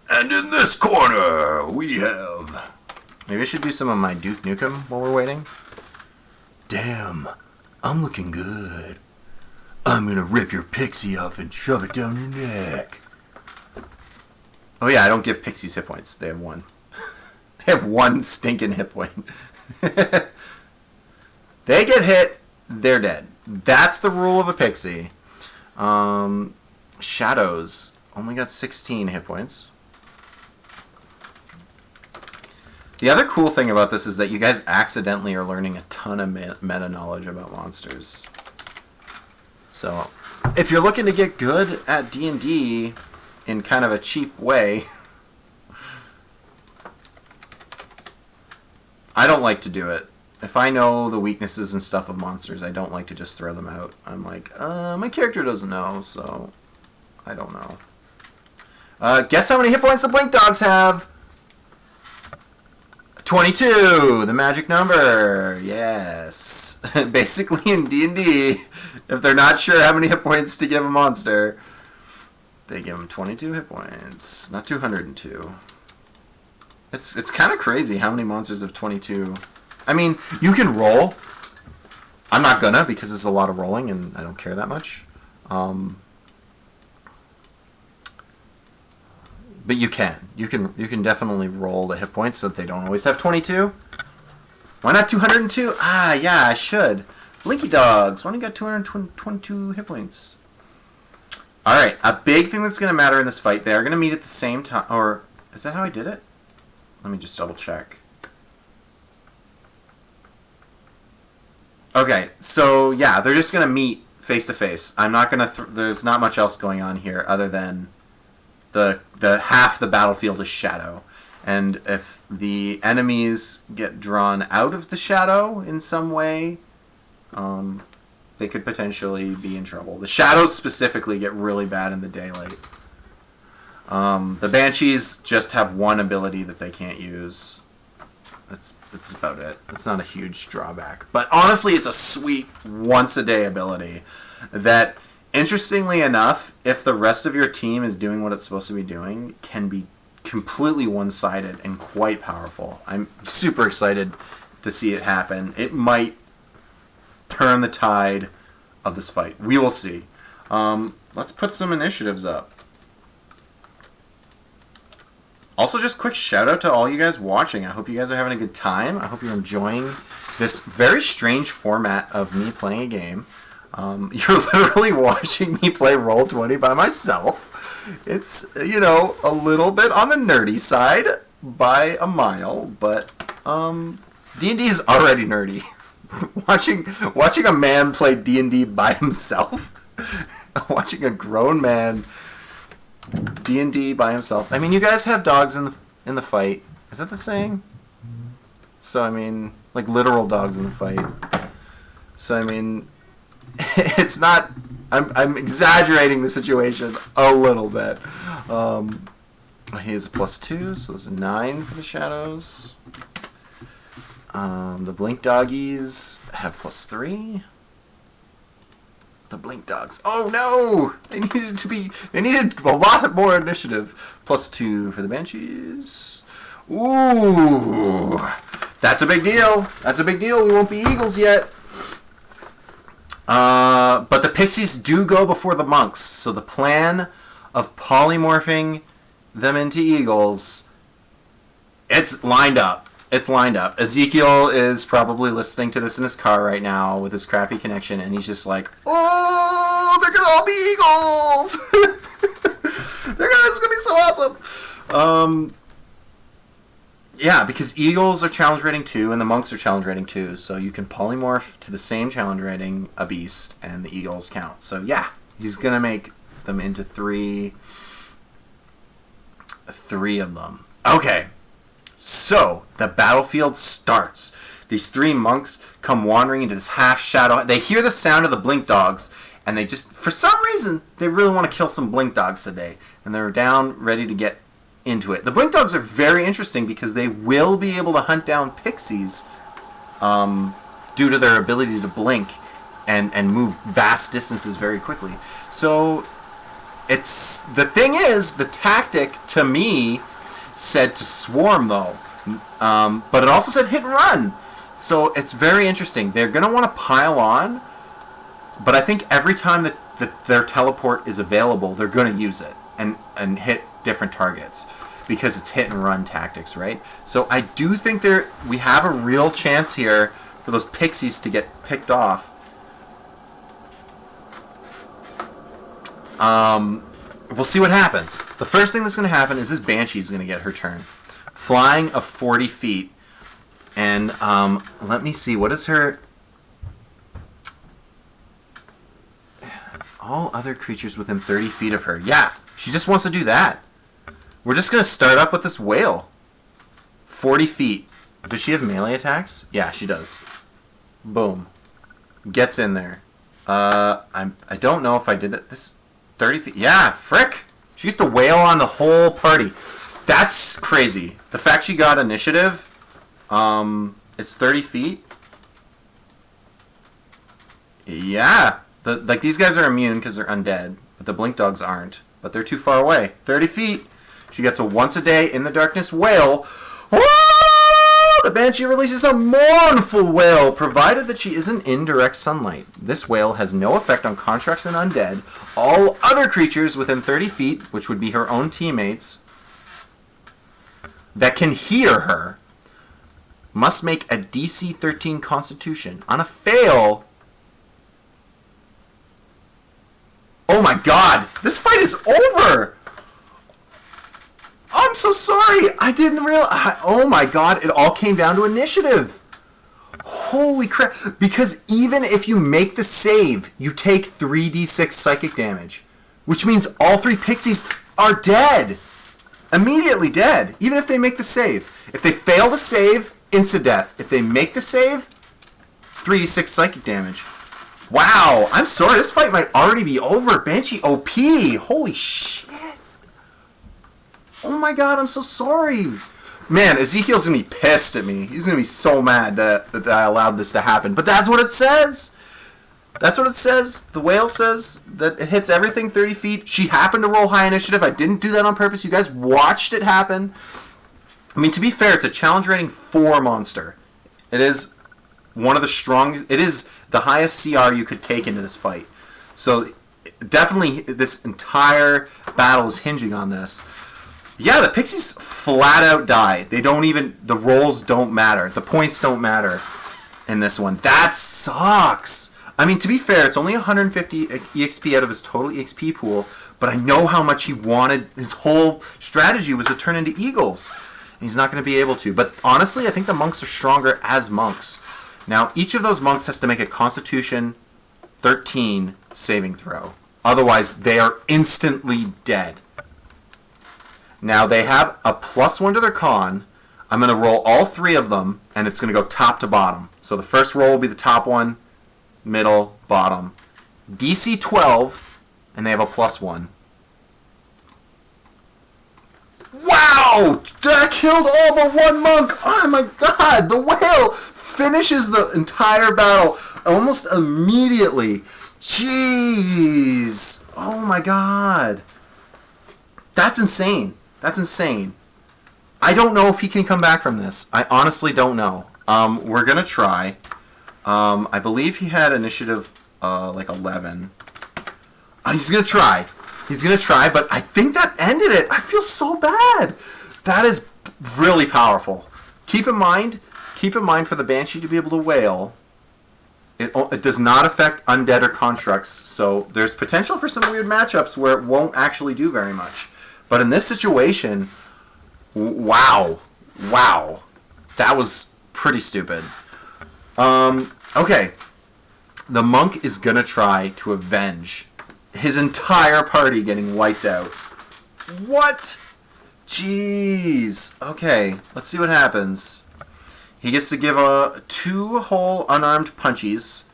And in this corner, we have... Maybe I should do some of my Duke Nukem while we're waiting. Damn, I'm looking good. I'm going to rip your pixie off and shove it down your neck. Oh yeah, I don't give pixies hit points. They have one. They have one stinking hit point. They get hit, they're dead. That's the rule of a pixie. Shadows only got 16 hit points. The other cool thing about this is that you guys accidentally are learning a ton of meta knowledge about monsters. So, if you're looking to get good at D&D in kind of a cheap way, I don't like to do it. If I know the weaknesses and stuff of monsters, I don't like to just throw them out. I'm like, my character doesn't know, so I don't know. Guess how many hit points the Blink Dogs have? 22, the magic number. Yes. Basically in D&D, if they're not sure how many hit points to give a monster, they give them 22 hit points, not 202. It's kind of crazy how many monsters have 22. I mean, you can roll. I'm not gonna because it's a lot of rolling and I don't care that much. But you can. You can definitely roll the hit points so that they don't always have 22. Why not 202? Ah, yeah, I should. Blinky Dogs. Why don't you got 222 hit points? Alright, a big thing that's going to matter in this fight, they are going to meet at the same time. Or, is that how I did it? Let me just double check. Okay, so yeah, they're just going to meet face to face. I'm not going to... There's not much else going on here other than the half the battlefield is shadow. And if the enemies get drawn out of the shadow in some way, they could potentially be in trouble. The shadows specifically get really bad in the daylight. The Banshees just have one ability that they can't use. That's about it. It's not a huge drawback. But honestly, it's a sweet once-a-day ability that, interestingly enough, if the rest of your team is doing what it's supposed to be doing, can be completely one-sided and quite powerful. I'm super excited to see it happen. It might turn the tide of this fight. We will see. Let's put some initiatives up. Also, just quick shout out to all you guys watching. I hope you guys are having a good time. I hope you're enjoying this very strange format of me playing a game. You're literally watching me play Roll20 by myself. It's, you know, a little bit on the nerdy side by a mile, but D&D is already nerdy. watching a man play D&D by himself, watching a grown man D&D by himself. I mean, you guys have dogs in the fight. Is that the saying? So I mean, like literal dogs in the fight. So I mean, it's not. I'm exaggerating the situation a little bit. He has a +2, so there's a 9 for the shadows. The blink doggies have +3. The blink dogs. Oh no! They needed a lot more initiative. +2 for the banshees. Ooh, that's a big deal. That's a big deal. We won't be eagles yet. But the pixies do go before the monks, so the plan of polymorphing them into eagles, it's lined up. It's lined up. Ezekiel is probably listening to this in his car right now with his crappy connection, and he's just like, oh, they're gonna all be eagles! It's gonna be so awesome! Yeah, because eagles are challenge rating 2, and the monks are challenge rating 2, so you can polymorph to the same challenge rating, a beast, and the eagles count. So yeah, he's gonna make them into three of them. Okay. So, the battlefield starts. These 3 monks come wandering into this half-shadow. They hear the sound of the blink dogs, and they just, for some reason, they really want to kill some blink dogs today. And they're down, ready to get into it. The blink dogs are very interesting because they will be able to hunt down pixies due to their ability to blink and move vast distances very quickly. So, the thing is, the tactic, to me, said to swarm though, but it also said hit and run, so it's very interesting. They're going to want to pile on, but I think every time that their teleport is available, they're going to use it and hit different targets because it's hit and run tactics, right? So I do think we have a real chance here for those pixies to get picked off. We'll see what happens. The first thing that's going to happen is this Banshee is going to get her turn. Flying of 40 feet. And let me see. What is her... All other creatures within 30 feet of her. Yeah, she just wants to do that. We're just going to start up with this whale. 40 feet. Does she have melee attacks? Yeah, she does. Boom. Gets in there. I don't know if I did that. This... 30 feet. Yeah, frick! She used to wail on the whole party. That's crazy. The fact she got initiative, it's 30 feet. Yeah. Like, these guys are immune because they're undead, but the blink dogs aren't. But they're too far away. 30 feet. She gets a once a day in the darkness wail. The Banshee releases a mournful wail, provided that she isn't in direct sunlight. This wail has no effect on constructs and undead. All other creatures within 30 feet, which would be her own teammates, that can hear her, must make a DC 13 Constitution. On a fail... Oh my god! This fight is over! I'm so sorry! I didn't realize... Oh my god, it all came down to initiative! Holy crap. Because even if you make the save, you take 3d6 psychic damage. Which means all 3 pixies are dead! Immediately dead, even if they make the save. If they fail to save, insta-death. If they make the save, 3d6 psychic damage. Wow, I'm sorry, this fight might already be over. Banshee OP! Holy shit! Oh my god, I'm so sorry. Man, Ezekiel's going to be pissed at me. He's going to be so mad that I allowed this to happen. But that's what it says. That's what it says. The whale says that it hits everything 30 feet. She happened to roll high initiative. I didn't do that on purpose. You guys watched it happen. I mean, to be fair, it's a challenge rating 4 monster. It is one of the strongest. It is the highest CR you could take into this fight. So definitely this entire battle is hinging on this. Yeah, the pixies flat out die. They don't even, the rolls don't matter. The points don't matter in this one. That sucks. I mean, to be fair, it's only 150 EXP out of his total EXP pool, but I know how much he wanted. His whole strategy was to turn into eagles. He's not going to be able to. But honestly, I think the monks are stronger as monks. Now, each of those monks has to make a Constitution 13 saving throw. Otherwise, they are instantly dead. Now, they have a +1 to their con. I'm going to roll all 3 of them, and it's going to go top to bottom. So the first roll will be the top one, middle, bottom. DC 12, and they have a +1. Wow! That killed all but 1 monk! Oh my god! The whale finishes the entire battle almost immediately. Jeez! Oh my god. That's insane. That's insane. I don't know if he can come back from this. I honestly don't know. We're gonna try. I believe he had initiative like 11. He's gonna try. He's gonna try, but I think that ended it. I feel so bad. That is really powerful. Keep in mind for the Banshee to be able to wail, it does not affect undead or constructs, so there's potential for some weird matchups where it won't actually do very much. But in this situation, wow. Wow. That was pretty stupid. Okay. The monk is gonna try to avenge his entire party getting wiped out. What? Jeez. Okay, let's see what happens. He gets to give 2 whole unarmed punchies.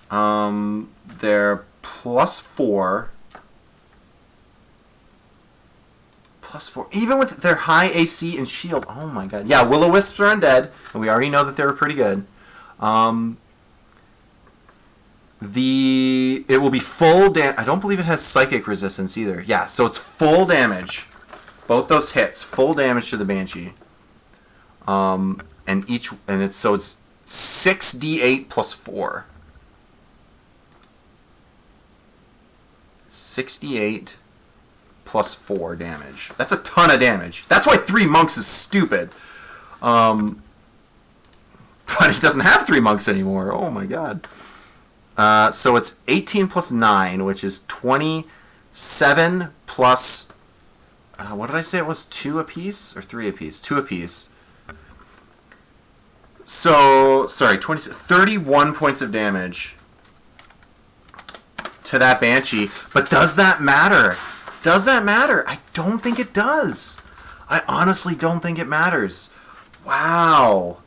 They're +4. +4. Even with their high AC and shield. Oh my god. Yeah, Will-O-Wisps are undead, and we already know that they were pretty good. It will be full damage. I don't believe it has psychic resistance either. Yeah, so it's full damage. Both those hits, full damage to the Banshee. And it's 6d8 plus 4. 68 plus 4 damage. That's a ton of damage. That's why 3 monks is stupid. But he doesn't have 3 monks anymore. Oh my god. So it's 18 plus 9, which is 27 plus... what did I say it was? 2 apiece? Or 3 apiece? 2 apiece. So, sorry, 31 points of damage to that Banshee. But does that matter? Does that matter? I don't think it does. I honestly don't think it matters. Wow.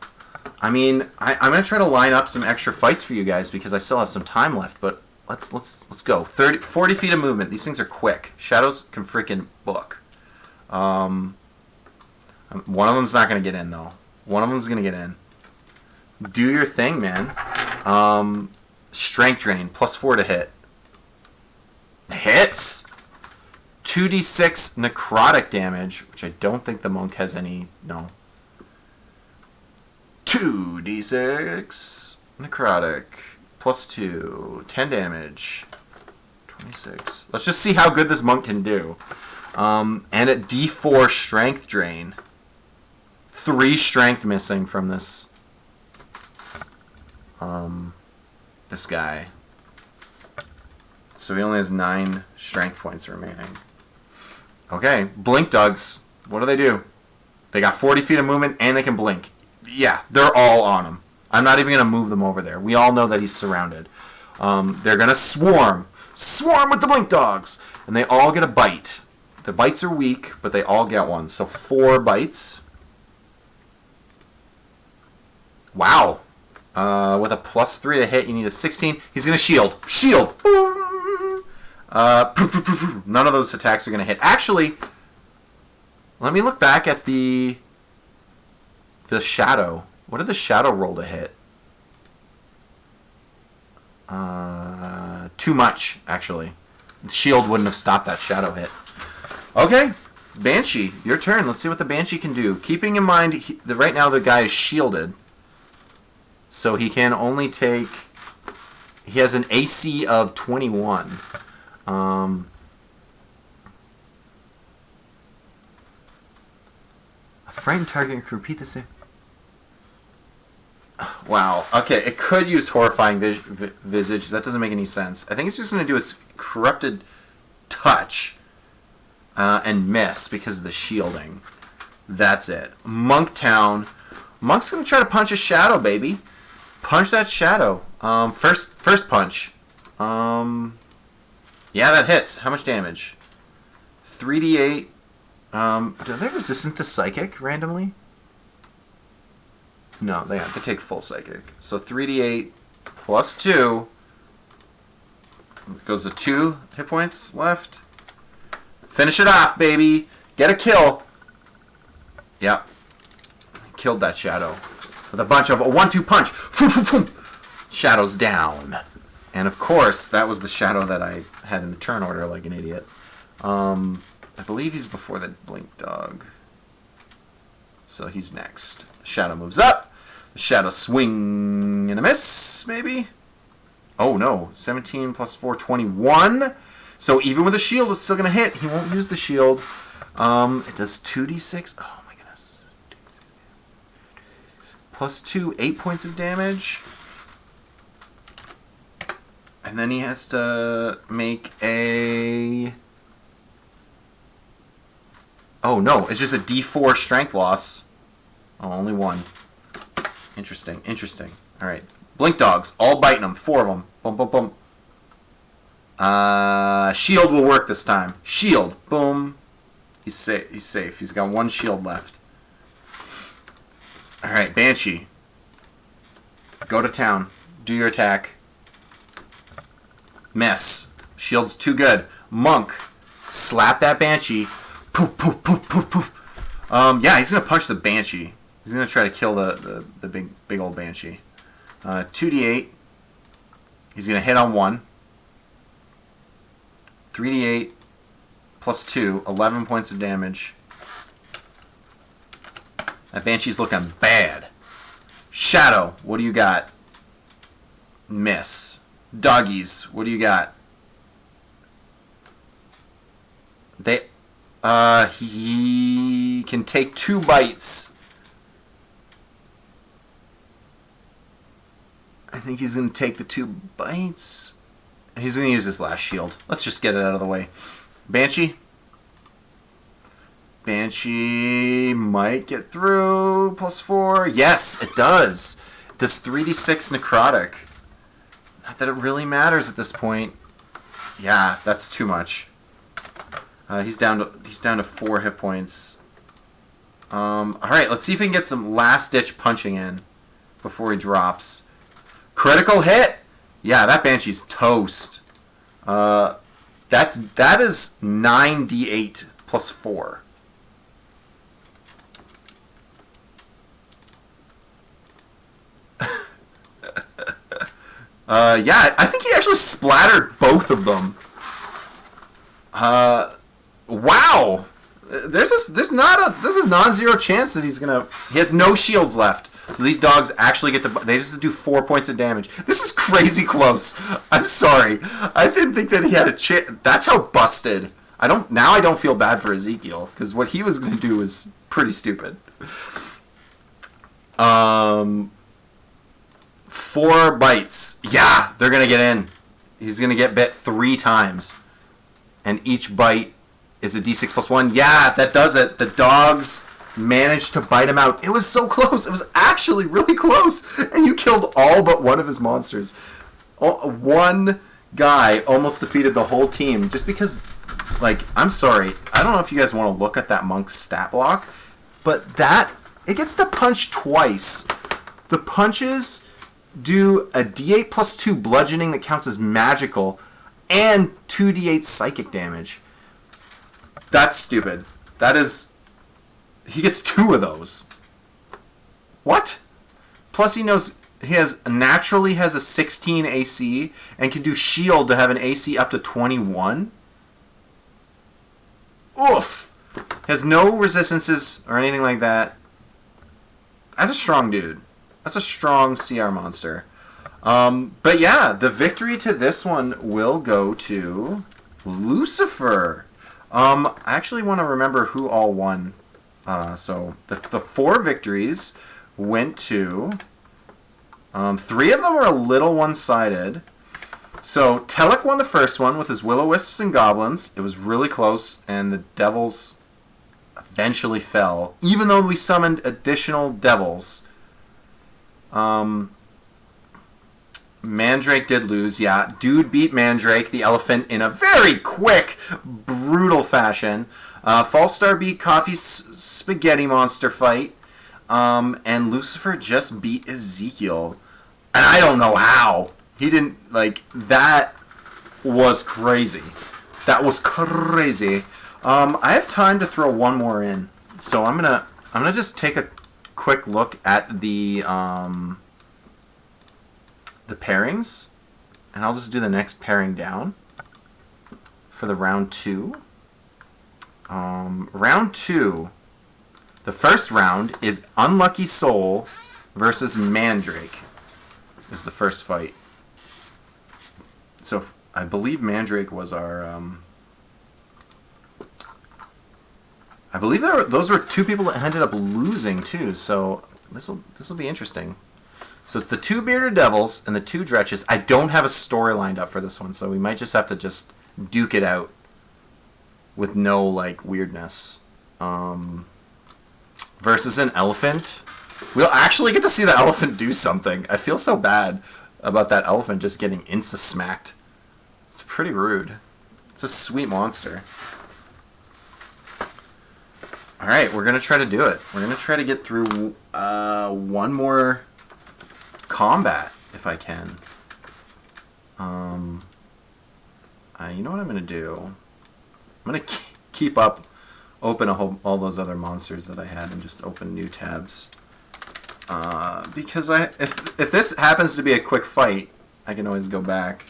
I mean, I'm going to try to line up some extra fights for you guys because I still have some time left, but let's go. 40 feet of movement. These things are quick. Shadows can freaking book. One of them's not going to get in, though. One of them's going to get in. Do your thing, man. Strength drain, +4 to hit. Hits! 2d6 necrotic damage, which I don't think the monk has any... No. 2d6 necrotic, +2, 10 damage, 26. Let's just see how good this monk can do. And at d4 strength drain, 3 strength missing from this this guy. So he only has 9 strength points remaining. Okay, blink dugs. What do they do? They got 40 feet of movement and they can blink. Yeah, they're all on him. I'm not even going to move them over there. We all know that he's surrounded. They're going to swarm. Swarm with the blink dogs. And they all get a bite. The bites are weak, but they all get one. So 4 bites. Wow. With a +3 to hit, you need a 16. He's going to shield. Shield! None of those attacks are going to hit. Actually, let me look back at the shadow. What did the shadow roll to hit? Too much, actually. The shield wouldn't have stopped that shadow hit. Okay, Banshee, your turn. Let's see what the Banshee can do. Keeping in mind, right now the guy is shielded. So he can only take... He has an AC of 21. A frightened target can repeat the same... Wow. Okay, it could use Horrifying Visage. That doesn't make any sense. I think it's just going to do its Corrupted Touch and miss because of the shielding. That's it. Monktown. Monk's going to try to punch a shadow, baby. Punch that shadow. First punch. Yeah, that hits. How much damage? 3d8. Are they resistant to Psychic randomly? No, they have to take full Psychic. So 3d8 plus 2 goes to 2 hit points left. Finish it off, baby. Get a kill. Yep. Killed that shadow with a bunch of a 1-2 punch. Shadow's down. And of course, that was the shadow that I had in the turn order like an idiot. I believe he's before the Blink Dog. So he's next. The shadow moves up. The shadow swing and a miss, maybe? Oh no, 17 plus 4, 21. So even with a shield, it's still going to hit. He won't use the shield. It does 2d6. Oh my goodness. Plus 2, 8 points of damage. And then he has to make a... Oh no, it's just a d4 strength loss. Oh, only 1. Interesting, interesting. Alright. Blink Dogs, all biting them. 4 of them. Boom, boom, boom. Shield will work this time. Shield. Boom. He's safe. He's safe. He's got 1 shield left. Alright, Banshee. Go to town. Do your attack. Miss. Shield's too good. Monk. Slap that Banshee. Poof, poof, poof, poof, poof. Yeah, he's going to punch the Banshee. He's going to try to kill the big old Banshee. 2d8. He's going to hit on 1. 3d8 plus 2. 11 points of damage. That Banshee's looking bad. Shadow, what do you got? Miss. Doggies, what do you got? He can take 2 bites. I think he's going to take the 2 bites. He's going to use his last shield. Let's just get it out of the way. Banshee. Banshee might get through. Plus 4. Yes, it does. It does 3d6 necrotic. Not that it really matters at this point. Yeah, that's too much. He's down to 4 hit points. Alright, let's see if we can get some last-ditch punching in before he drops. Critical hit! Yeah, that Banshee's toast. That is 9d8 plus 4. Yeah, I think he actually splattered both of them. Wow! There's non-zero chance that he's gonna... He has no shields left. So these dogs actually get to... They just do 4 points of damage. This is crazy close. I'm sorry. I didn't think that he had a chance. That's how busted. Now I don't feel bad for Ezekiel, because what he was going to do was pretty stupid. 4 bites. Yeah, they're going to get in. He's going to get bit 3 times. And each bite is a d6 plus 1. Yeah, that does it. The dogs managed to bite him out. It was so close. It was actually really close. And you killed all but one of his monsters. One guy almost defeated the whole team just because, like, I'm sorry. I don't know if you guys want to look at that monk's stat block, but it gets to punch twice. The punches do a d8 plus 2 bludgeoning that counts as magical and 2d8 psychic damage. That's stupid. That is... He gets 2 of those. What? Plus he knows naturally has a 16 AC and can do shield to have an AC up to 21. Oof. Has no resistances or anything like that. That's a strong dude. That's a strong CR monster. But yeah, the victory to this one will go to Lucifer. I actually want to remember who all won. So the 4 victories went to... 3 of them were a little one-sided. So Telek won the first one with his Will-O-Wisps and Goblins. It was really close, and the Devils eventually fell, even though we summoned additional Devils. Mandrake did lose, yeah. Dude beat Mandrake, the elephant, in a very quick, brutal fashion. Fallstar beat Coffee's spaghetti monster fight. And Lucifer just beat Ezekiel. And I don't know how. He didn't, like, that was crazy. That was crazy. I have time to throw one more in. So I'm gonna just take a quick look at the pairings. And I'll just do the next pairing down for the round 2. Round 2. The first round is Unlucky Soul versus Mandrake. Is the first fight. So I believe Mandrake was our. I believe those were 2 people that ended up losing too. So this will be interesting. So it's the 2 bearded devils and the 2 dretches. I don't have a story lined up for this one, so we might just have to just duke it out with no like weirdness. Versus an elephant. We'll actually get to see the elephant do something. I feel so bad about that elephant just getting insta-smacked. It's pretty rude. It's a sweet monster. Alright, we're going to try to do it. We're going to try to get through one more combat, if I can. You know what I'm going to do? I'm going to keep open all those other monsters that I had and just open new tabs. Because if this happens to be a quick fight, I can always go back.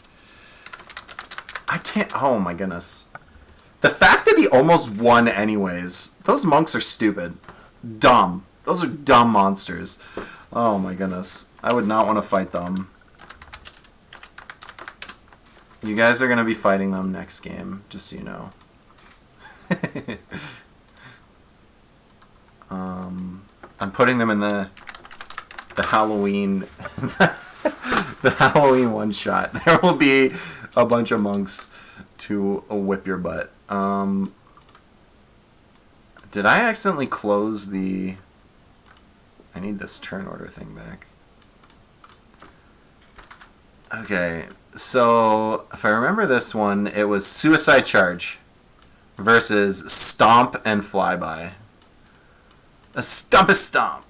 I can't... Oh my goodness. The fact that he almost won anyways. Those monks are stupid. Dumb. Those are dumb monsters. Oh my goodness. I would not want to fight them. You guys are going to be fighting them next game, just so you know. I'm putting them in the Halloween the Halloween one shot. There will be a bunch of monks to whip your butt. Did I accidentally close the... I need this turn order thing back. Okay, so if I remember this one, it was Suicide Charge versus Stomp and Flyby. A stomp is stomp.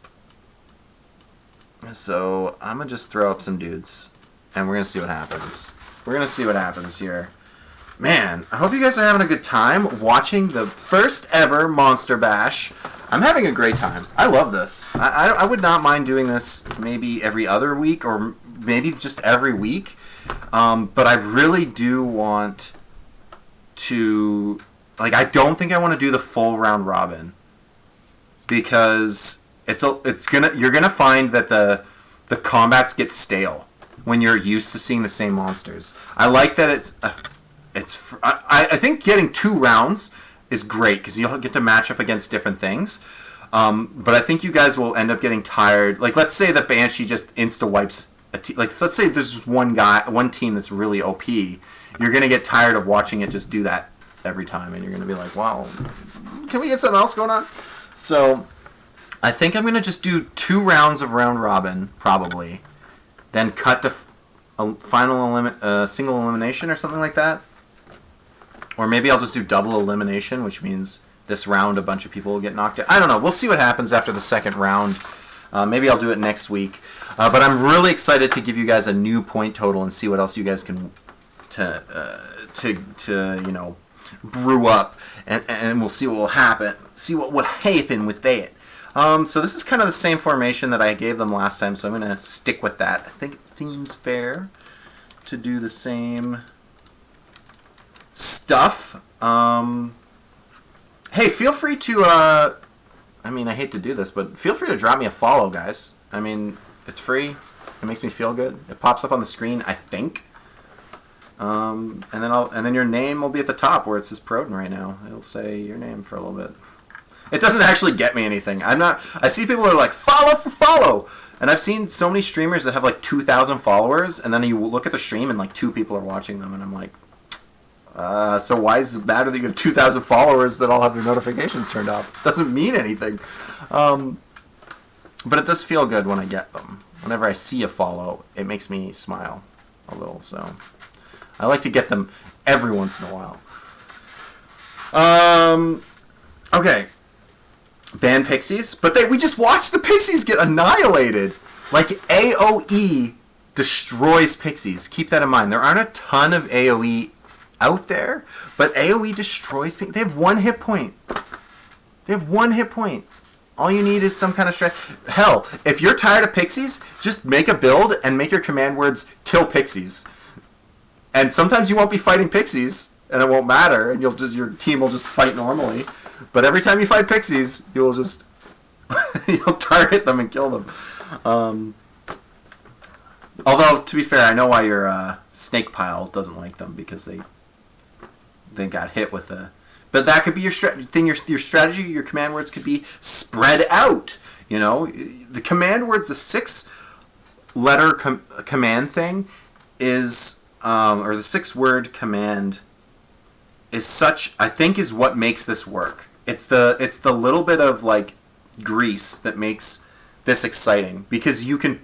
So I'm gonna just throw up some dudes, and we're gonna see what happens. We're gonna see what happens here. Man, I hope you guys are having a good time watching the first ever Monster Bash. I'm having a great time. I love this. I would not mind doing this maybe every other week or maybe just every week. But I really do want to... Like, I don't think I want to do the full round robin. Because you're gonna find that the combats get stale when you're used to seeing the same monsters. I like that I think getting 2 rounds is great because you'll get to match up against different things. But I think you guys will end up getting tired. Like, let's say that Banshee just insta wipes a team. Like, let's say there's one team that's really OP. You're gonna get tired of watching it just do that every time, and you're gonna be like, "Wow, can we get something else going on?" So, I think I'm gonna just do 2 rounds of round robin probably, then cut to a final single elimination or something like that. Or maybe I'll just do double elimination, which means this round a bunch of people will get knocked out. I don't know. We'll see what happens after the second round. Maybe I'll do it next week. But I'm really excited to give you guys a new point total and see what else you guys can you know, brew up, and we'll see what will happen. See what will happen with that. So this is kind of the same formation that I gave them last time, so I'm going to stick with that. I think it seems fair to do the same stuff. Hey, feel free to, I mean, I hate to do this, but feel free to drop me a follow, guys. I mean, it's free. It makes me feel good. It pops up on the screen, I think. And then your name will be at the top where it says Proton right now. It'll say your name for a little bit. It doesn't actually get me anything. I see people that are like, follow for follow! And I've seen so many streamers that have like 2,000 followers, and then you look at the stream and like 2 people are watching them, and I'm like, so why does it matter that you have 2,000 followers that all have their notifications turned off? It doesn't mean anything. But it does feel good when I get them. Whenever I see a follow, it makes me smile a little, so I like to get them every once in a while. Okay. Ban Pixies, but we just watched the Pixies get annihilated. Like, AoE destroys Pixies. Keep that in mind. There aren't a ton of AoE out there, but AoE destroys Pixies. They have 1 hit point. They have 1 hit point. All you need is some kind of strat. Hell, if you're tired of Pixies, just make a build and make your command words kill Pixies. And sometimes you won't be fighting Pixies, and it won't matter, and your team will just fight normally. But every time you fight Pixies, you'll just you'll target them and kill them. Although, to be fair, I know why your snake pile doesn't like them, because they got hit with the. But that could be your thing. Your strategy, your command words could be spread out. You know, the command words, the 6-letter command thing is, or the 6-word command is such. I think is what makes this work. It's the little bit of like grease that makes this exciting, because you can.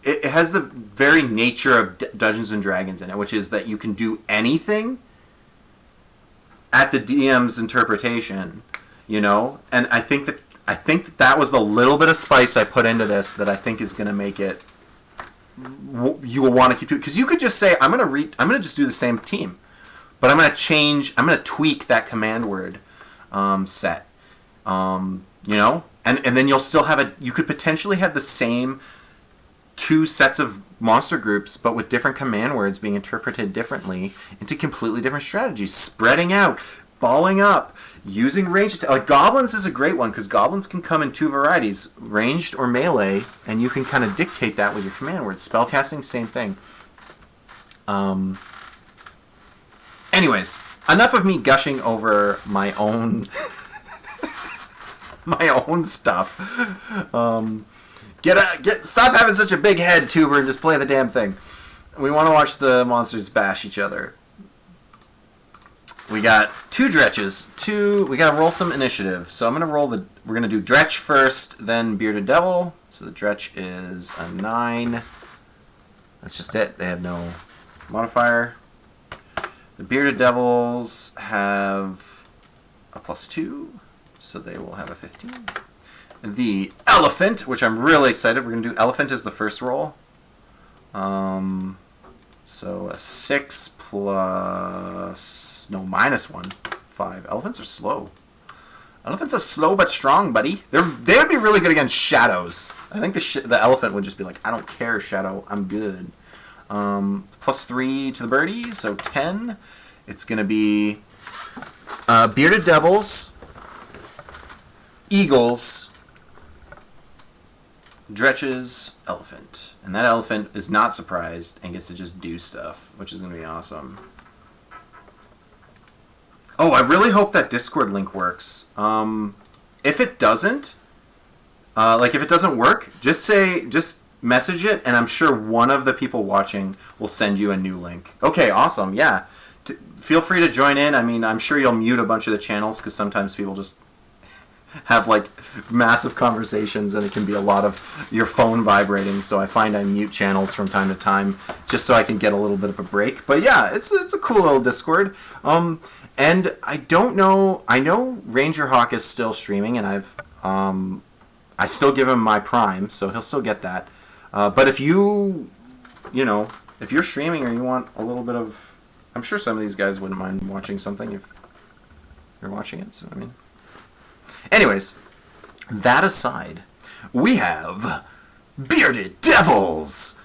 It has the very nature of Dungeons and Dragons in it, which is that you can do anything at the DM's interpretation, you know. And I think that was the little bit of spice I put into this that I think is going to make it. You will want to keep doing, because you could just say I'm going to just do the same team, but I'm going to tweak that command word set, you know, and then you'll still have you could potentially have the same 2 sets of monster groups, but with different command words being interpreted differently into completely different strategies, spreading out, balling up, using ranged. Like goblins is a great one, because goblins can come in 2 varieties, ranged or melee, and you can kind of dictate that with your command words. Spellcasting, same thing. Anyways, enough of me gushing over my own stuff. Stop having such a big head, Tuber, and just play the damn thing. We want to watch the monsters bash each other. We got 2 dretches. We got to roll some initiative. So I'm going to roll we're going to do dretch first, then bearded devil. So the dretch is a 9. That's just it. They have no modifier. The bearded devils have a +2, so they will have a 15. The elephant, which I'm really excited. We're going to do elephant as the first roll. So a 6 plus... No, -1. 5. Elephants are slow. Elephants are slow but strong, buddy. They would be really good against shadows. I think the elephant would just be like, I don't care, shadow. I'm good. +3 to the birdie, so 10. It's going to be bearded devils, eagles, dretches, elephant. And that elephant is not surprised and gets to just do stuff, which is going to be awesome. Oh, I really hope that Discord link works. If it doesn't, if it doesn't work, just message it, and I'm sure one of the people watching will send you a new link. Okay, awesome, yeah. Feel free to join in. I mean, I'm sure you'll mute a bunch of the channels, because sometimes people just have like massive conversations and it can be a lot of your phone vibrating, so I find I mute channels from time to time just so I can get a little bit of a break. But yeah, it's a cool little Discord. And I don't know, I know Ranger Hawk is still streaming, and I still give him my Prime, so he'll still get that. But if if you're streaming or you want a little bit of, I'm sure some of these guys wouldn't mind watching something if you're watching it, so I mean. Anyways, That aside, we have Bearded Devils.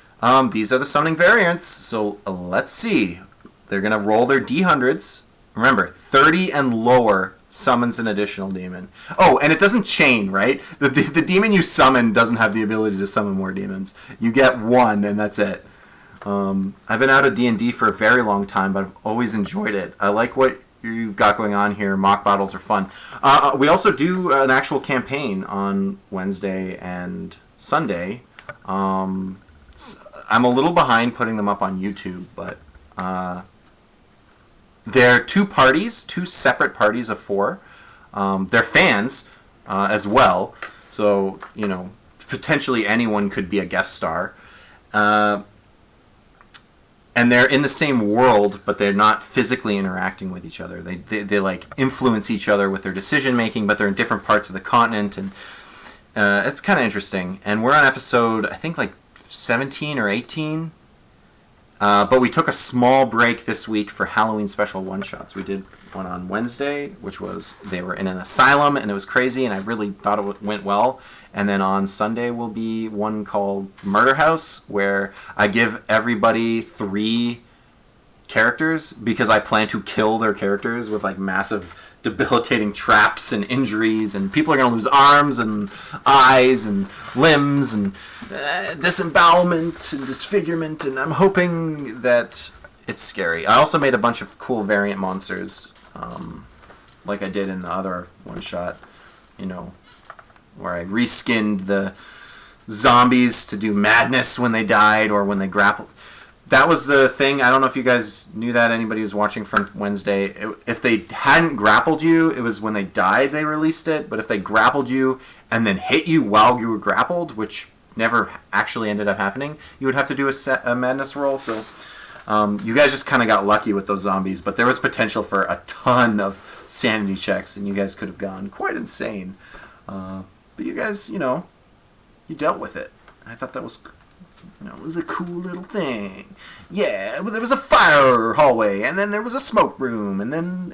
These are the summoning variants, so let's see. They're going to roll their D100s. Remember, 30 and lower summons an additional demon. Oh, and it doesn't chain, right? The demon you summon doesn't have the ability to summon more demons. You get one, and that's it. I've been out of D&D for a very long time, but I've always enjoyed it. I like what you've got going on here. Mock battles are fun. We also do an actual campaign on Wednesday and Sunday. I'm a little behind putting them up on YouTube, but they're two separate parties of 4. They're fans as well, so, potentially anyone could be a guest star. And they're in the same world, but they're not physically interacting with each other. They like influence each other with their decision making, but they're in different parts of the continent, and it's kind of interesting. And we're on episode, I think, like 17 or 18. But we took a small break this week for Halloween special one-shots. We did one on Wednesday, which was they were in an asylum, and it was crazy, and I really thought it went well. And then on Sunday will be one called Murder House, where I give everybody 3 characters because I plan to kill their characters with like massive debilitating traps and injuries, and people are going to lose arms and eyes and limbs and disembowelment and disfigurement, and I'm hoping that it's scary. I also made a bunch of cool variant monsters, like I did in the other one-shot, where I reskinned the zombies to do madness when they died or when they grappled. That was the thing. I don't know if you guys knew that. Anybody who's watching from Wednesday. If they hadn't grappled you, it was when they died they released it. But if they grappled you and then hit you while you were grappled, which never actually ended up happening, you would have to do a madness roll. So you guys just kind of got lucky with those zombies. But there was potential for a ton of sanity checks, and you guys could have gone quite insane. But you guys, you dealt with it. I thought that was, it was a cool little thing. Yeah, well, there was a fire hallway, and then there was a smoke room, and then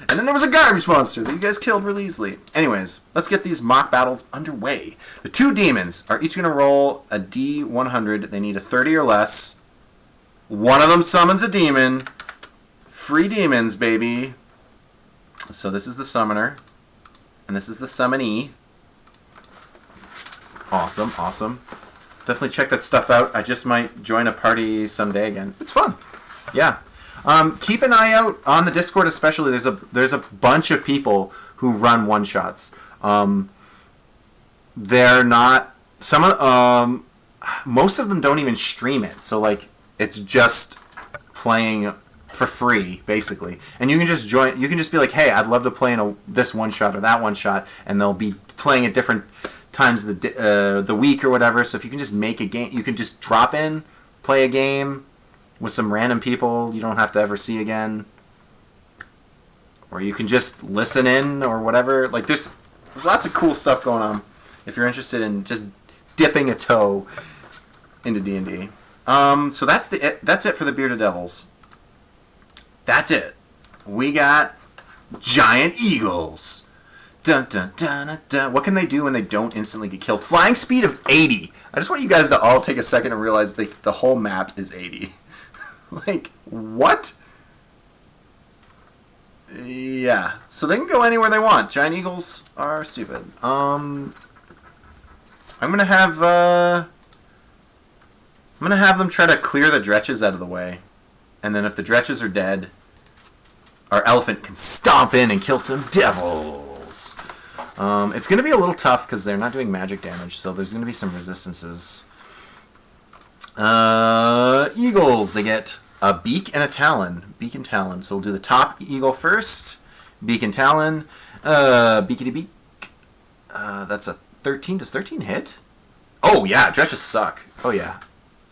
and then there was a garbage monster that you guys killed really easily. Anyways, let's get these mock battles underway. The 2 demons are each going to roll a D100. They need a 30 or less. One of them summons a demon. Free demons, baby. So this is the summoner. And this is the summonee. Awesome. Definitely check that stuff out. I just might join a party someday again. It's fun. Yeah. Keep an eye out on the Discord especially. There's a bunch of people who run one-shots. They're not... most of them don't even stream it. So, like, it's just playing for free, basically. And you can just join. You can just be like, hey, I'd love to play in this one shot or that one shot, and they'll be playing at different times of the week or whatever. So if you can just make a game, you can just drop in, play a game with some random people you don't have to ever see again, or you can just listen in or whatever. Like there's lots of cool stuff going on if you're interested in just dipping a toe into D&D. So that's it for the Bearded Devils. That's it. We got giant eagles. Dun, dun, dun, dun, dun. What can they do when they don't instantly get killed? Flying speed of 80. I just want you guys to all take a second and realize the whole map is 80. Like, what? Yeah. So they can go anywhere they want. Giant eagles are stupid. I'm gonna have them try to clear the dretches out of the way. And then if the dretches are dead, our elephant can stomp in and kill some devils. It's going to be a little tough because they're not doing magic damage, so there's going to be some resistances. Eagles, they get a beak and a talon. Beak and talon. So we'll do the top eagle first. Beak and talon. Beakity beak. That's a 13. Does 13 hit? Oh, yeah. Dretches suck. Oh, yeah.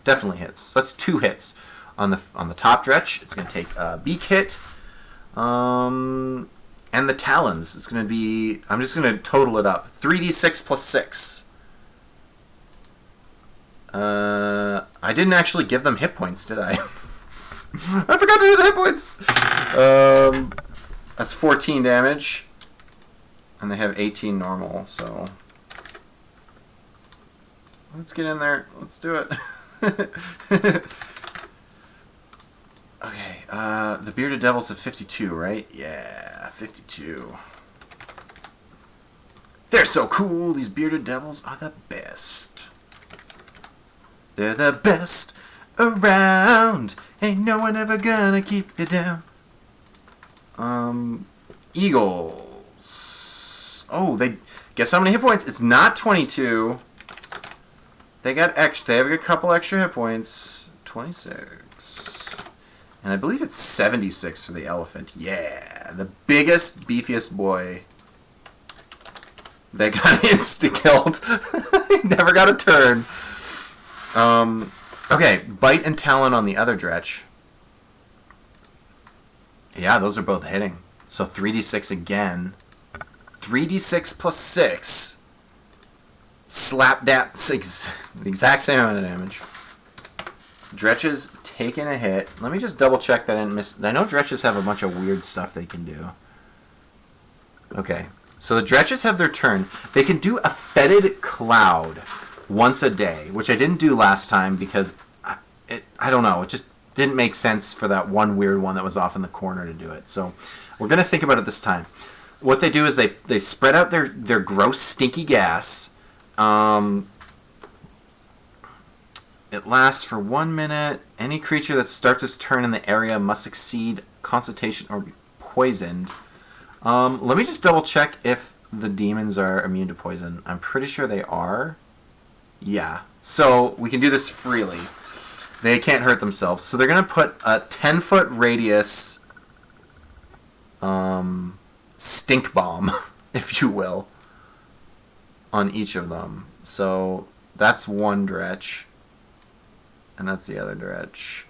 Definitely hits. So that's 2 hits. On the top dretch, it's going to take a beak hit. And the talons, it's going to be... I'm just going to total it up. 3d6 plus 6. I didn't actually give them hit points, did I? I forgot to do the hit points! That's 14 damage. And they have 18 normal, so... Let's get in there. Let's do it. Okay, the Bearded Devils have 52, right? Yeah, 52. They're so cool! These Bearded Devils are the best. They're the best around. Ain't no one ever gonna keep you down. Eagles. Oh, they... Guess how many hit points? It's not 22. They got extra. They have a couple extra hit points. 26. And I believe it's 76 for the elephant. Yeah. The biggest, beefiest boy. They got insta-killed. He never got a turn. Okay. Bite and Talon on the other Dretch. Yeah, those are both hitting. So 3d6 again. 3d6 plus 6. Slap that. The exact same amount of damage. Dretches taking a hit. Let me just double check that I didn't miss. I know Dretches have a bunch of weird stuff they can do. Okay. So the Dretches have their turn. They can do a Fetid Cloud once a day, which I didn't do last time because I don't know. It just didn't make sense for that one weird one that was off in the corner to do it. So we're going to think about it this time. What they do is they spread out their gross, stinky gas. It lasts for 1 minute. Any creature that starts its turn in the area must succeed Constitution or be poisoned. Let me just double check if the demons are immune to poison. I'm pretty sure they are. Yeah. So we can do this freely. They can't hurt themselves. So they're going to put a 10-foot radius stink bomb, if you will, on each of them. So that's one Dretch. And that's the other Dretch.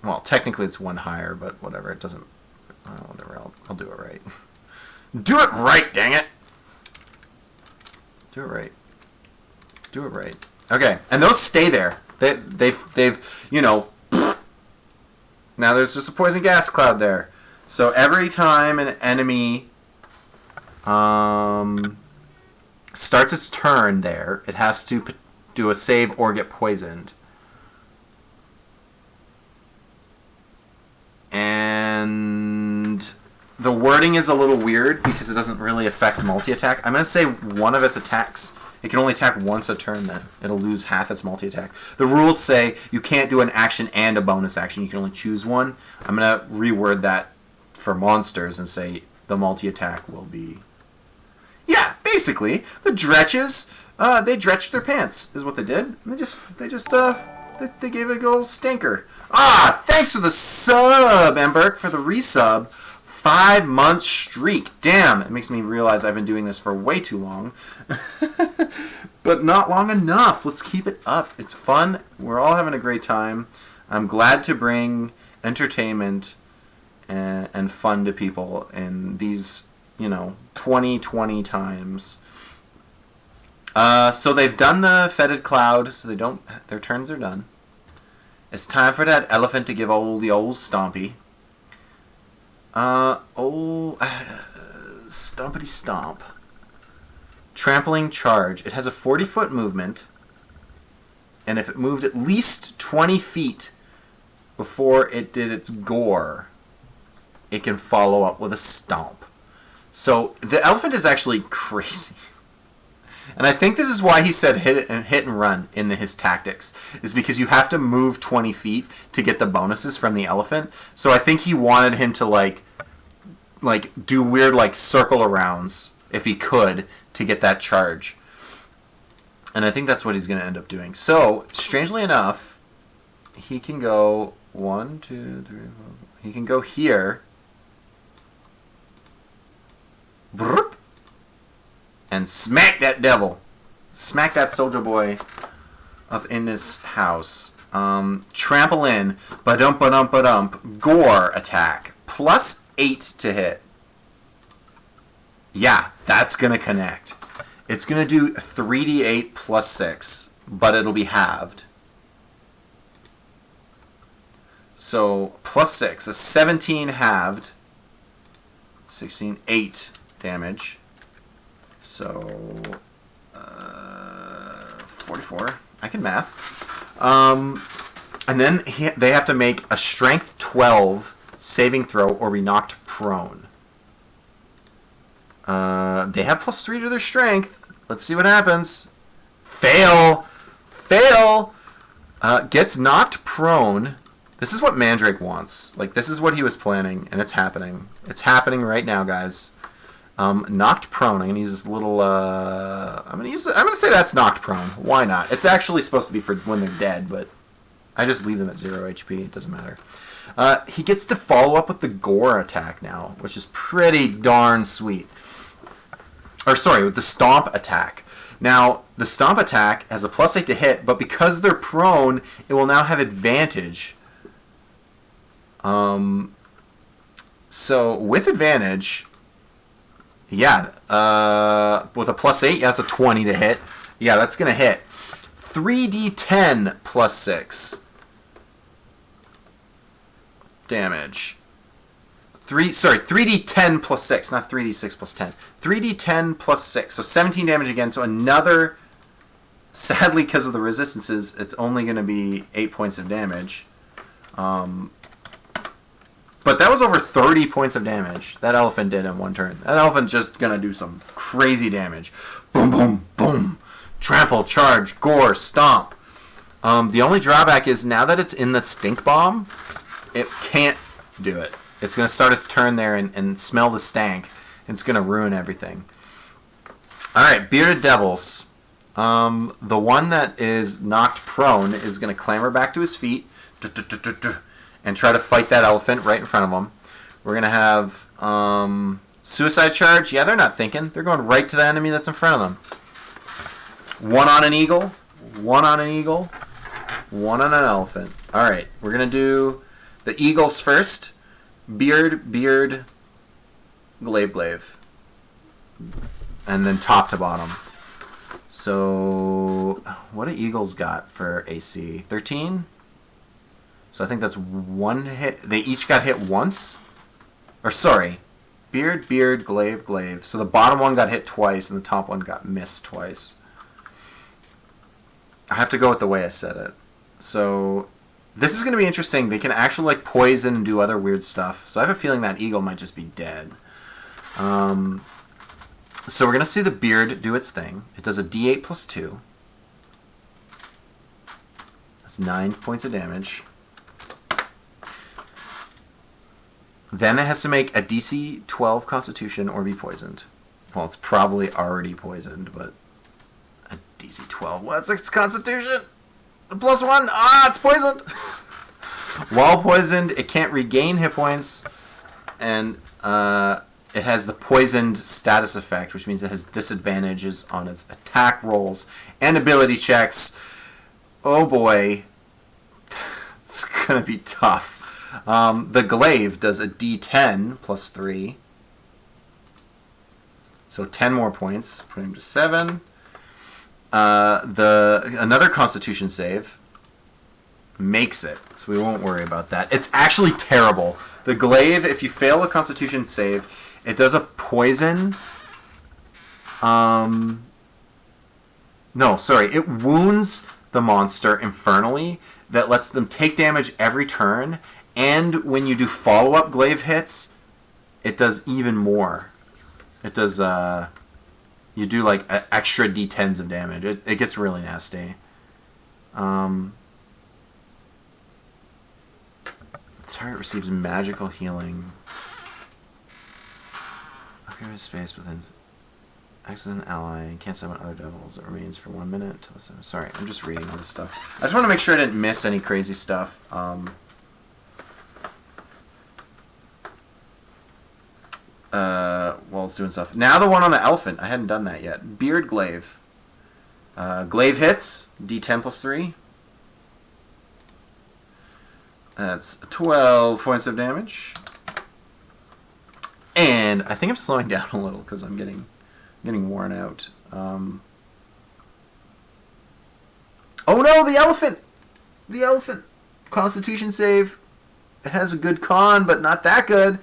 Well, technically it's one higher, but whatever. It doesn't... whatever. I'll do it right. Do it right, dang it! Do it right. Do it right. Okay, and those stay there. They've you know... Now there's just a poison gas cloud there. So every time an enemy starts its turn there, it has to do a save or get poisoned. And the wording is a little weird because it doesn't really affect multi-attack. I'm going to say one of its attacks, it can only attack once a turn then. It'll lose half its multi-attack. The rules say you can't do an action and a bonus action. You can only choose one. I'm going to reword that for monsters and say the multi-attack will be... Yeah, basically, the Dretches, they dretched their pants, is what they did. They gave it a good old stinker. Ah, thanks for the sub, Emberk, for the resub. 5-month streak. Damn, it makes me realize I've been doing this for way too long. But not long enough. Let's keep it up. It's fun. We're all having a great time. I'm glad to bring entertainment and fun to people in these, 2020 times. So they've done the Fetid Cloud, so their turns are done. It's time for that elephant to give the old stompy. Stompity stomp. Trampling charge. It has a 40-foot movement, and if it moved at least 20 feet before it did its gore, it can follow up with a stomp. So the elephant is actually crazy. And I think this is why he said hit and run in his tactics, is because you have to move 20 feet to get the bonuses from the elephant. So I think he wanted him to like do weird circle arounds if he could to get that charge. And I think that's what he's going to end up doing. So strangely enough, he can go 1, 2, 3, 4. He can go here. And smack that devil. Smack that soldier boy up in this house. Trample in. Ba-dump, ba-dump, ba-dump. Gore attack. +8 to hit. Yeah, that's going to connect. It's going to do 3d8 plus 6, but it'll be halved. So, +6. A 17 halved. 16, 8. damage. So 44. I can math. And then they have to make a strength 12 saving throw or be knocked prone. They have +3 to their strength. Let's see what happens. Fail! Fail! Gets knocked prone. This is what Mandrake wants. Like, this is what he was planning, and it's happening. It's happening right now, guys. Knocked prone. I'm gonna use this little. I'm gonna say that's knocked prone. Why not? It's actually supposed to be for when they're dead, but I just leave them at 0 HP. It doesn't matter. He gets to follow up with the Gore attack now, which is pretty darn sweet. Or sorry, with the Stomp attack. Now, the Stomp attack has a +8 to hit, but because they're prone, it will now have advantage. So with advantage, yeah, with a +8, yeah, that's a 20 to hit. Yeah, that's gonna hit. 3d10 +6 damage. 3d10 +6, not 3d6 +10. 3d10 +6, so 17 damage again. So another, sadly, because of the resistances, it's only going to be 8 points of damage. But that was over 30 points of damage that elephant did in one turn. That elephant's just going to do some crazy damage. Boom, boom, boom. Trample, charge, gore, stomp. The only drawback is now that it's in the stink bomb, it can't do it. It's going to start its turn there and smell the stank. It's going to ruin everything. Alright, Bearded Devils. The one that is knocked prone is going to clamber back to his feet and try to fight that elephant right in front of him. We're going to have Suicide Charge. Yeah, they're not thinking. They're going right to the enemy that's in front of them. One on an eagle. One on an eagle. One on an elephant. Alright, we're going to do the eagles first. Beard, glaive. And then top to bottom. So, what do eagles got for AC? 13? So I think that's one hit. They each got hit once? Or sorry. Beard, glaive. So the bottom one got hit twice and the top one got missed twice. I have to go with the way I said it. So this is going to be interesting. They can actually like poison and do other weird stuff. So I have a feeling that eagle might just be dead. So we're going to see the beard do its thing. It does a d8 + 2. That's 9 points of damage. Then it has to make a DC 12 Constitution or be poisoned. Well, it's probably already poisoned, but a DC 12. What's its Constitution? The +1. Ah, it's poisoned. While poisoned, it can't regain hit points, and it has the poisoned status effect, which means it has disadvantages on its attack rolls and ability checks. Oh boy, it's gonna be tough. The glaive does a d10 + 3, so 10 more points, put him to 7. Another Constitution save makes it, so we won't worry about that. It's actually terrible. The glaive, if you fail a Constitution save, it does a poison. No, sorry. It wounds the monster infernally that lets them take damage every turn, and when you do follow-up glaive hits, it does even more. It does, you do like extra d10s of damage. It gets really nasty. The target receives magical healing. Occur in space within X is an ally and can't summon other devils. It remains for 1 minute. Sorry, I'm just reading all this stuff. I just want to make sure I didn't miss any crazy stuff. While it's doing stuff. Now the one on the elephant. I hadn't done that yet. Beard glaive. Glaive hits. D10 + 3. That's 12 points of damage. And I think I'm slowing down a little because I'm getting worn out. Oh no, the elephant! The elephant! Constitution save. It has a good con, but not that good.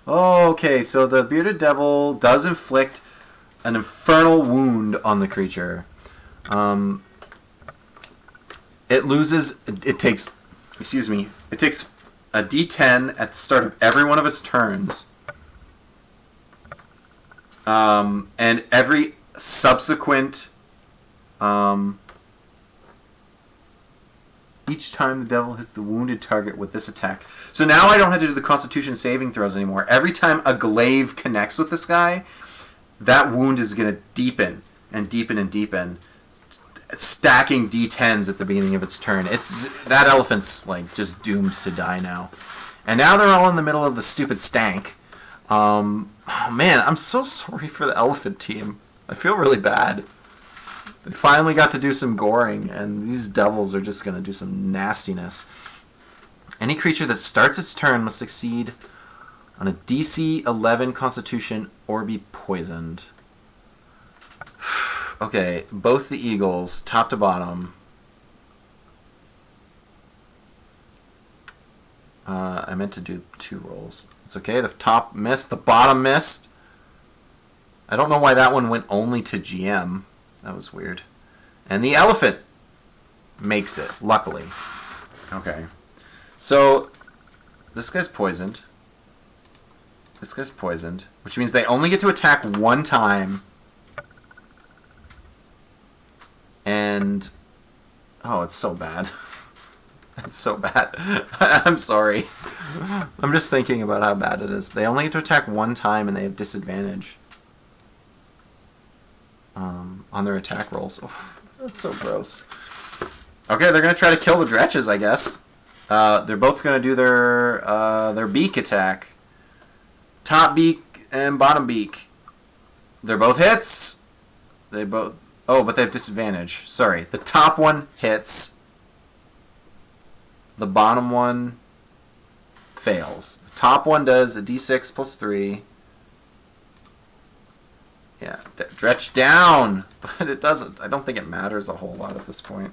Okay, so the Bearded Devil does inflict an infernal wound on the creature. It takes a D10 at the start of every one of its turns. And every subsequent, each time the devil hits the wounded target with this attack. So now I don't have to do the Constitution saving throws anymore. Every time a glaive connects with this guy, that wound is going to deepen and deepen and deepen, stacking D10s at the beginning of its turn. That elephant's like just doomed to die now. And now they're all in the middle of the stupid stank. Oh man, I'm so sorry for the elephant team. I feel really bad. They finally got to do some goring, and these devils are just going to do some nastiness. Any creature that starts its turn must succeed on a DC 11 Constitution or be poisoned. Okay, both the eagles, top to bottom. I meant to do 2 rolls. It's okay, the top missed, the bottom missed. I don't know why that one went only to GM. That was weird. And the elephant makes it, luckily. Okay. So, this guy's poisoned. This guy's poisoned, which means they only get to attack 1 time. And... oh, it's so bad. It's so bad. I'm sorry. I'm just thinking about how bad it is. They only get to attack 1 time and they have disadvantage on their attack rolls. Oh, that's so gross. Okay, they're going to try to kill the Dretches, I guess. They're both going to do their beak attack. Top beak and bottom beak. They're both hits. They both... oh, but they have disadvantage. Sorry. The top one hits. The bottom one fails. The top one does a d6 plus 3. Yeah, dretch down! But it doesn't. I don't think it matters a whole lot at this point.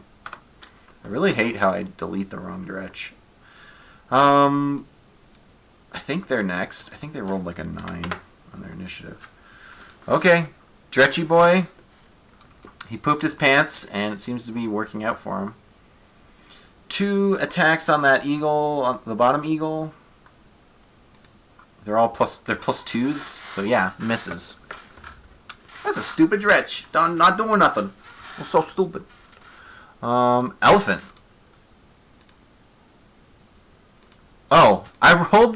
I really hate how I delete the wrong dretch. I think they're next. I think they rolled like a 9 on their initiative. Okay, Dretchy boy. He pooped his pants, and it seems to be working out for him. 2 attacks on that eagle, on the bottom eagle. They're plus 2s, so yeah, misses. That's a stupid dretch. Not doing nothing. It's so stupid. Elephant. Oh, I rolled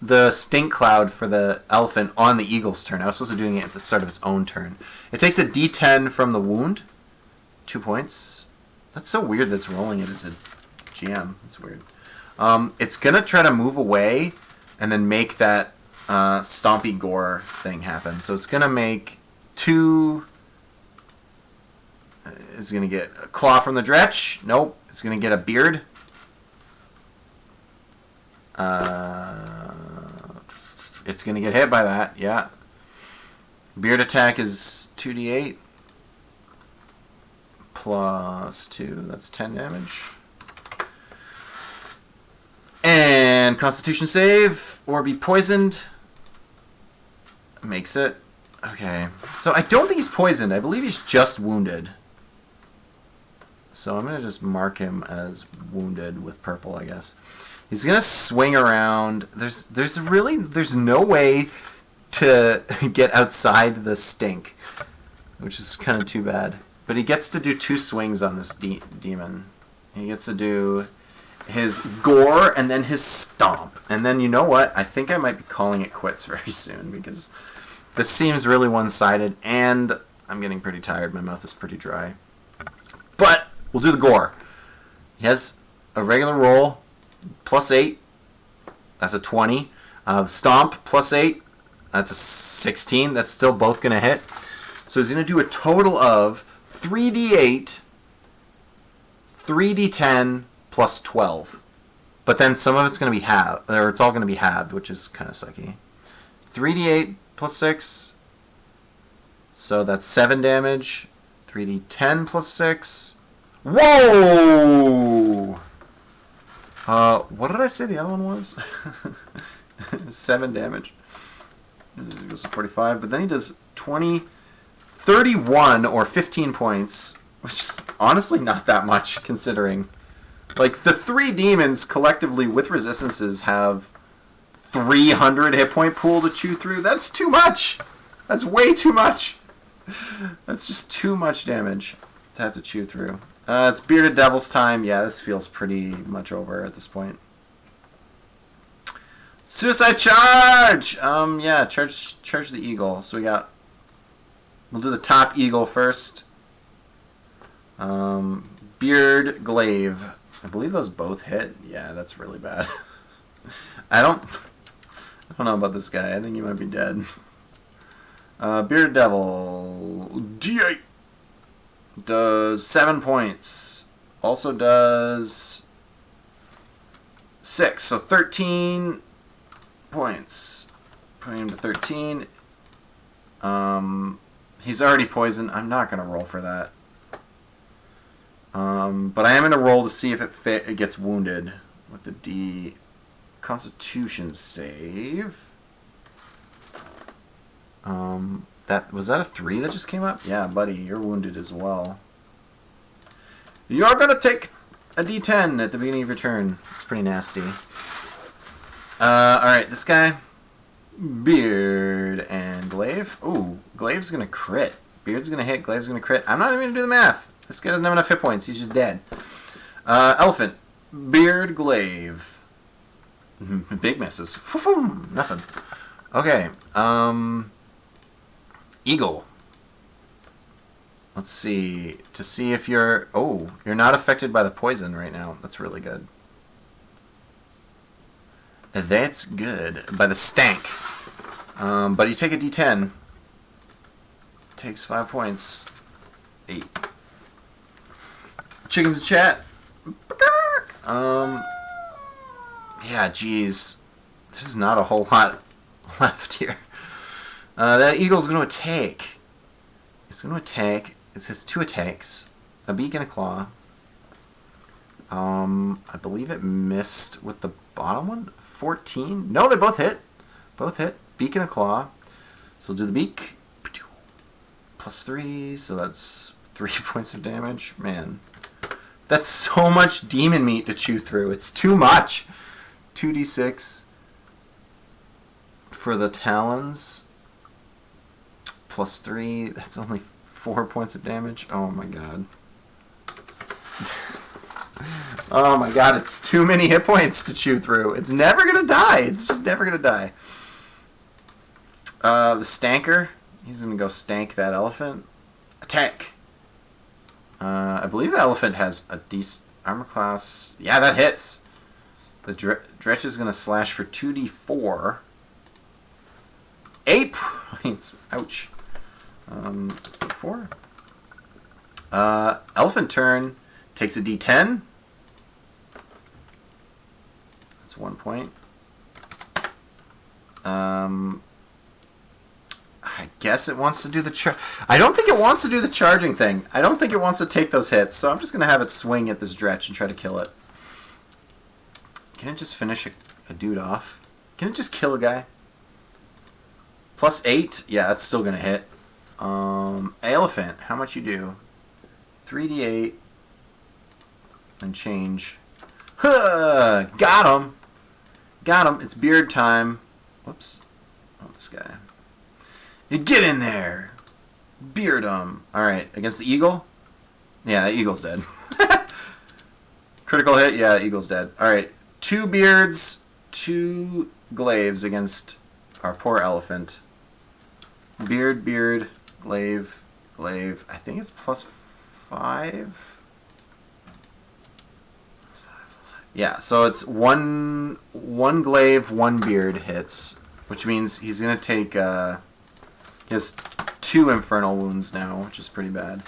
the stink cloud for the elephant on the eagle's turn. I was supposed to be doing it at the start of its own turn. It takes a D10 from the wound. 2 points. That's so weird that's rolling it as a GM. That's weird. It's going to try to move away and then make that Stompy Gore thing happen. So it's going to make 2... It's going to get a claw from the Dretch. Nope. It's going to get a beard. It's going to get hit by that. Yeah. Beard attack is 2d8. Plus 2. That's 10 damage. And Constitution save. Or be poisoned. Makes it. Okay. So I don't think he's poisoned. I believe he's just wounded. So I'm going to just mark him as wounded with purple, I guess. He's going to swing around. There's no way to get outside the stink, which is kind of too bad. But he gets to do 2 swings on this demon. He gets to do his gore and then his stomp. And then, you know what? I think I might be calling it quits very soon because this seems really one-sided and I'm getting pretty tired. My mouth is pretty dry. But we'll do the gore. He has a regular roll, plus 8. That's a 20. The stomp, plus 8. That's a 16. That's still both going to hit. So he's going to do a total of 3d8, 3d10, plus 12. But then some of it's going to be halved, or it's all going to be halved, which is kind of sucky. 3d8 plus 6. So that's 7 damage. 3d10 plus 6. Whoa! What did I say the other one was? 7 damage. It goes to 45, but then he does 20, 31 or 15 points, which is honestly not that much considering. Like, the 3 demons collectively with resistances have 300 hit point pool to chew through. That's too much! That's way too much! That's just too much damage to have to chew through. It's Bearded Devil's time. Yeah, this feels pretty much over at this point. Suicide Charge! Yeah, charge the eagle. So we'll do the top eagle first. Beard Glaive. I believe those both hit. Yeah, that's really bad. I don't know about this guy. I think he might be dead. Bearded Devil. D8. Does 7 points. Also does 6. So 13 points. Putting him to 13. He's already poisoned. I'm not going to roll for that. But I am going to roll to see if it gets wounded with the D Constitution save. Was that a 3 that just came up? Yeah, buddy, you're wounded as well. You're gonna take a D10 at the beginning of your turn. It's pretty nasty. Alright, this guy. Beard and Glaive. Ooh, Glaive's gonna crit. Beard's gonna hit, Glaive's gonna crit. I'm not even gonna do the math. This guy doesn't have enough hit points. He's just dead. Elephant. Beard, Glaive. Big misses. Nothing. Okay. Eagle. Let's see. To see if you're... Oh, you're not affected by the poison right now. That's really good. That's good. By the stank. But you take a D10. Takes 5 points. 8. Chickens in chat. Yeah, geez. There's not a whole lot left here. That eagle's going to attack. It's going to attack. It has 2 attacks. A beak and a claw. I believe it missed with the bottom one. 14? No, they both hit. Both hit. Beak and a claw. So we'll do the beak. Plus 3. So that's 3 points of damage. Man. That's so much demon meat to chew through. It's too much. 2d6 for the talons. Plus 3. That's only 4 points of damage. Oh my god. Oh my god, it's too many hit points to chew through. It's never gonna die. It's just never gonna die. The stanker. He's gonna go stank that elephant. Attack. I believe the elephant has a decent armor class. Yeah, that hits. The Dretch is gonna slash for 2d4. 8 points. Ouch. 4. Elephant turn takes a d10. That's 1 point. I guess it wants to do the I don't think it wants to do the charging thing. I don't think it wants to take those hits, so I'm just going to have it swing at this Dretch and try to kill it. Can it just finish a dude off? Can it just kill a guy? Plus 8? Yeah, that's still going to hit. Elephant, how much you do? 3d8 and change. Huh, got him. Got him. It's beard time. Whoops. Oh, this guy. You get in there. Beard him. Alright, against the eagle? Yeah, the eagle's dead. Critical hit? Yeah, the eagle's dead. Alright, 2 beards, 2 glaives against our poor elephant. Beard, beard, glaive, glaive. I think it's plus 5. Yeah, so it's one glaive, 1 beard hits, which means he's gonna take. He has 2 infernal wounds now, which is pretty bad.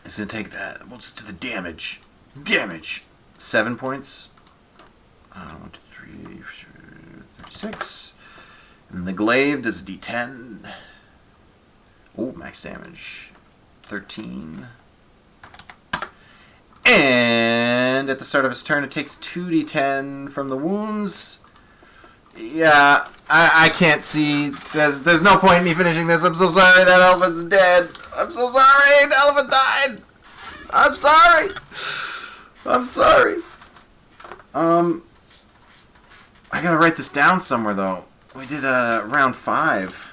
He's gonna take that. We'll just do the damage. Damage. 7 points. 1, 2, 3, 36. And the glaive does a d10. Oh, max damage. 13. And at the start of his turn, it takes 2d10 from the wounds. Yeah, I can't see. There's no point in me finishing this. I'm so sorry that elephant's dead. I'm so sorry. The elephant died. I'm sorry. I'm sorry. I gotta write this down somewhere, though. We did round 5.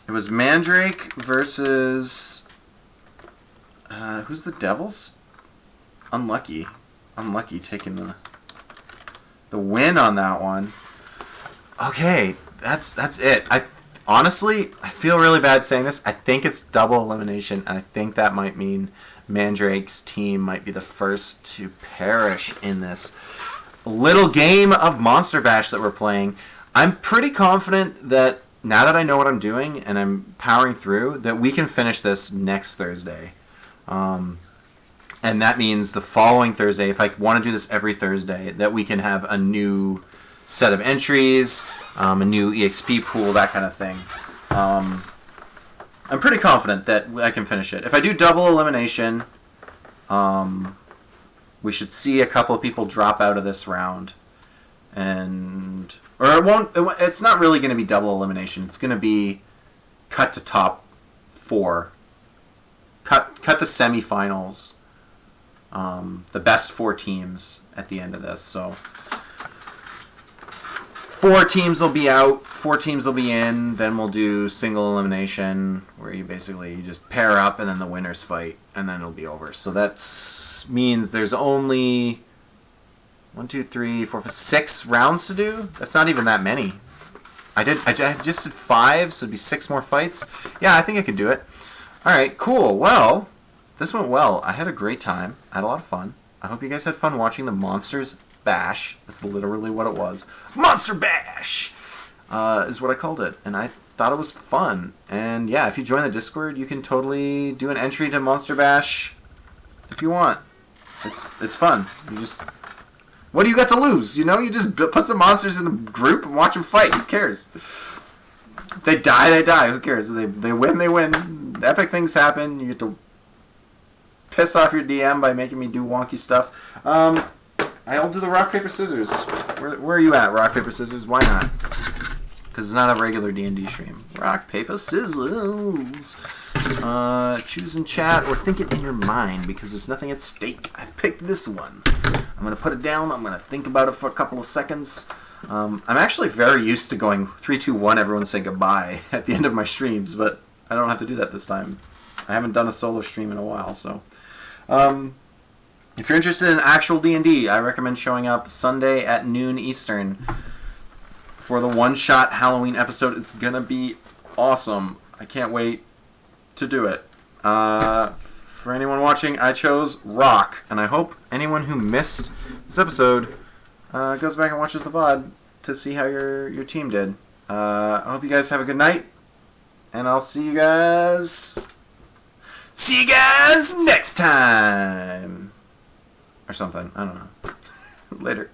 It was Mandrake versus... who's the Devils? Unlucky. Unlucky taking the win on that one. Okay, that's it. Honestly, I feel really bad saying this. I think it's double elimination, and I think that might mean Mandrake's team might be the first to perish in this little game of Monster Bash that we're playing. I'm pretty confident that now that I know what I'm doing and I'm powering through, that we can finish this next Thursday. And that means the following Thursday, if I want to do this every Thursday, that we can have a new set of entries, a new EXP pool, that kind of thing. I'm pretty confident that I can finish it. If I do double elimination, we should see a couple of people drop out of this round. Or it won't. It's not really going to be double elimination. It's going to be cut to top 4. Cut to semifinals. The best 4 teams at the end of this. So 4 teams will be out, 4 teams will be in. Then we'll do single elimination, where you just pair up and then the winners fight, and then it'll be over. So that means there's only 1, 2, 3, 4, 5, 6 rounds to do. That's not even that many. I just did 5, so it'd be 6 more fights. Yeah, I think I could do it. All right, cool. Well, this went well. I had a great time. I had a lot of fun. I hope you guys had fun watching the Monsters Bash. That's literally what it was. Monster Bash is what I called it. And I thought it was fun. And yeah, if you join the Discord, you can totally do an entry to Monster Bash if you want. It's fun. You just... What do you got to lose? You know, you just put some monsters in a group and watch them fight. Who cares? If they die, they die. Who cares? They win, they win. Epic things happen. You get to piss off your DM by making me do wonky stuff. I'll do the rock, paper, scissors. Where are you at, rock, paper, scissors? Why not? Because it's not a regular D&D stream. Rock, paper, scissors. Choose in chat or think it in your mind, because there's nothing at stake. I've picked this one. I'm going to put it down. I'm going to think about it for a couple of seconds. I'm actually very used to going 3, 2, 1, everyone say goodbye at the end of my streams, but I don't have to do that this time. I haven't done a solo stream in a while, so... if you're interested in actual D&D, I recommend showing up Sunday at noon Eastern for the one-shot Halloween episode. It's going to be awesome. I can't wait to do it. For anyone watching, I chose Rock, and I hope anyone who missed this episode goes back and watches the VOD to see how your team did. I hope you guys have a good night, and I'll see you guys next time. Or something. I don't know. Later.